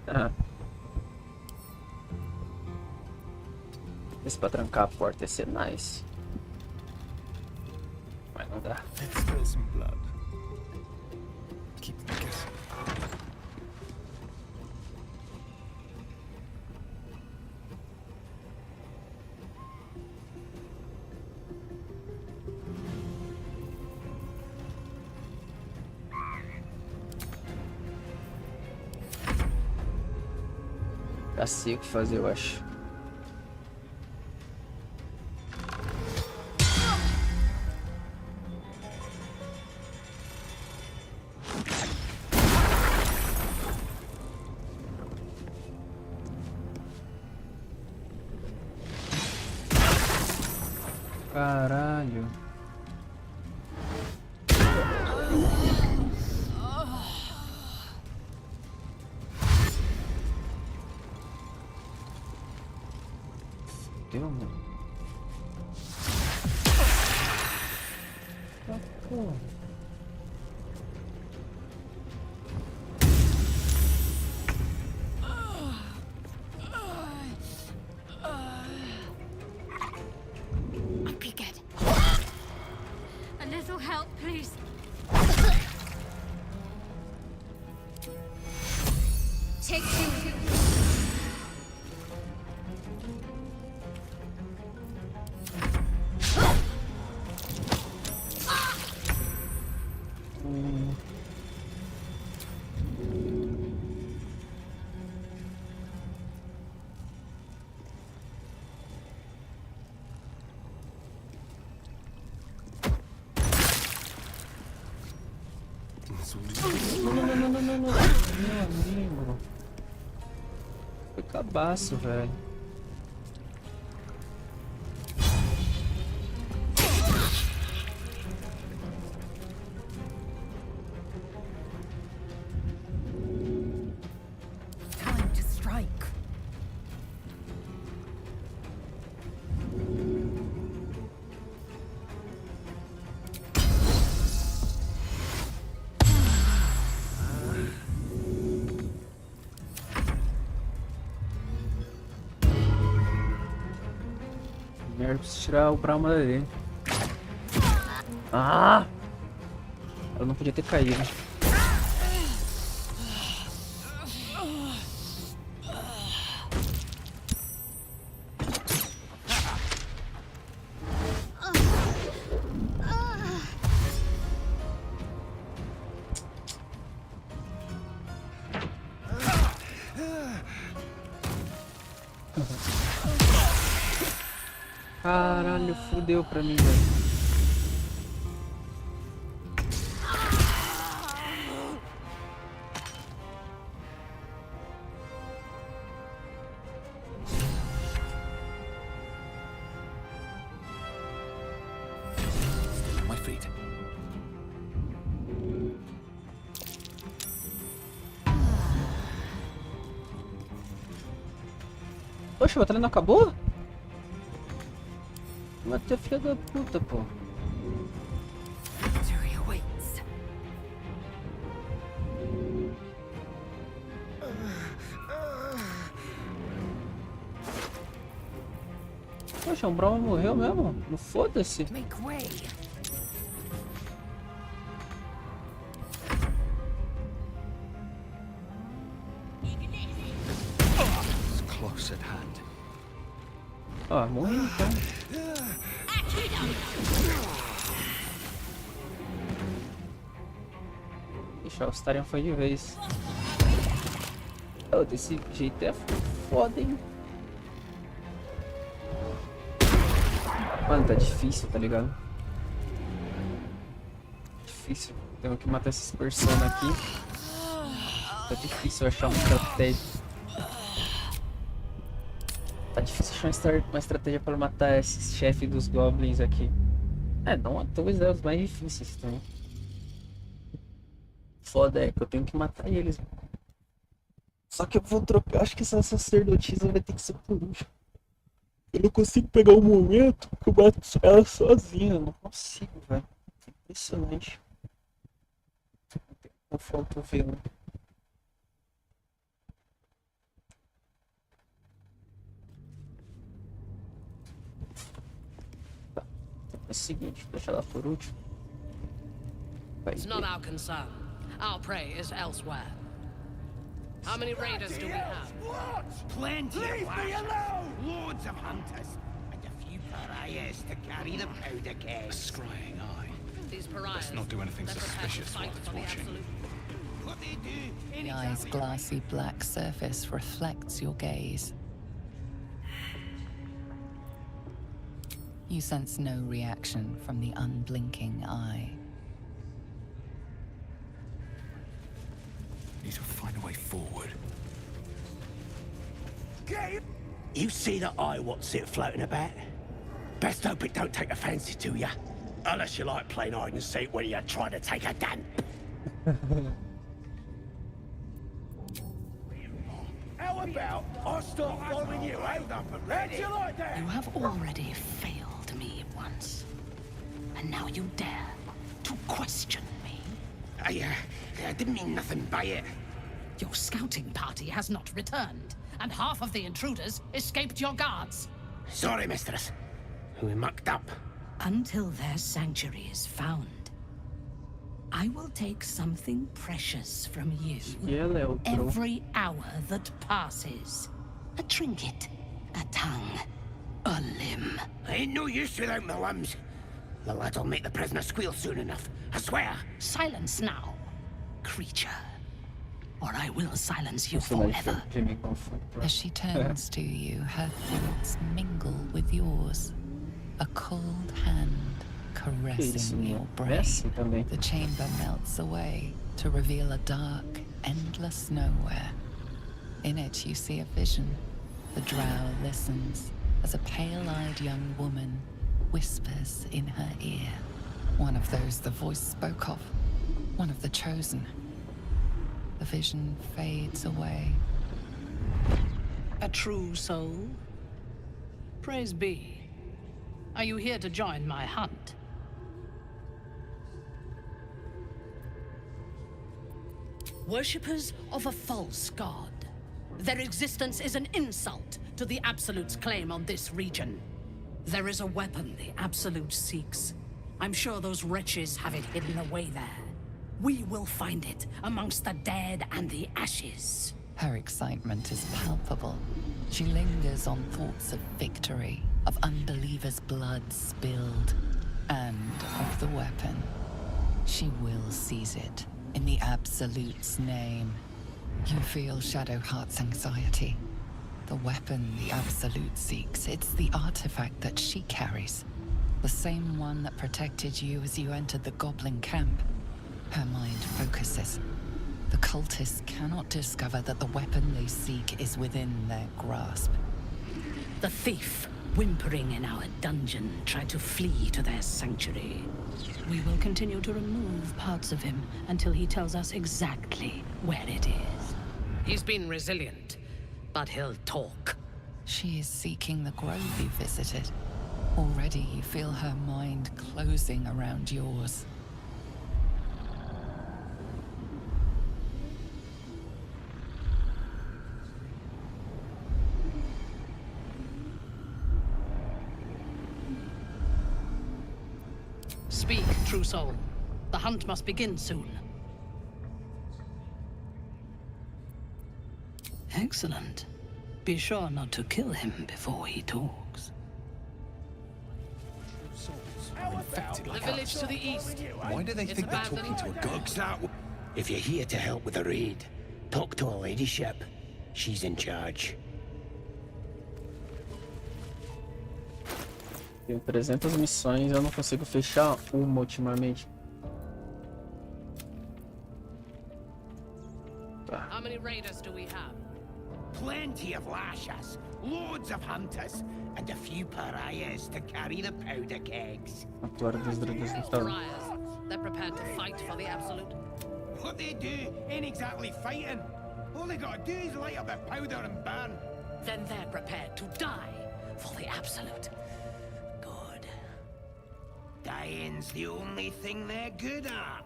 [SPEAKER 1] Ah. Esse pra trancar a porta ia ser nice. Mas não dá.
[SPEAKER 15] Let's spill some blood. Keep them guessing.
[SPEAKER 1] Já sei o que fazer, eu acho. Caralho. Deu, mano. Ah, porra.
[SPEAKER 2] I'll be good. A little help, please. Take two.
[SPEAKER 1] Não. Meu amigo. Foi cabaço, velho.
[SPEAKER 14] Time to strike.
[SPEAKER 1] Merda, preciso tirar o Brahma dele. Ah! Eu não podia ter caído. Caralho, fudeu pra mim, velho.
[SPEAKER 9] Stay on my feet.
[SPEAKER 1] Poxa, a batalha não acabou? Matei a filha da puta, pô.
[SPEAKER 14] Victory awaits.
[SPEAKER 1] Poxa, o Brahma morreu mesmo? Não foda-se.
[SPEAKER 14] Make way.
[SPEAKER 9] It's close at hand.
[SPEAKER 1] Ó, morri então. Deixa o Starion foi de vez. Oh, desse jeito é foda, hein? Mano, tá difícil, tá ligado? Difícil. Tenho que matar esses personagens aqui. Tá difícil achar uma estratégia. Tá difícil achar uma estratégia para matar esses chefes dos goblins aqui. É, não à toa é os mais difíceis também. Foda é que eu tenho que matar eles. Só que eu vou trocar. Acho que essa sacerdotisa vai ter que ser por último. Eu não consigo pegar o momento que eu bato ela sozinha. Eu não consigo, velho. Impressionante. Não falta ver um. o seguinte, vou deixar ela por último. Vai
[SPEAKER 17] It's
[SPEAKER 1] ver.
[SPEAKER 17] not our concern. Our prey is elsewhere. How many raiders do we have?
[SPEAKER 6] Plenty of lashes, loads of hunters, and a few pariahs to carry the powder kegs.
[SPEAKER 9] Scrying eye.
[SPEAKER 17] These pariahs.
[SPEAKER 9] Let's not do anything
[SPEAKER 17] they're prepared to
[SPEAKER 9] suspicious while
[SPEAKER 17] fight
[SPEAKER 9] it's
[SPEAKER 17] for the
[SPEAKER 9] watching.
[SPEAKER 17] absolute.
[SPEAKER 6] What they do,
[SPEAKER 5] The eye's glassy black surface reflects your gaze. You sense no reaction from the unblinking eye.
[SPEAKER 9] Need to find a way forward.
[SPEAKER 6] You see that eye, what's it floating about? Best hope it don't take a fancy to ya. Unless you like playing hide and seek when you're trying to take a damp. How about I start following you? Hold up and ready. You like that?
[SPEAKER 11] You have already failed me once. And now you dare to question me.
[SPEAKER 6] I didn't mean nothing by it.
[SPEAKER 17] Your scouting party has not returned, and half of the intruders escaped your guards.
[SPEAKER 6] Sorry, mistress. We mucked up.
[SPEAKER 11] Until their sanctuary is found, I will take something precious from you every hour that passes. A trinket, a tongue, a limb.
[SPEAKER 6] I ain't no use without my limbs. The lad'll make the prisoner squeal soon enough, I swear.
[SPEAKER 11] Silence now, creature, or I will silence you forever.
[SPEAKER 5] As she turns to you, her thoughts mingle with yours. A cold hand caressing your brain. The chamber melts away to reveal a dark, endless nowhere. In it you see a vision. The drow listens as a pale-eyed young woman whispers in her ear. One of those the voice spoke of. One of the chosen. The vision fades away.
[SPEAKER 17] A true soul? Praise be. Are you here to join my hunt? Worshippers of a false god. Their existence is an insult to the Absolute's claim on this region. There is a weapon the Absolute seeks. I'm sure those wretches have it hidden away there. We will find it amongst the dead and the ashes.
[SPEAKER 5] Her excitement is palpable. She lingers on thoughts of victory, of unbelievers' blood spilled, and of the weapon. She will seize it, in the Absolute's name. You feel Shadowheart's anxiety. The weapon the Absolute seeks, it's the artifact that she carries. The same one that protected you as you entered the goblin camp. Her mind focuses. The cultists cannot discover that the weapon they seek is within their grasp.
[SPEAKER 11] The thief, whimpering in our dungeon, tried to flee to their sanctuary.
[SPEAKER 17] We will continue to remove parts of him until he tells us exactly where it is. He's been resilient, but he'll talk.
[SPEAKER 5] She is seeking the grove you visited. Already you feel her mind closing around yours.
[SPEAKER 17] Speak, true soul. The hunt must begin soon. Excellent. Be sure not to kill him before he talks. The village to the east.
[SPEAKER 9] Why do they think they're talking to a god?
[SPEAKER 6] Exactly. If you're here to help with the raid, talk to her ladyship. She's in charge.
[SPEAKER 1] Tenho 300 missões e eu não consigo fechar uma ultimamente. Tá.
[SPEAKER 17] How many raiders do we have?
[SPEAKER 6] Plenty of lashes, loads of hunters, and a few pariahs to carry the powder kegs.
[SPEAKER 1] Atuário dos druidas do tal.
[SPEAKER 17] Pariahs. They're prepared to fight for the Absolute.
[SPEAKER 6] What they do ain't exactly fighting. All they gotta do is light up a powder and burn.
[SPEAKER 17] Then they're prepared to die for the Absolute.
[SPEAKER 6] Good. Dying's the only thing they're good at.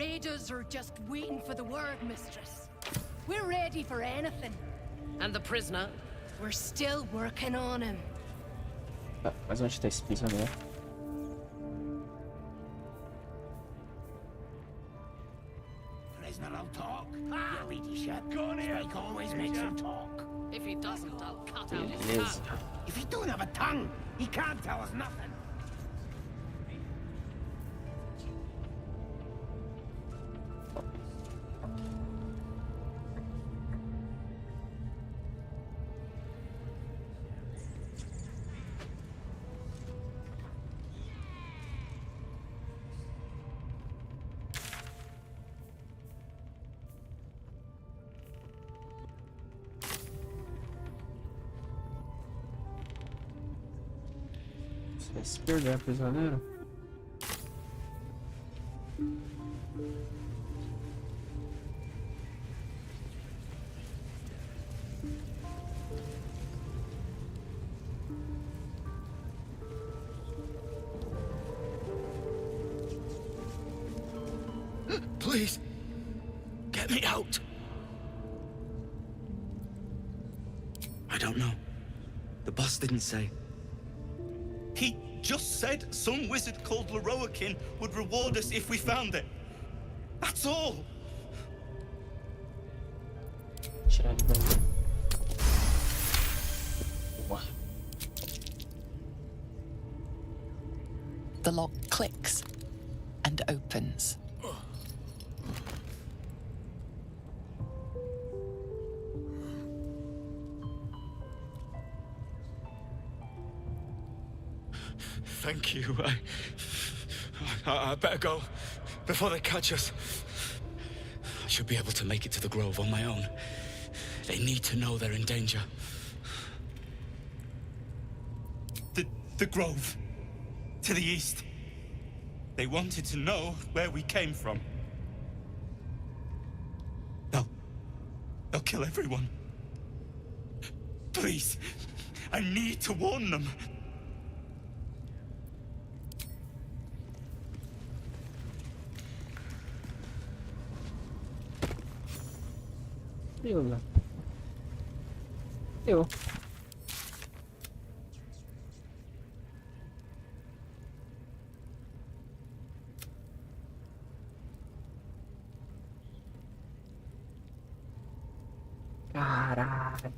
[SPEAKER 17] raiders are just waiting for the word, mistress. We're ready for anything.
[SPEAKER 18] And the prisoner?
[SPEAKER 17] We're still working on him.
[SPEAKER 1] Tá, mas onde tá esse prisioneiro?
[SPEAKER 6] Prisoner will talk. You ladyship. Spike always makes him talk.
[SPEAKER 18] If he doesn't, I'll cut out his
[SPEAKER 1] Beleza.
[SPEAKER 18] tongue.
[SPEAKER 6] If he don't have a tongue, he can't tell us nothing.
[SPEAKER 1] Você vai se perder, prisioneiro.
[SPEAKER 8] Please, get me out. I don't know. The boss didn't say. He just said some wizard called Leroakin would reward us if we found it. That's all.
[SPEAKER 1] Tirar ele daí. Boa.
[SPEAKER 5] The lock clicks and opens.
[SPEAKER 8] Thank you. I better go before they catch us. I should be able to make it to the Grove on my own. They need to know they're in danger. The Grove. To the east. They wanted to know where we came from. They'll kill everyone. Please, I need to warn them.
[SPEAKER 1] Eu. Caralho.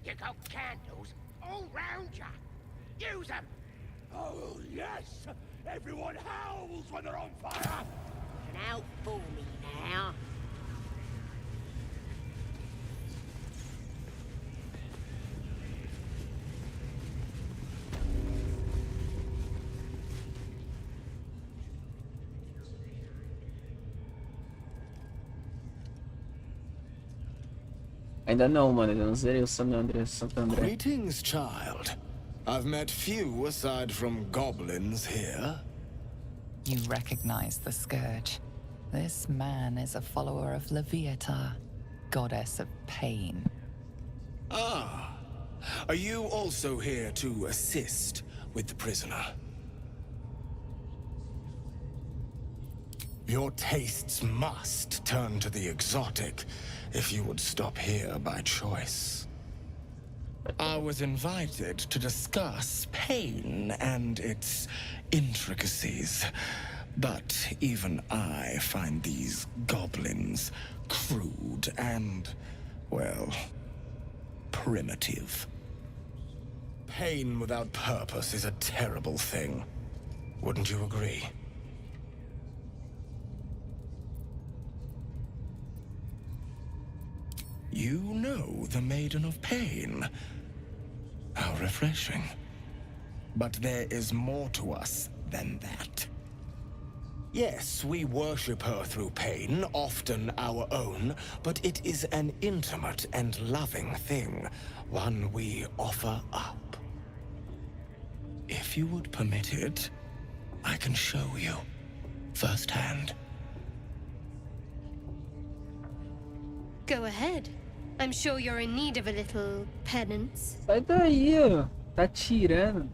[SPEAKER 6] You got candles all round ya. Use them. Oh, yes. Everyone howls when they're on fire.
[SPEAKER 10] And out for me now.
[SPEAKER 1] Ainda não, mano. Eu não zerei o Santo André.
[SPEAKER 19] Greetings, child. I've met few aside from goblins here.
[SPEAKER 5] You recognize the scourge. This man is a follower of Livezada, goddess of pain.
[SPEAKER 19] Ah. Are you also here to assist with the prisoner? Your tastes must turn to the exotic if you would stop here by choice. I was invited to discuss pain and its intricacies, but even I find these goblins crude and, well, primitive. Pain without purpose is a terrible thing. Wouldn't you agree? You know the Maiden of Pain. How refreshing. But there is more to us than that. Yes, we worship her through pain, often our own, but it is an intimate and loving thing, one we offer up. If you would permit it, I can show you firsthand.
[SPEAKER 16] Go ahead. I'm sure you're in need of a little penance.
[SPEAKER 1] Sai daí, ó. Tá tirando.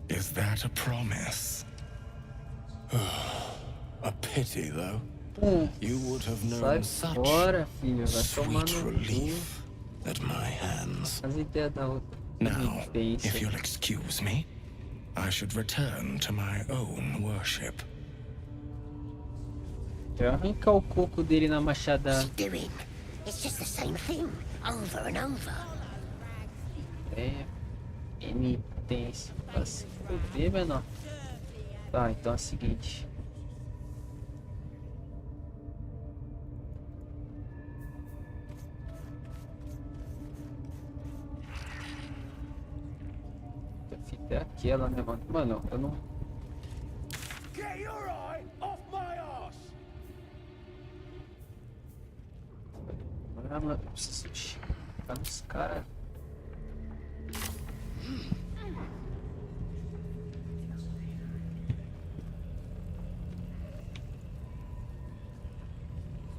[SPEAKER 19] Is that a promise? A pity, though. You would have known
[SPEAKER 1] Sai
[SPEAKER 19] such
[SPEAKER 1] fora, filho. Vai tomar
[SPEAKER 19] sweet
[SPEAKER 1] no
[SPEAKER 19] relief at my hands.
[SPEAKER 1] As ideias da outra.
[SPEAKER 19] Now, if you'll excuse me, I should return to my own worship.
[SPEAKER 1] Eu arrancar o coco dele na machadada.
[SPEAKER 7] What's he doing? It's just the same thing, over and over.
[SPEAKER 1] É. Penitência. Pra se foder, menor. Tá, então é o seguinte. A fita é aquela, né, mano? Mano, eu não.
[SPEAKER 6] Get your eye off my ass!
[SPEAKER 1] Ah, mano, eu preciso chegar nos caras.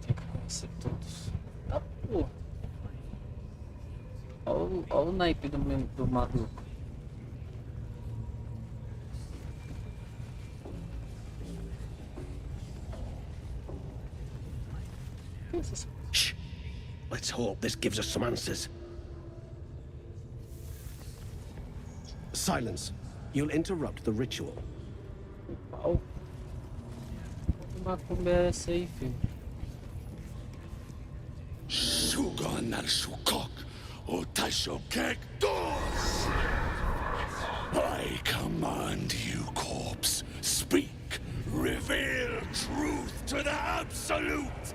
[SPEAKER 1] Tem que conhecer todos. Ah, pô. Olha o naipe do maluco.
[SPEAKER 6] Shh! Let's hope this gives us some answers. Silence. You'll interrupt the ritual.
[SPEAKER 1] Pau. Uma conversa aí, filho.
[SPEAKER 20] Suganar sukok o taishokek dos. I command you, corpse. Speak. Reveal truth to the absolute.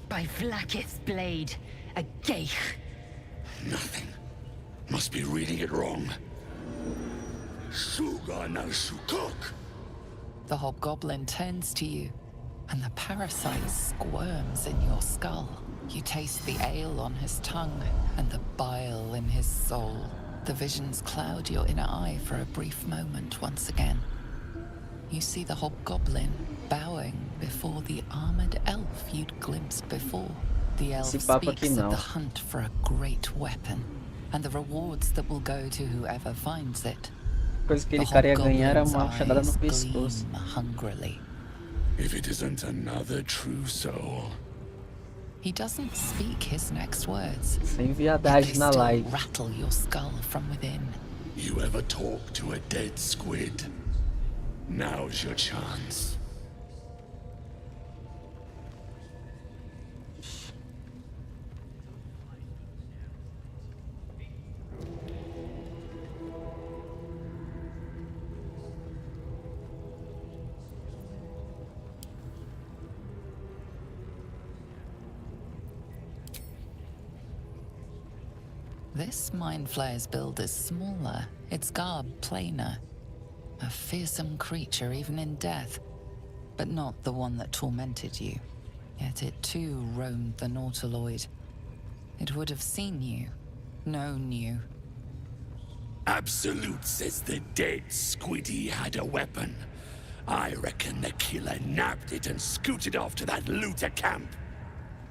[SPEAKER 11] By Vlaakith's blade, a geich.
[SPEAKER 20] Nothing. Must be reading it wrong. Suganar sukok.
[SPEAKER 5] The hobgoblin turns to you, and the parasite squirms in your skull. You taste the ale on his tongue and the bile in his soul. The visions cloud your inner eye for a brief moment once again. You see the hobgoblin bowing before the armored elf you'd glimpsed before. The elf speaks of the hunt for a great weapon, and the rewards that will go to whoever finds it.
[SPEAKER 1] Coisa que ele cara ia ganhar era uma machadada no pescoço.
[SPEAKER 5] Hungrily.
[SPEAKER 20] If it isn't another true soul.
[SPEAKER 5] He doesn't speak his next words.
[SPEAKER 1] Sem viadagem na live.
[SPEAKER 5] Rattle your skull from within.
[SPEAKER 20] You ever talk to a dead squid? Now's your chance.
[SPEAKER 5] This Mind Flayer's build is smaller, its garb plainer. A fearsome creature even in death, but not the one that tormented you. Yet it too roamed the Nautiloid. It would have seen you, known you.
[SPEAKER 20] Absolute says the dead squiddy had a weapon. I reckon the killer nabbed it and scooted off to that looter camp.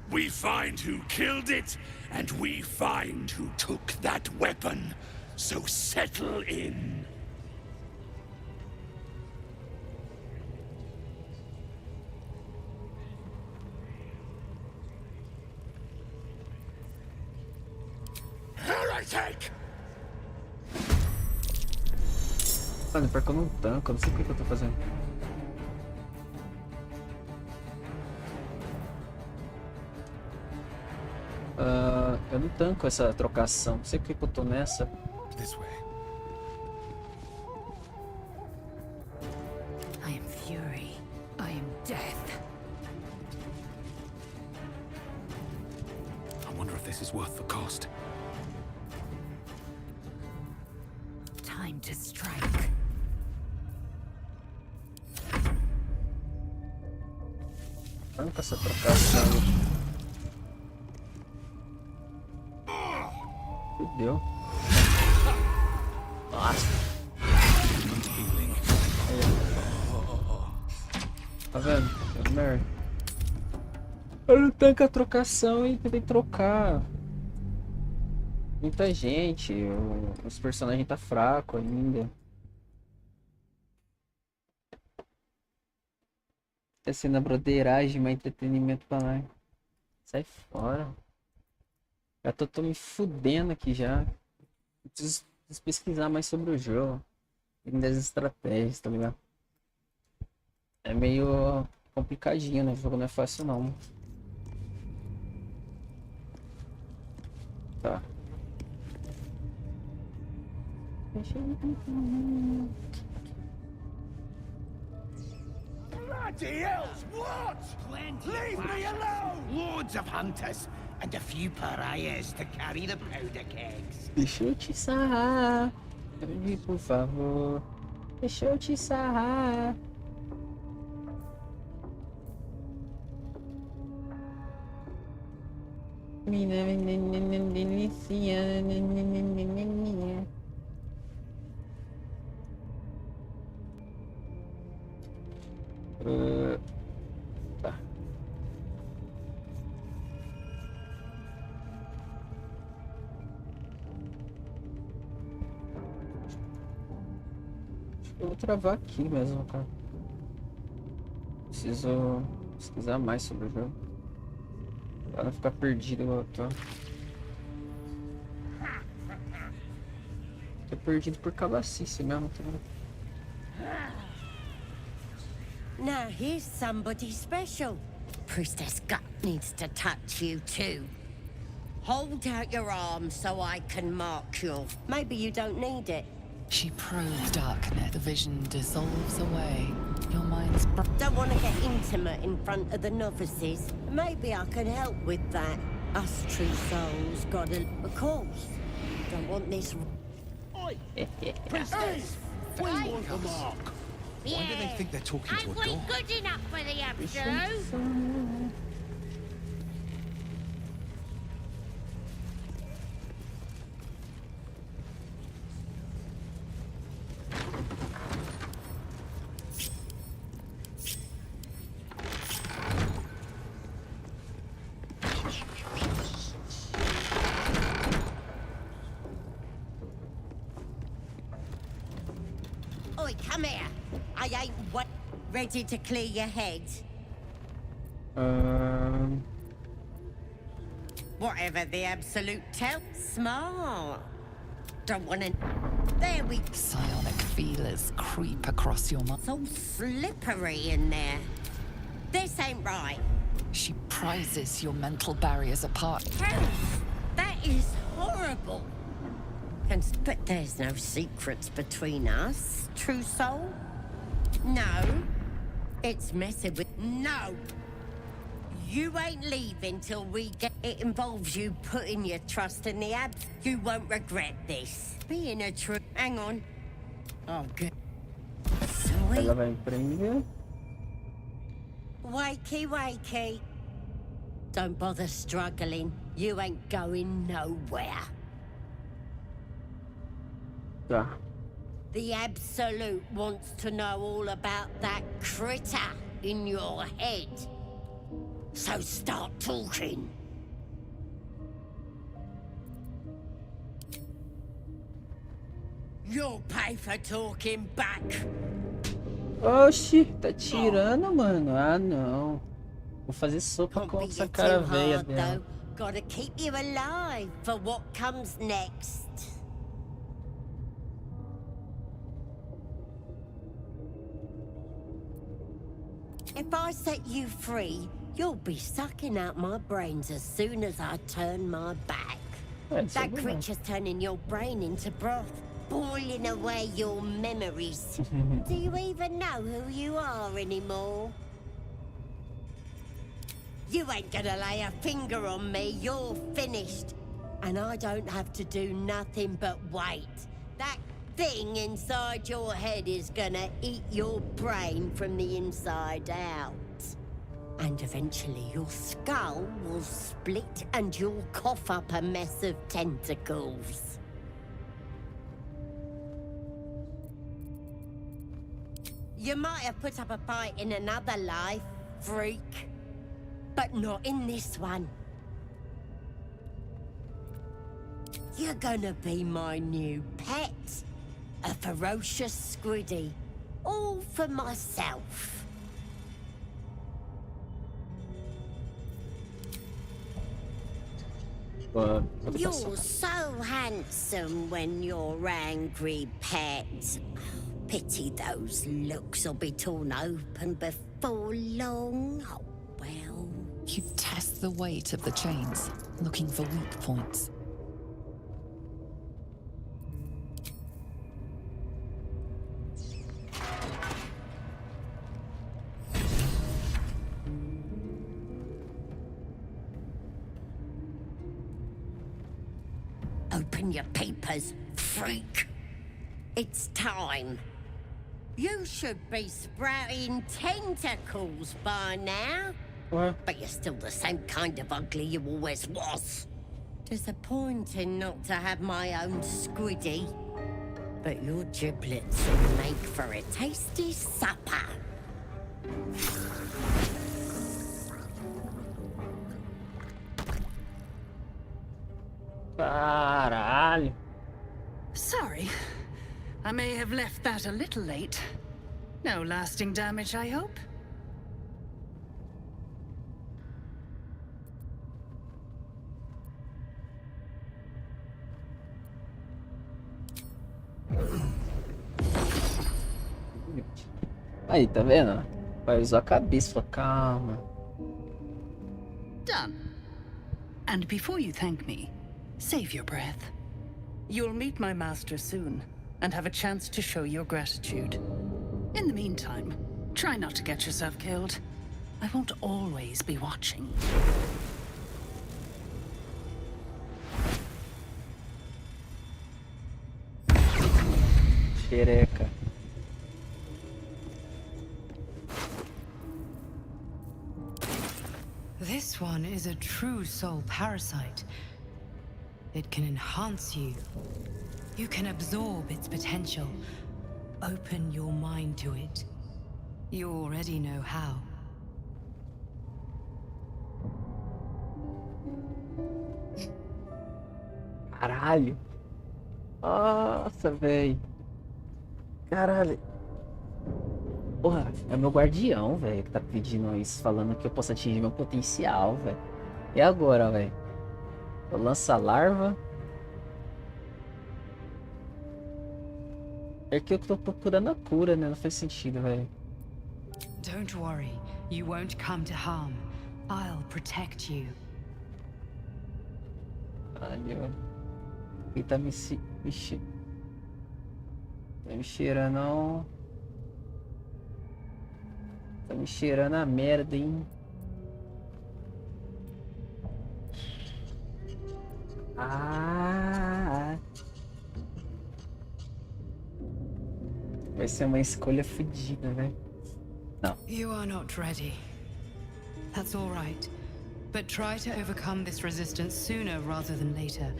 [SPEAKER 20] We find who killed it, and we find who took that weapon. So settle in. Heretic!
[SPEAKER 1] Mano, pior que eu não tanco, eu não sei o que eu tô fazendo. Eu não tanco essa trocação, não sei por que eu tô nessa.
[SPEAKER 9] This way.
[SPEAKER 11] I am fury. I am death.
[SPEAKER 9] I wonder if this is worth the cost.
[SPEAKER 11] Time to strike.
[SPEAKER 1] Tanca essa trocação. Fudeu. Nossa.
[SPEAKER 9] Healing.
[SPEAKER 1] Aí, Tá vendo? É merda. Eu não tenho a trocação e tentei trocar. Muita gente, os personagens tá fraco ainda. Tá sendo a broderagem, mais entretenimento pra lá. Sai fora. Já tô me fudendo aqui já. Preciso pesquisar mais sobre o jogo. E das estratégias, tá ligado? É meio complicadinho, né? O jogo não é fácil não. Tá.
[SPEAKER 6] Bloody hells, what? Leave me alone! Loads of hunters and a few pariahs to carry the powder kegs.
[SPEAKER 1] Deixa eu te sarrar. Por favor. Deixa eu te sarrar. Delicinha. Tá. Eu vou travar aqui mesmo, cara. Preciso pesquisar mais sobre o jogo. Pra não ficar perdido igual eu tô. Tô perdido por cabacice mesmo, tá ligado?
[SPEAKER 10] Now here's somebody special. Priestess Gut needs to touch you too. Hold out your arm so I can mark you. Maybe you don't need it.
[SPEAKER 5] She probes darkness. The vision dissolves away. Your mind's
[SPEAKER 10] Don't want to get intimate in front of the novices. Maybe I can help with that. Us true souls gotta... Of course. Don't want this...
[SPEAKER 6] Oi! Priestess! We want the mark.
[SPEAKER 3] Why do they think they're talking to a dog?
[SPEAKER 7] Ain't we good enough for the absolute?
[SPEAKER 10] Oi, come here. I ain't what ready to clear your head. Whatever the absolute tell. Smart. Don't wanna... There we...
[SPEAKER 5] Psionic feelers creep across your mind.
[SPEAKER 10] So slippery in there. This ain't right.
[SPEAKER 5] She prizes your mental barriers apart.
[SPEAKER 10] That is horrible. But there's no secrets between us, true soul. No. It's messing with... No. You ain't leaving till we get... It involves you putting your trust in the abs. You won't regret this. Being a true... Hang on. Oh, good. Sweet.
[SPEAKER 1] Ela vai prender.
[SPEAKER 10] Wakey, wakey. Don't bother struggling. You ain't going nowhere.
[SPEAKER 1] Tá.
[SPEAKER 10] The Absolute wants to know all about that critter in your head. So start talking. You'll pay for talking back.
[SPEAKER 1] Oxi, tá tirando, mano. Ah, não. Vou fazer sopa com essa cara velha dela.
[SPEAKER 10] Gotta keep you alive for what comes next. If I set you free, you'll be sucking out my brains as soon as I turn my back. That creature's turning your brain into broth, boiling away your memories. Do you even know who you are anymore? You ain't gonna lay a finger on me, you're finished. And I don't have to do nothing but wait. That thing inside your head is gonna eat your brain from the inside out. And eventually your skull will split and you'll cough up a mess of tentacles. You might have put up a fight in another life, freak. But not in this one. You're gonna be my new pet. A ferocious squiddy. All for myself. You're so handsome when you're angry, pet. Pity those looks will be torn open before long. Oh, well.
[SPEAKER 5] You test the weight of the chains, looking for weak points.
[SPEAKER 10] Open your papers, freak. It's time. You should be sprouting tentacles by now.
[SPEAKER 1] What?
[SPEAKER 10] But you're still the same kind of ugly you always was. Disappointing not to have my own squiddy. But your giblets will make for a tasty supper.
[SPEAKER 1] Caralho.
[SPEAKER 17] Sorry. I may have left that a little late. No lasting damage, I hope?
[SPEAKER 1] Aí, tá vendo? Vai usar a cabeça, fala, calma.
[SPEAKER 17] Done. And before you thank me, save your breath. You'll meet my master soon, and have a chance to show your gratitude. In the meantime, try not to get yourself killed. I won't always be watching.
[SPEAKER 1] Xereca.
[SPEAKER 14] This one is a true soul parasite. It can enhance you. You can absorb its potential. Open your mind to it. You already know how.
[SPEAKER 1] Caralho. Nossa, velho. Caralho. Porra, é meu guardião, velho, que tá pedindo isso, falando que eu posso atingir meu potencial, velho. E agora, velho? Eu lanço a larva. É que eu tô procurando a cura, né? Não faz sentido, velho.
[SPEAKER 14] Don't worry, you won't come to harm. I'll protect you.
[SPEAKER 1] Caralho. Quem tá me Tá me cheirando, não. Tá me cheirando a merda, hein? Ah! Vai ser uma escolha fodida, velho. Não.
[SPEAKER 14] You are not ready. That's all right. But try to overcome this resistance sooner rather than later.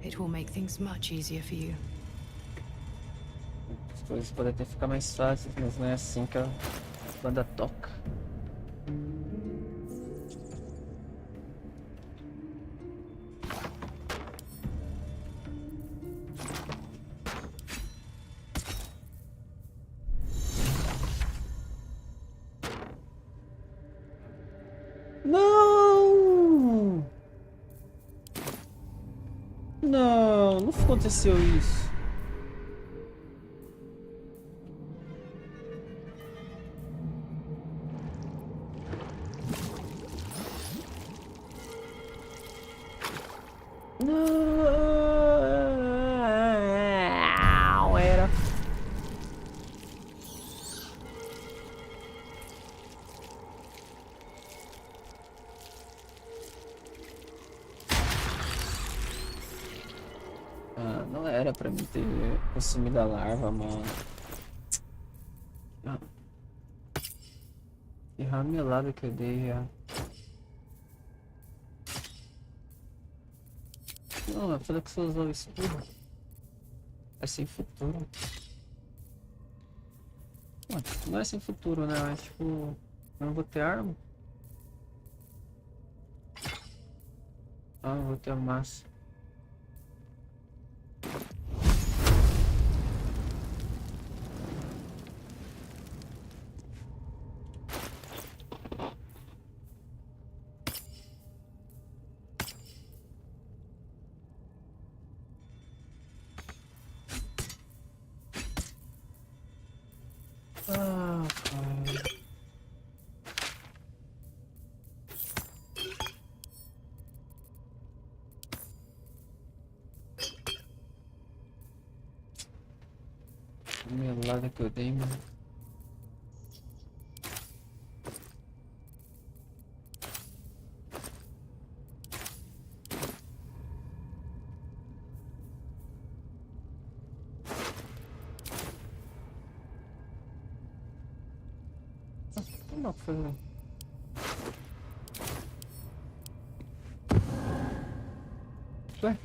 [SPEAKER 14] It will make things much easier for you.
[SPEAKER 1] As coisas podem até ficar mais fáceis, mas não é assim que a banda toca. Não! Não, não aconteceu isso. Não, era. Ah, não era pra mim ter consumido a larva, mano. Ah. Que ramelada que eu dei já. Não, eu falei que você usou isso tudo. É sem futuro. Não é sem futuro, né? Mas tipo, eu não vou ter arma. Ah, eu vou ter a massa. Ah, cara. Melada que eu dei, mano. Não foi. Ué?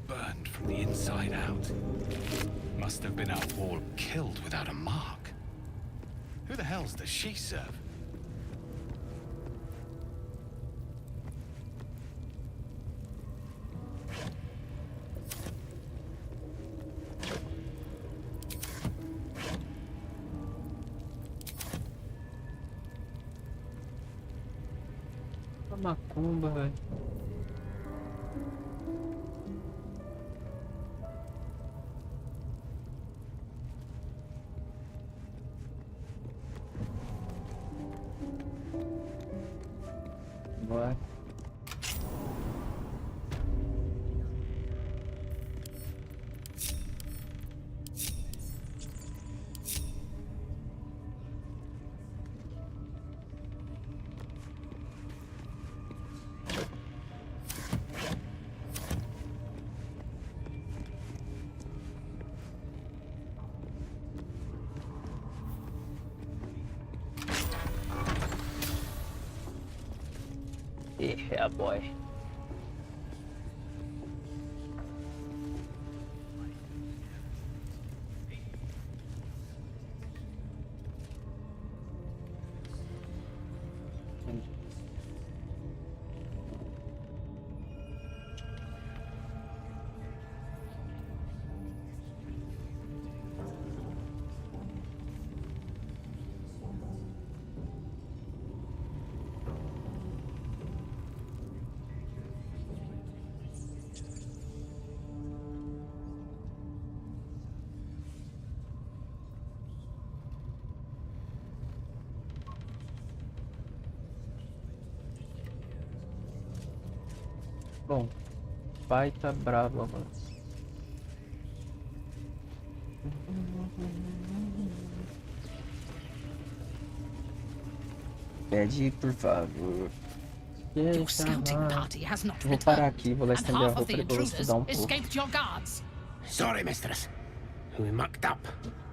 [SPEAKER 9] Burned from the inside out. Must have been our wall killed without a mark. Who the hell's does she serve?
[SPEAKER 1] Macumba, velho. Bora. Yeah, boy. Bom, pai tá bravo agora. Pede, por favor.
[SPEAKER 17] Your scouting party has not
[SPEAKER 1] Vou parar
[SPEAKER 17] returned,
[SPEAKER 1] aqui, vou lá
[SPEAKER 17] and
[SPEAKER 1] estender a
[SPEAKER 17] half of
[SPEAKER 1] roupa
[SPEAKER 17] the
[SPEAKER 1] e depois vou
[SPEAKER 17] intruders
[SPEAKER 1] estudar pouco.
[SPEAKER 17] escaped your guards.
[SPEAKER 6] Sorry, mistress. We mucked up.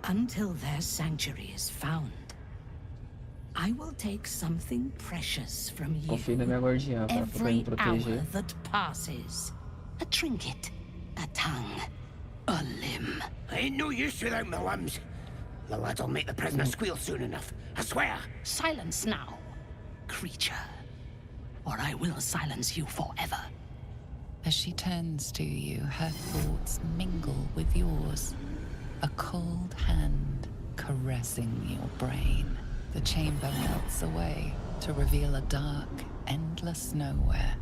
[SPEAKER 17] Until their sanctuary is found, I will take something precious from you.
[SPEAKER 1] Confio na minha guardiã para poder me
[SPEAKER 17] Every
[SPEAKER 1] proteger.
[SPEAKER 17] hour that passes, a trinket, a tongue, a limb.
[SPEAKER 6] I ain't no use without my limbs. The lads'll make the prisoner squeal soon enough. I swear.
[SPEAKER 17] Silence now, creature, or I will silence you forever.
[SPEAKER 5] As she turns to you, her thoughts mingle with yours. A cold hand caressing your brain. The chamber melts away to reveal a dark, endless nowhere.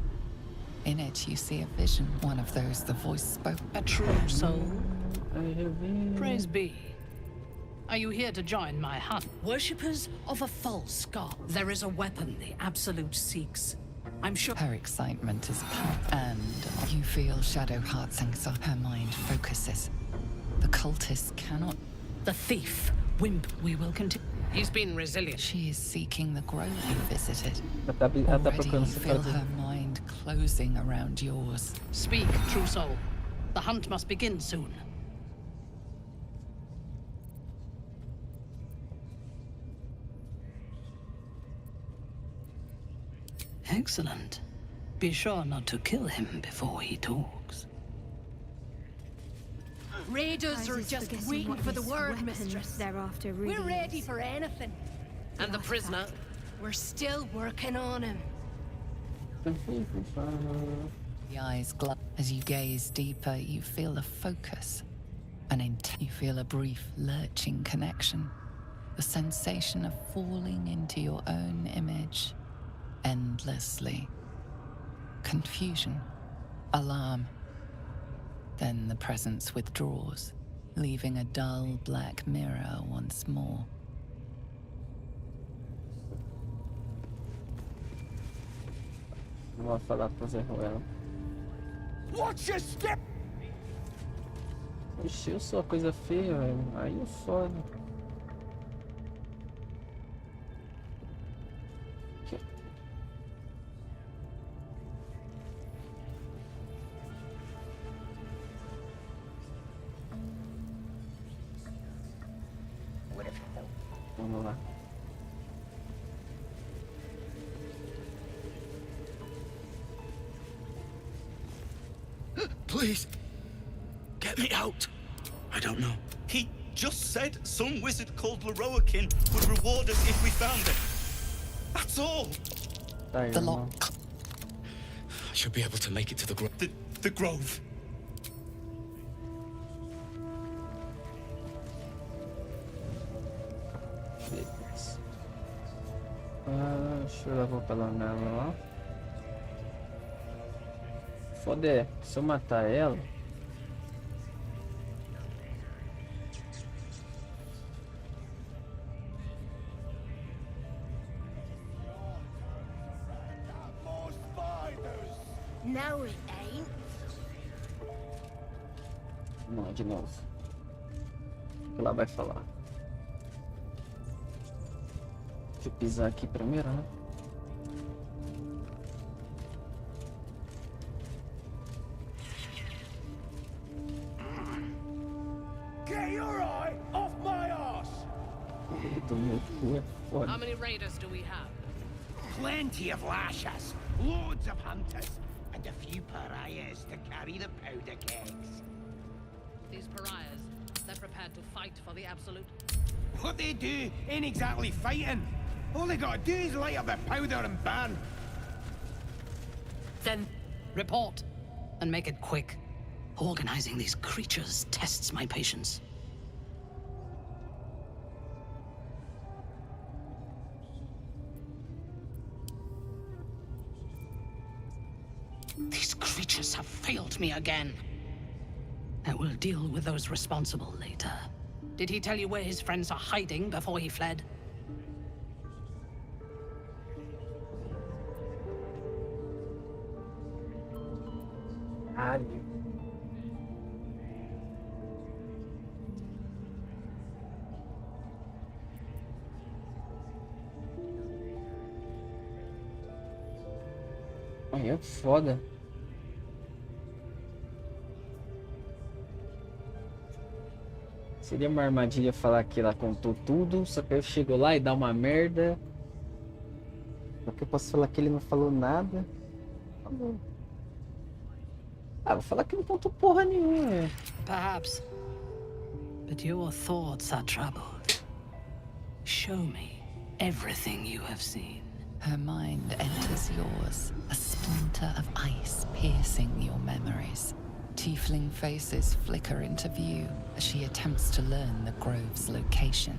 [SPEAKER 5] In it, you see a vision, one of those the voice spoke.
[SPEAKER 17] A true soul. Praise be. Are you here to join my hunt? Worshippers of a false god. There is a weapon the Absolute seeks. I'm sure.
[SPEAKER 5] Her excitement is palpable, and you feel Shadowheart's anxiety. Her mind focuses. The cultist cannot.
[SPEAKER 17] The thief, Wimp. We will continue. He's been resilient.
[SPEAKER 5] She is seeking the grove you visited.
[SPEAKER 1] Ela tá
[SPEAKER 5] Already
[SPEAKER 1] procurando
[SPEAKER 5] you
[SPEAKER 1] se
[SPEAKER 5] feel
[SPEAKER 1] fazer.
[SPEAKER 5] her mind closing around yours.
[SPEAKER 17] Speak, true soul. The hunt must begin soon. Excellent. Be sure not to kill him before he talks.
[SPEAKER 11] Raiders are just waiting for the word, mistress.
[SPEAKER 16] Thereafter,
[SPEAKER 11] We're ready for anything. And the prisoner? We're still working on him.
[SPEAKER 5] The eyes glow. As you gaze deeper, you feel a focus. You feel a brief, lurching connection. The sensation of falling into your own image endlessly. Confusion. Alarm. Then the presence withdraws, leaving a dull black mirror once more.
[SPEAKER 1] Não vou falar pra você com ela.
[SPEAKER 20] Watch your step!
[SPEAKER 1] Ixi, eu sou a coisa feia, velho. Aí é foda. Vamos lá.
[SPEAKER 8] Please, get me out. I don't know. He just said some wizard called Leroakin would reward us if we found it. That's all.
[SPEAKER 5] The lock.
[SPEAKER 8] I should be able to make it to the grove. The grove.
[SPEAKER 1] Beleza. Deixa eu levar pela nela lá. Foda é, se eu matar ela.
[SPEAKER 10] No, it ain't.
[SPEAKER 1] Vamos lá de novo. O que ela vai falar? Deixa eu pisar aqui primeiro, né?
[SPEAKER 20] Get your eye off my ass!
[SPEAKER 1] Do meu cu é foda.
[SPEAKER 17] How many raiders do we have?
[SPEAKER 6] Plenty of lashes, loads of hunters, and a few pariahs to carry the powder kegs.
[SPEAKER 17] These pariahs, they're prepared to fight for the Absolute.
[SPEAKER 6] What they do ain't exactly fighting. All they gotta do is light up the powder and burn.
[SPEAKER 17] Then report, and make it quick. Organizing these creatures tests my patience. These creatures have failed me again. I will deal with those responsible later. Did he tell you where his friends are hiding before he fled?
[SPEAKER 1] Caralho. Aí é foda. Seria uma armadilha falar que ela contou tudo, só que eu chego lá e dá uma merda. Porque eu posso falar que ele não falou nada. Ah, vou falar que não contou porra nenhuma.
[SPEAKER 17] Perhaps. But your thoughts are troubled. Show me everything you have seen.
[SPEAKER 5] Her mind enters yours, a splinter of ice piercing your memories. Tiefling faces flicker into view as she attempts to learn the grove's location.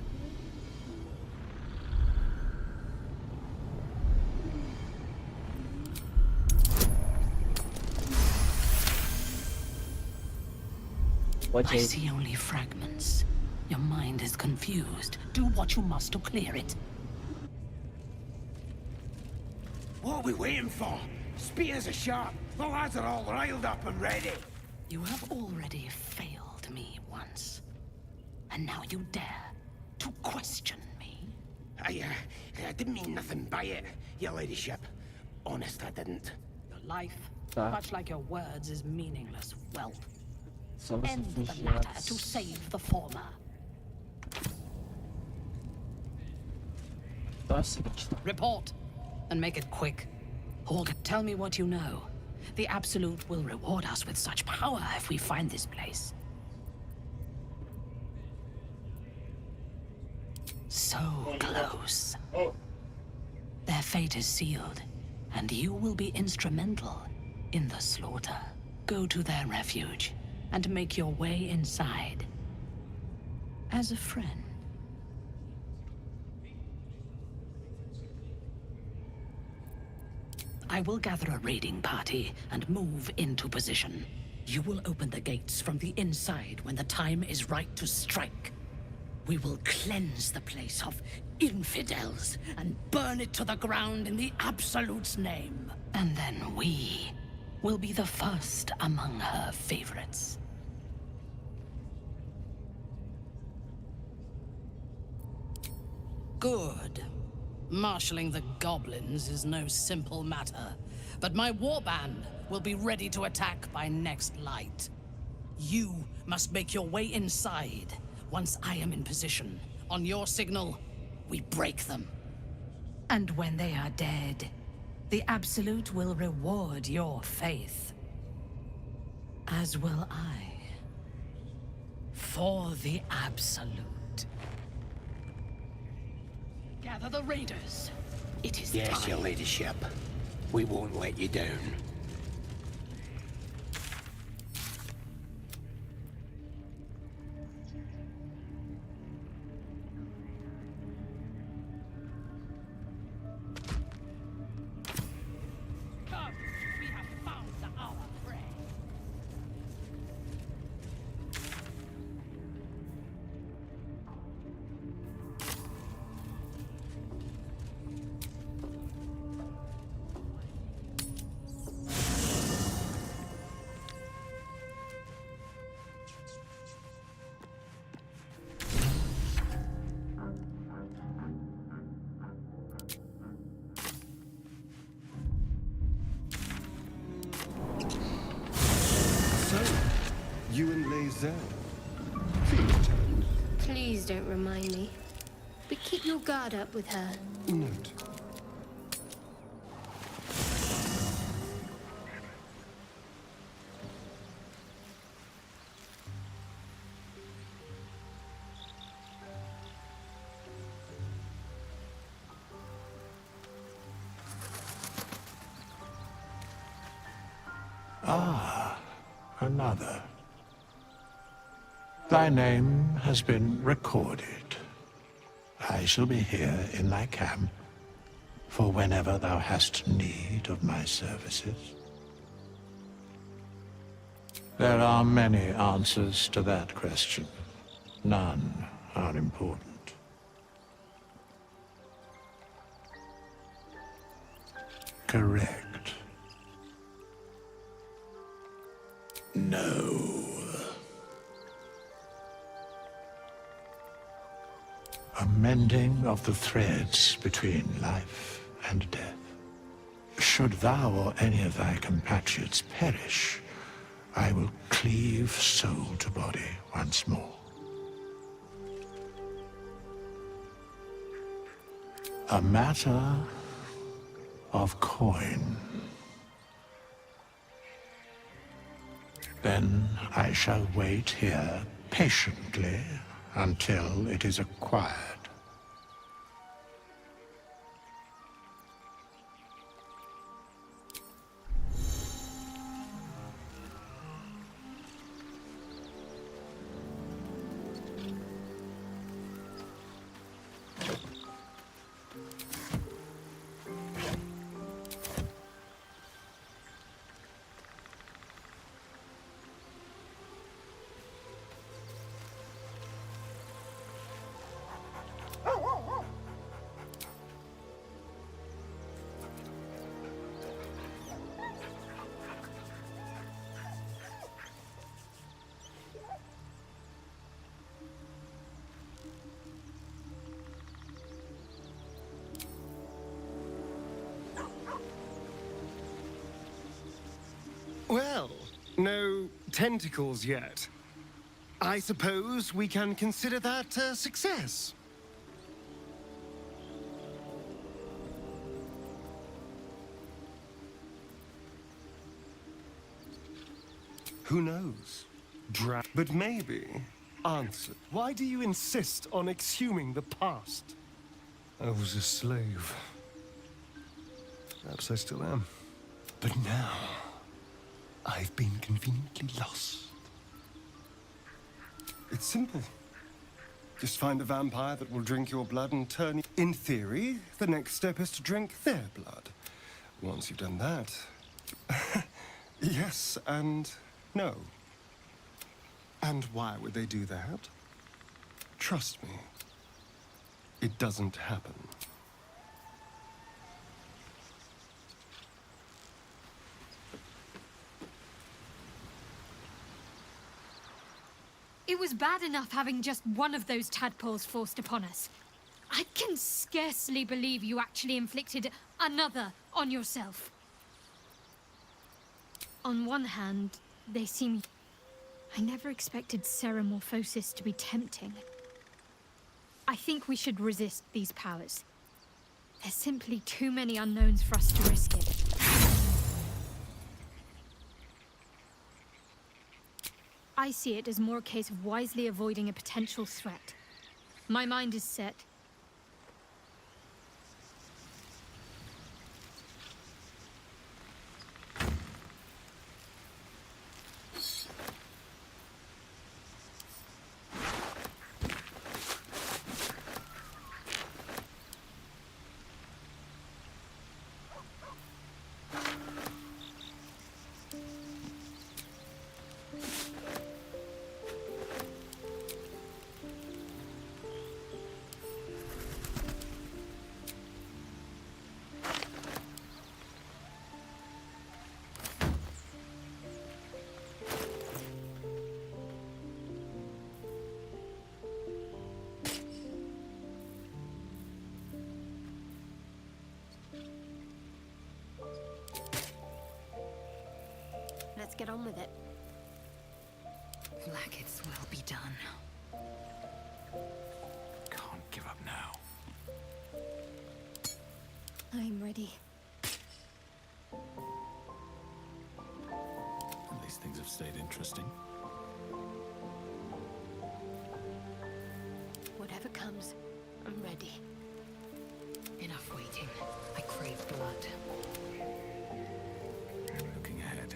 [SPEAKER 1] Pode
[SPEAKER 17] I
[SPEAKER 1] aí.
[SPEAKER 17] see only fragments. Your mind is confused. Do what you must to clear it.
[SPEAKER 6] What are we waiting for? Spears are sharp. The lads are all riled up and ready.
[SPEAKER 17] You have already failed me once. And now you dare to question me?
[SPEAKER 6] I didn't mean nothing by it, your ladyship. Honest, I didn't.
[SPEAKER 17] Your life,
[SPEAKER 1] Tá.
[SPEAKER 17] much like your words, is meaningless. Well,
[SPEAKER 1] Só você
[SPEAKER 17] end the
[SPEAKER 1] fingir
[SPEAKER 17] latter
[SPEAKER 1] antes.
[SPEAKER 17] to save the former.
[SPEAKER 1] Então é o seguinte, tá?
[SPEAKER 17] Report, and make it quick. Horg, tell me what you know. The Absolute will reward us with such power if we find this place. So close. Their fate is sealed, and you will be instrumental in the slaughter. Go to their refuge, and make your way inside. As a friend. I will gather a raiding party and move into position. You will open the gates from the inside when the time is right to strike. We will cleanse the place of infidels and burn it to the ground in the Absolute's name. And then we will be the first among her favorites. Good. Marshalling the goblins is no simple matter, but my warband will be ready to attack by next light. You must make your way inside. Once I am in position, on your signal, we break them. And when they are dead, the Absolute will reward your faith. As will I. For the Absolute. Gather the raiders. It is
[SPEAKER 6] Yes,
[SPEAKER 17] time.
[SPEAKER 6] your ladyship. We won't let you down.
[SPEAKER 17] Come, we have found our prey.
[SPEAKER 15] So, you and Livezada.
[SPEAKER 16] Please don't remind me. But keep your guard up with her.
[SPEAKER 15] Note.
[SPEAKER 9] Ah, another. Thy name has been recorded. I shall be here in thy camp for whenever thou hast need of my services. There are many answers to that question. None are important. Correct. No. A mending of the threads between life and death. Should thou or any of thy compatriots perish, I will cleave soul to body once more. A matter of coin. Then I shall wait here patiently until it is acquired.
[SPEAKER 15] No tentacles yet. I suppose we can consider that a success. Who knows? But maybe. Answer. Why do you insist on exhuming the past? I was a slave. Perhaps I still am. But now, I've been conveniently lost. It's simple. Just find a vampire that will drink your blood and turn you. In theory, the next step is to drink their blood. Once you've done that... yes and no. And why would they do that? Trust me, it doesn't happen.
[SPEAKER 2] It was bad enough having just one of those tadpoles forced upon us. I can scarcely believe you actually inflicted another on yourself. On one hand, they seem... I never expected ceramorphosis to be tempting. I think we should resist these powers. There's simply too many unknowns for us to risk it. I see it as more a case of wisely avoiding a potential threat. My mind is set.
[SPEAKER 16] Let's get on with it.
[SPEAKER 5] Like it's will be done.
[SPEAKER 3] Can't give up now.
[SPEAKER 16] I'm ready.
[SPEAKER 3] At least things have stayed interesting.
[SPEAKER 16] Whatever comes, I'm ready.
[SPEAKER 5] Enough waiting. I crave blood.
[SPEAKER 3] Looking ahead.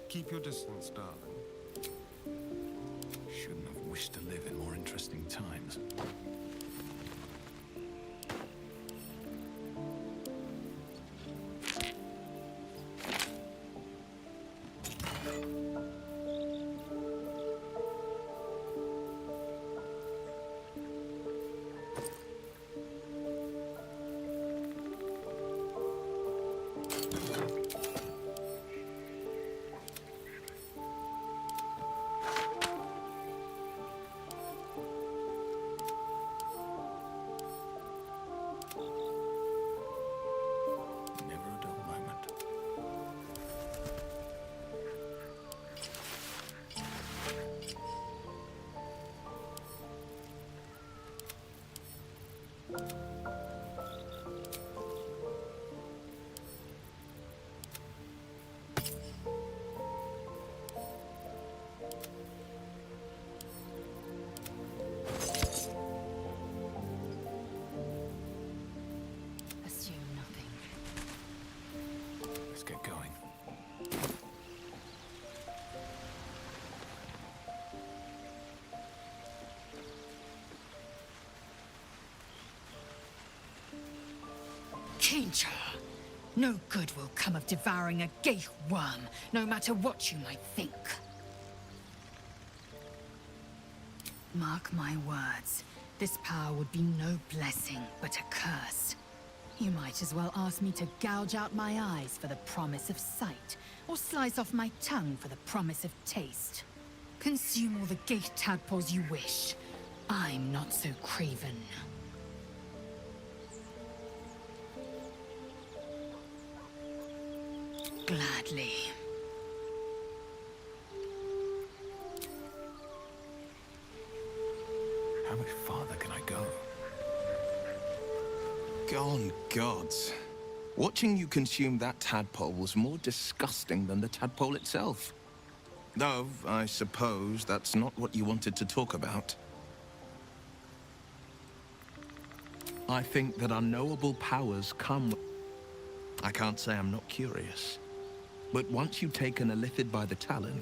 [SPEAKER 15] Keep your distance, darling.
[SPEAKER 3] Shouldn't have wished to live in more interesting times.
[SPEAKER 11] Kincha! No good will come of devouring a gay worm, no matter what you might think. Mark my words, this power would be no blessing, but a curse. You might as well ask me to gouge out my eyes for the promise of sight, or slice off my tongue for the promise of taste. Consume all the gay tadpoles you wish. I'm not so craven. Gladly.
[SPEAKER 3] How much farther can I go? Gone gods. Watching you consume that tadpole was more disgusting than the tadpole itself. Though, I suppose that's not what you wanted to talk about. I think that unknowable powers come... I can't say I'm not curious. But once you've taken a lithid by the talon,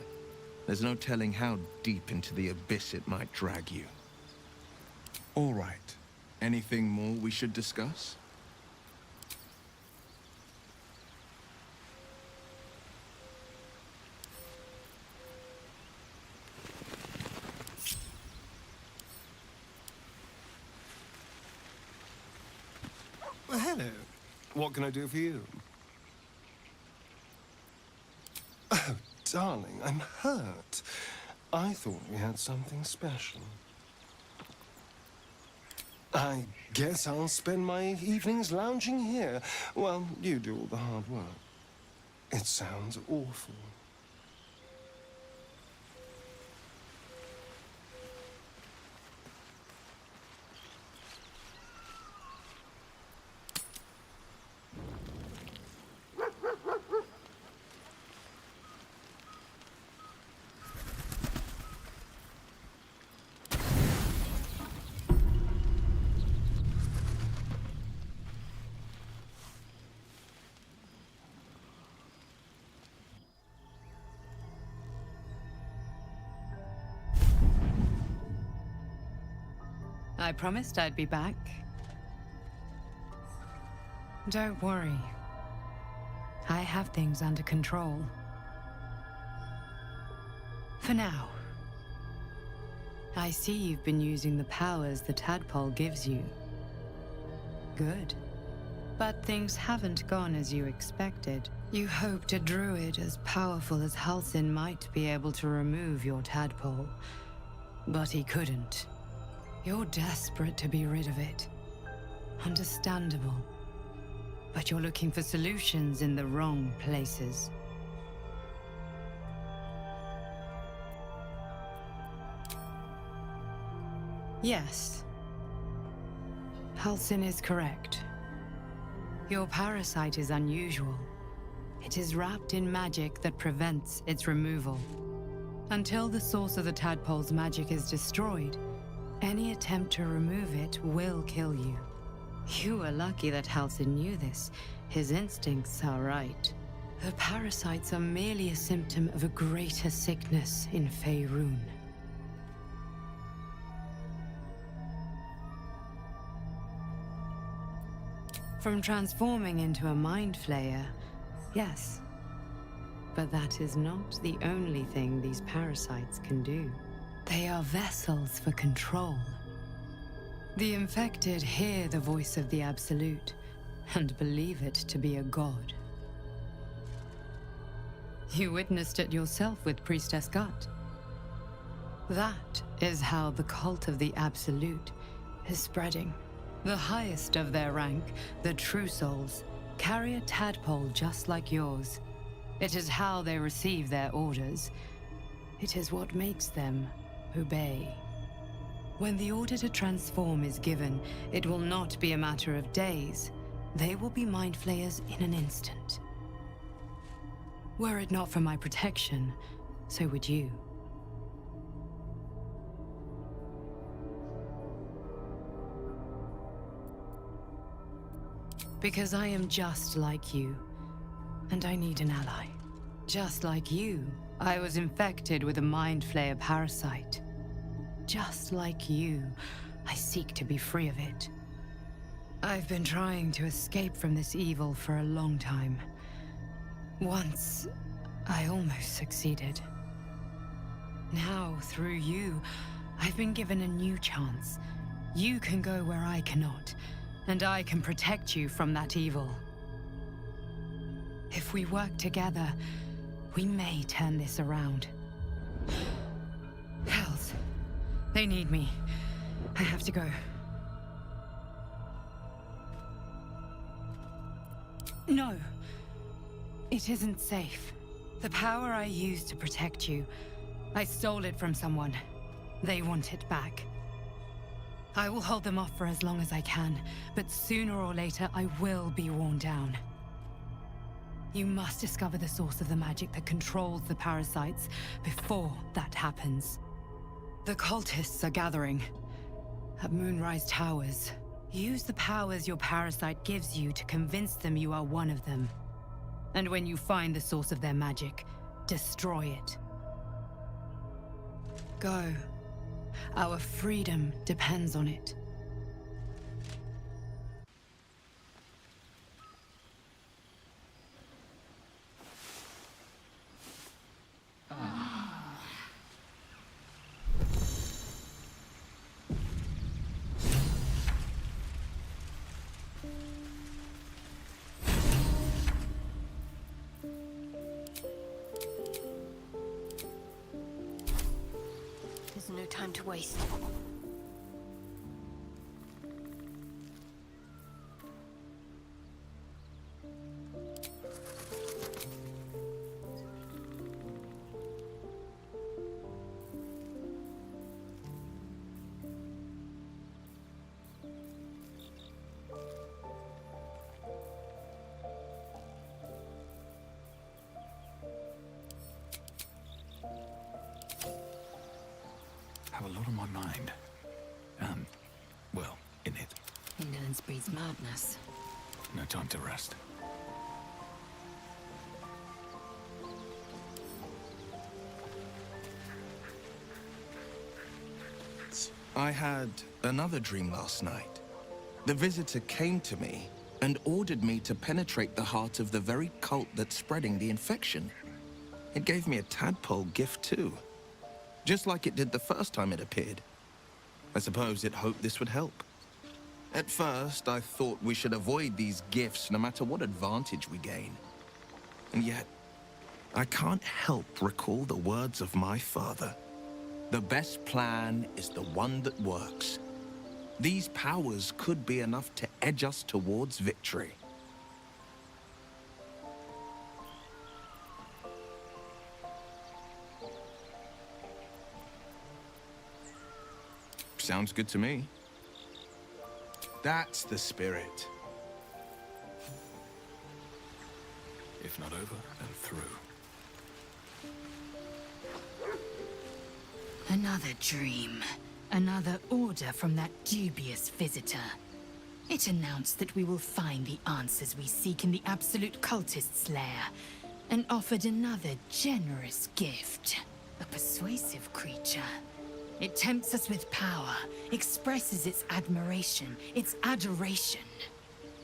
[SPEAKER 3] there's no telling how deep into the abyss it might drag you. All right. Anything more we should discuss?
[SPEAKER 15] Well, hello. What can I do for you? Oh, darling, I'm hurt. I thought we had something special. I guess I'll spend my evenings lounging here while you do all the hard work. It sounds awful.
[SPEAKER 14] I promised I'd be back. Don't worry. I have things under control. For now. I see you've been using the powers the tadpole gives you. Good. But things haven't gone as you expected. You hoped a druid as powerful as Halsin might be able to remove your tadpole. But he couldn't. You're desperate to be rid of it. Understandable. But you're looking for solutions in the wrong places. Yes. Halsin is correct. Your parasite is unusual. It is wrapped in magic that prevents its removal. Until the source of the tadpole's magic is destroyed, any attempt to remove it will kill you. You were lucky that Halsin knew this. His instincts are right. The parasites are merely a symptom of a greater sickness in Faerun. From transforming into a mind flayer, yes. But that is not the only thing these parasites can do. They are vessels for control. The infected hear the voice of the Absolute and believe it to be a god. You witnessed it yourself with Priestess Gut. That is how the cult of the Absolute is spreading. The highest of their rank, the True Souls, carry a tadpole just like yours. It is how they receive their orders. It is what makes them obey. When the order to transform is given, it will not be a matter of days. They will be mind flayers in an instant. Were it not for my protection, so would you. Because I am just like you, and I need an ally. Just like you, I was infected with a mind flayer parasite. Just like you, I seek to be free of it. I've been trying to escape from this evil for a long time. Once, I almost succeeded. Now, through you, I've been given a new chance. You can go where I cannot, and I can protect you from that evil. If we work together, we may turn this around. Hells, they need me. I have to go. No. It isn't safe. The power I used to protect you, I stole it from someone. They want it back. I will hold them off for as long as I can, but sooner or later I will be worn down. You must discover the source of the magic that controls the parasites before that happens. The cultists are gathering at Moonrise Towers. Use the powers your parasite gives you to convince them you are one of them. And when you find the source of their magic, destroy it. Go. Our freedom depends on it.
[SPEAKER 16] There's no time to waste.
[SPEAKER 19] Have a lot on my mind. Well, in it.
[SPEAKER 5] Indolence breeds madness.
[SPEAKER 19] No time to rest.
[SPEAKER 3] I had another dream last night. The visitor came to me and ordered me to penetrate the heart of the very cult that's spreading the infection. It gave me a tadpole gift too, just like it did the first time it appeared. I suppose it hoped this would help. At first, I thought we should avoid these gifts no matter what advantage we gain. And yet, I can't help recall the words of my father. The best plan is the one that works. These powers could be enough to edge us towards victory. Sounds good to me. That's the spirit.
[SPEAKER 19] If not over, then through.
[SPEAKER 11] Another dream. Another order from that dubious visitor. It announced that we will find the answers we seek in the Absolute Cultist's lair, and offered another generous gift. A persuasive creature. It tempts us with power, expresses its admiration, its adoration.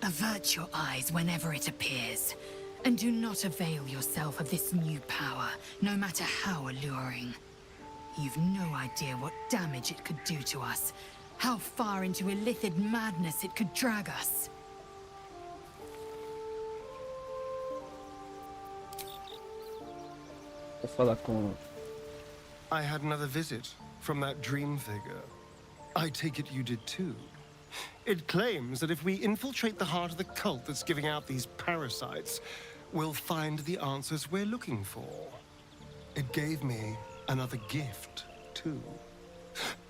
[SPEAKER 11] Avert your eyes whenever it appears, and do not avail yourself of this new power, no matter how alluring. You've no idea what damage it could do to us, how far into illithid madness it could drag us.
[SPEAKER 1] Vou falar com...
[SPEAKER 15] I had another visit from that dream figure. I take it you did too. It claims that if we infiltrate the heart of the cult that's giving out these parasites, we'll find the answers we're looking for. It gave me another gift, too.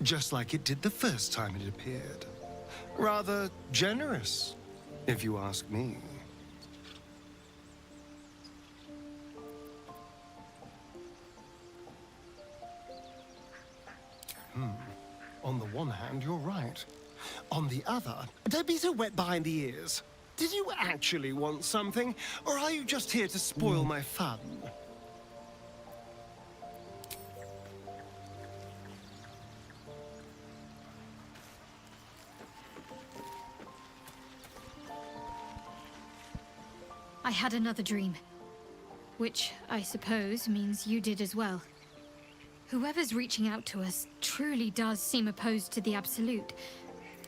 [SPEAKER 15] Just like it did the first time it appeared. Rather generous, if you ask me. On the one hand, you're right. On the other, don't be so wet behind the ears. Did you actually want something, or are you just here to spoil my fun?
[SPEAKER 2] had another dream. Which, I suppose, means you did as well. Whoever's reaching out to us truly does seem opposed to the Absolute,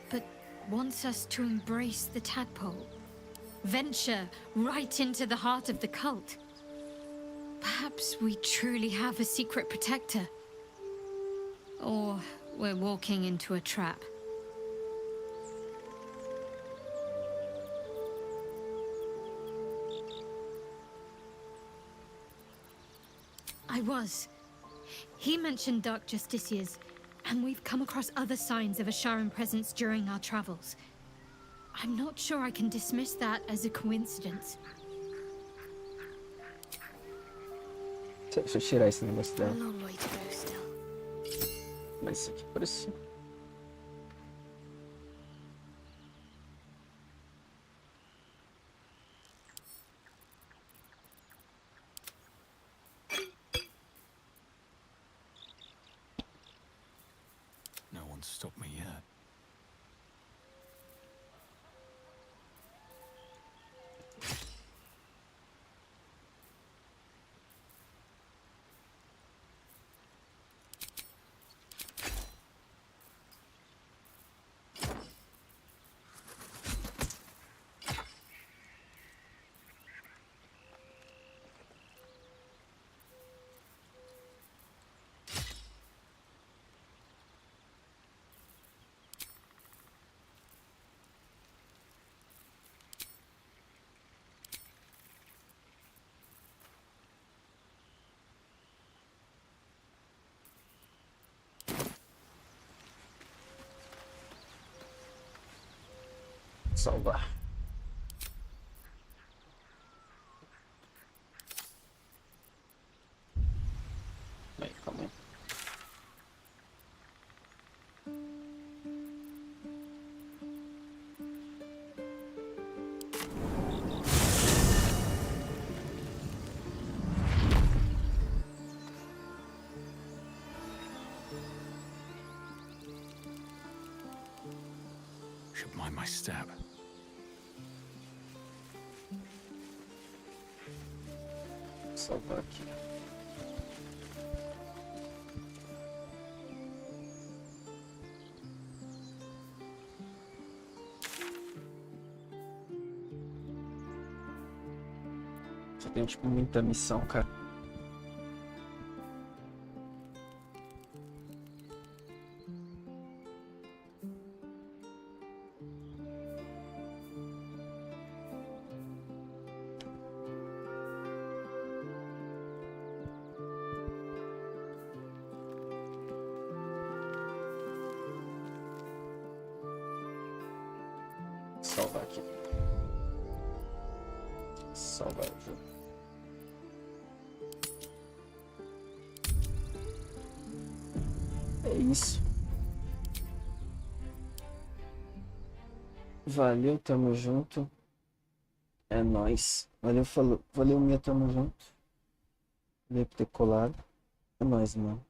[SPEAKER 2] but wants us to embrace the tadpole. Venture right into the heart of the cult. Perhaps we truly have a secret protector. Or we're walking into a trap. I was. He mentioned Dark Justiciars, and we've come across other signs of a Sharan presence during our travels. I'm not sure I can dismiss that as a coincidence.
[SPEAKER 1] Deixa eu tirar esse negócio
[SPEAKER 2] A
[SPEAKER 1] dela.
[SPEAKER 2] long way to go still.
[SPEAKER 1] Mas isso aqui parece...
[SPEAKER 6] No one's stopped me yet.
[SPEAKER 1] Salvar. Aí, calma aí.
[SPEAKER 6] Should mind my step.
[SPEAKER 1] Salvar aqui. Só tem tipo muita missão, cara. Salvar aqui. Salvar o jogo. É isso. Valeu, tamo junto. É nóis. Valeu, falou. Valeu, minha, tamo junto. Valeu por ter colado. É nóis, mano.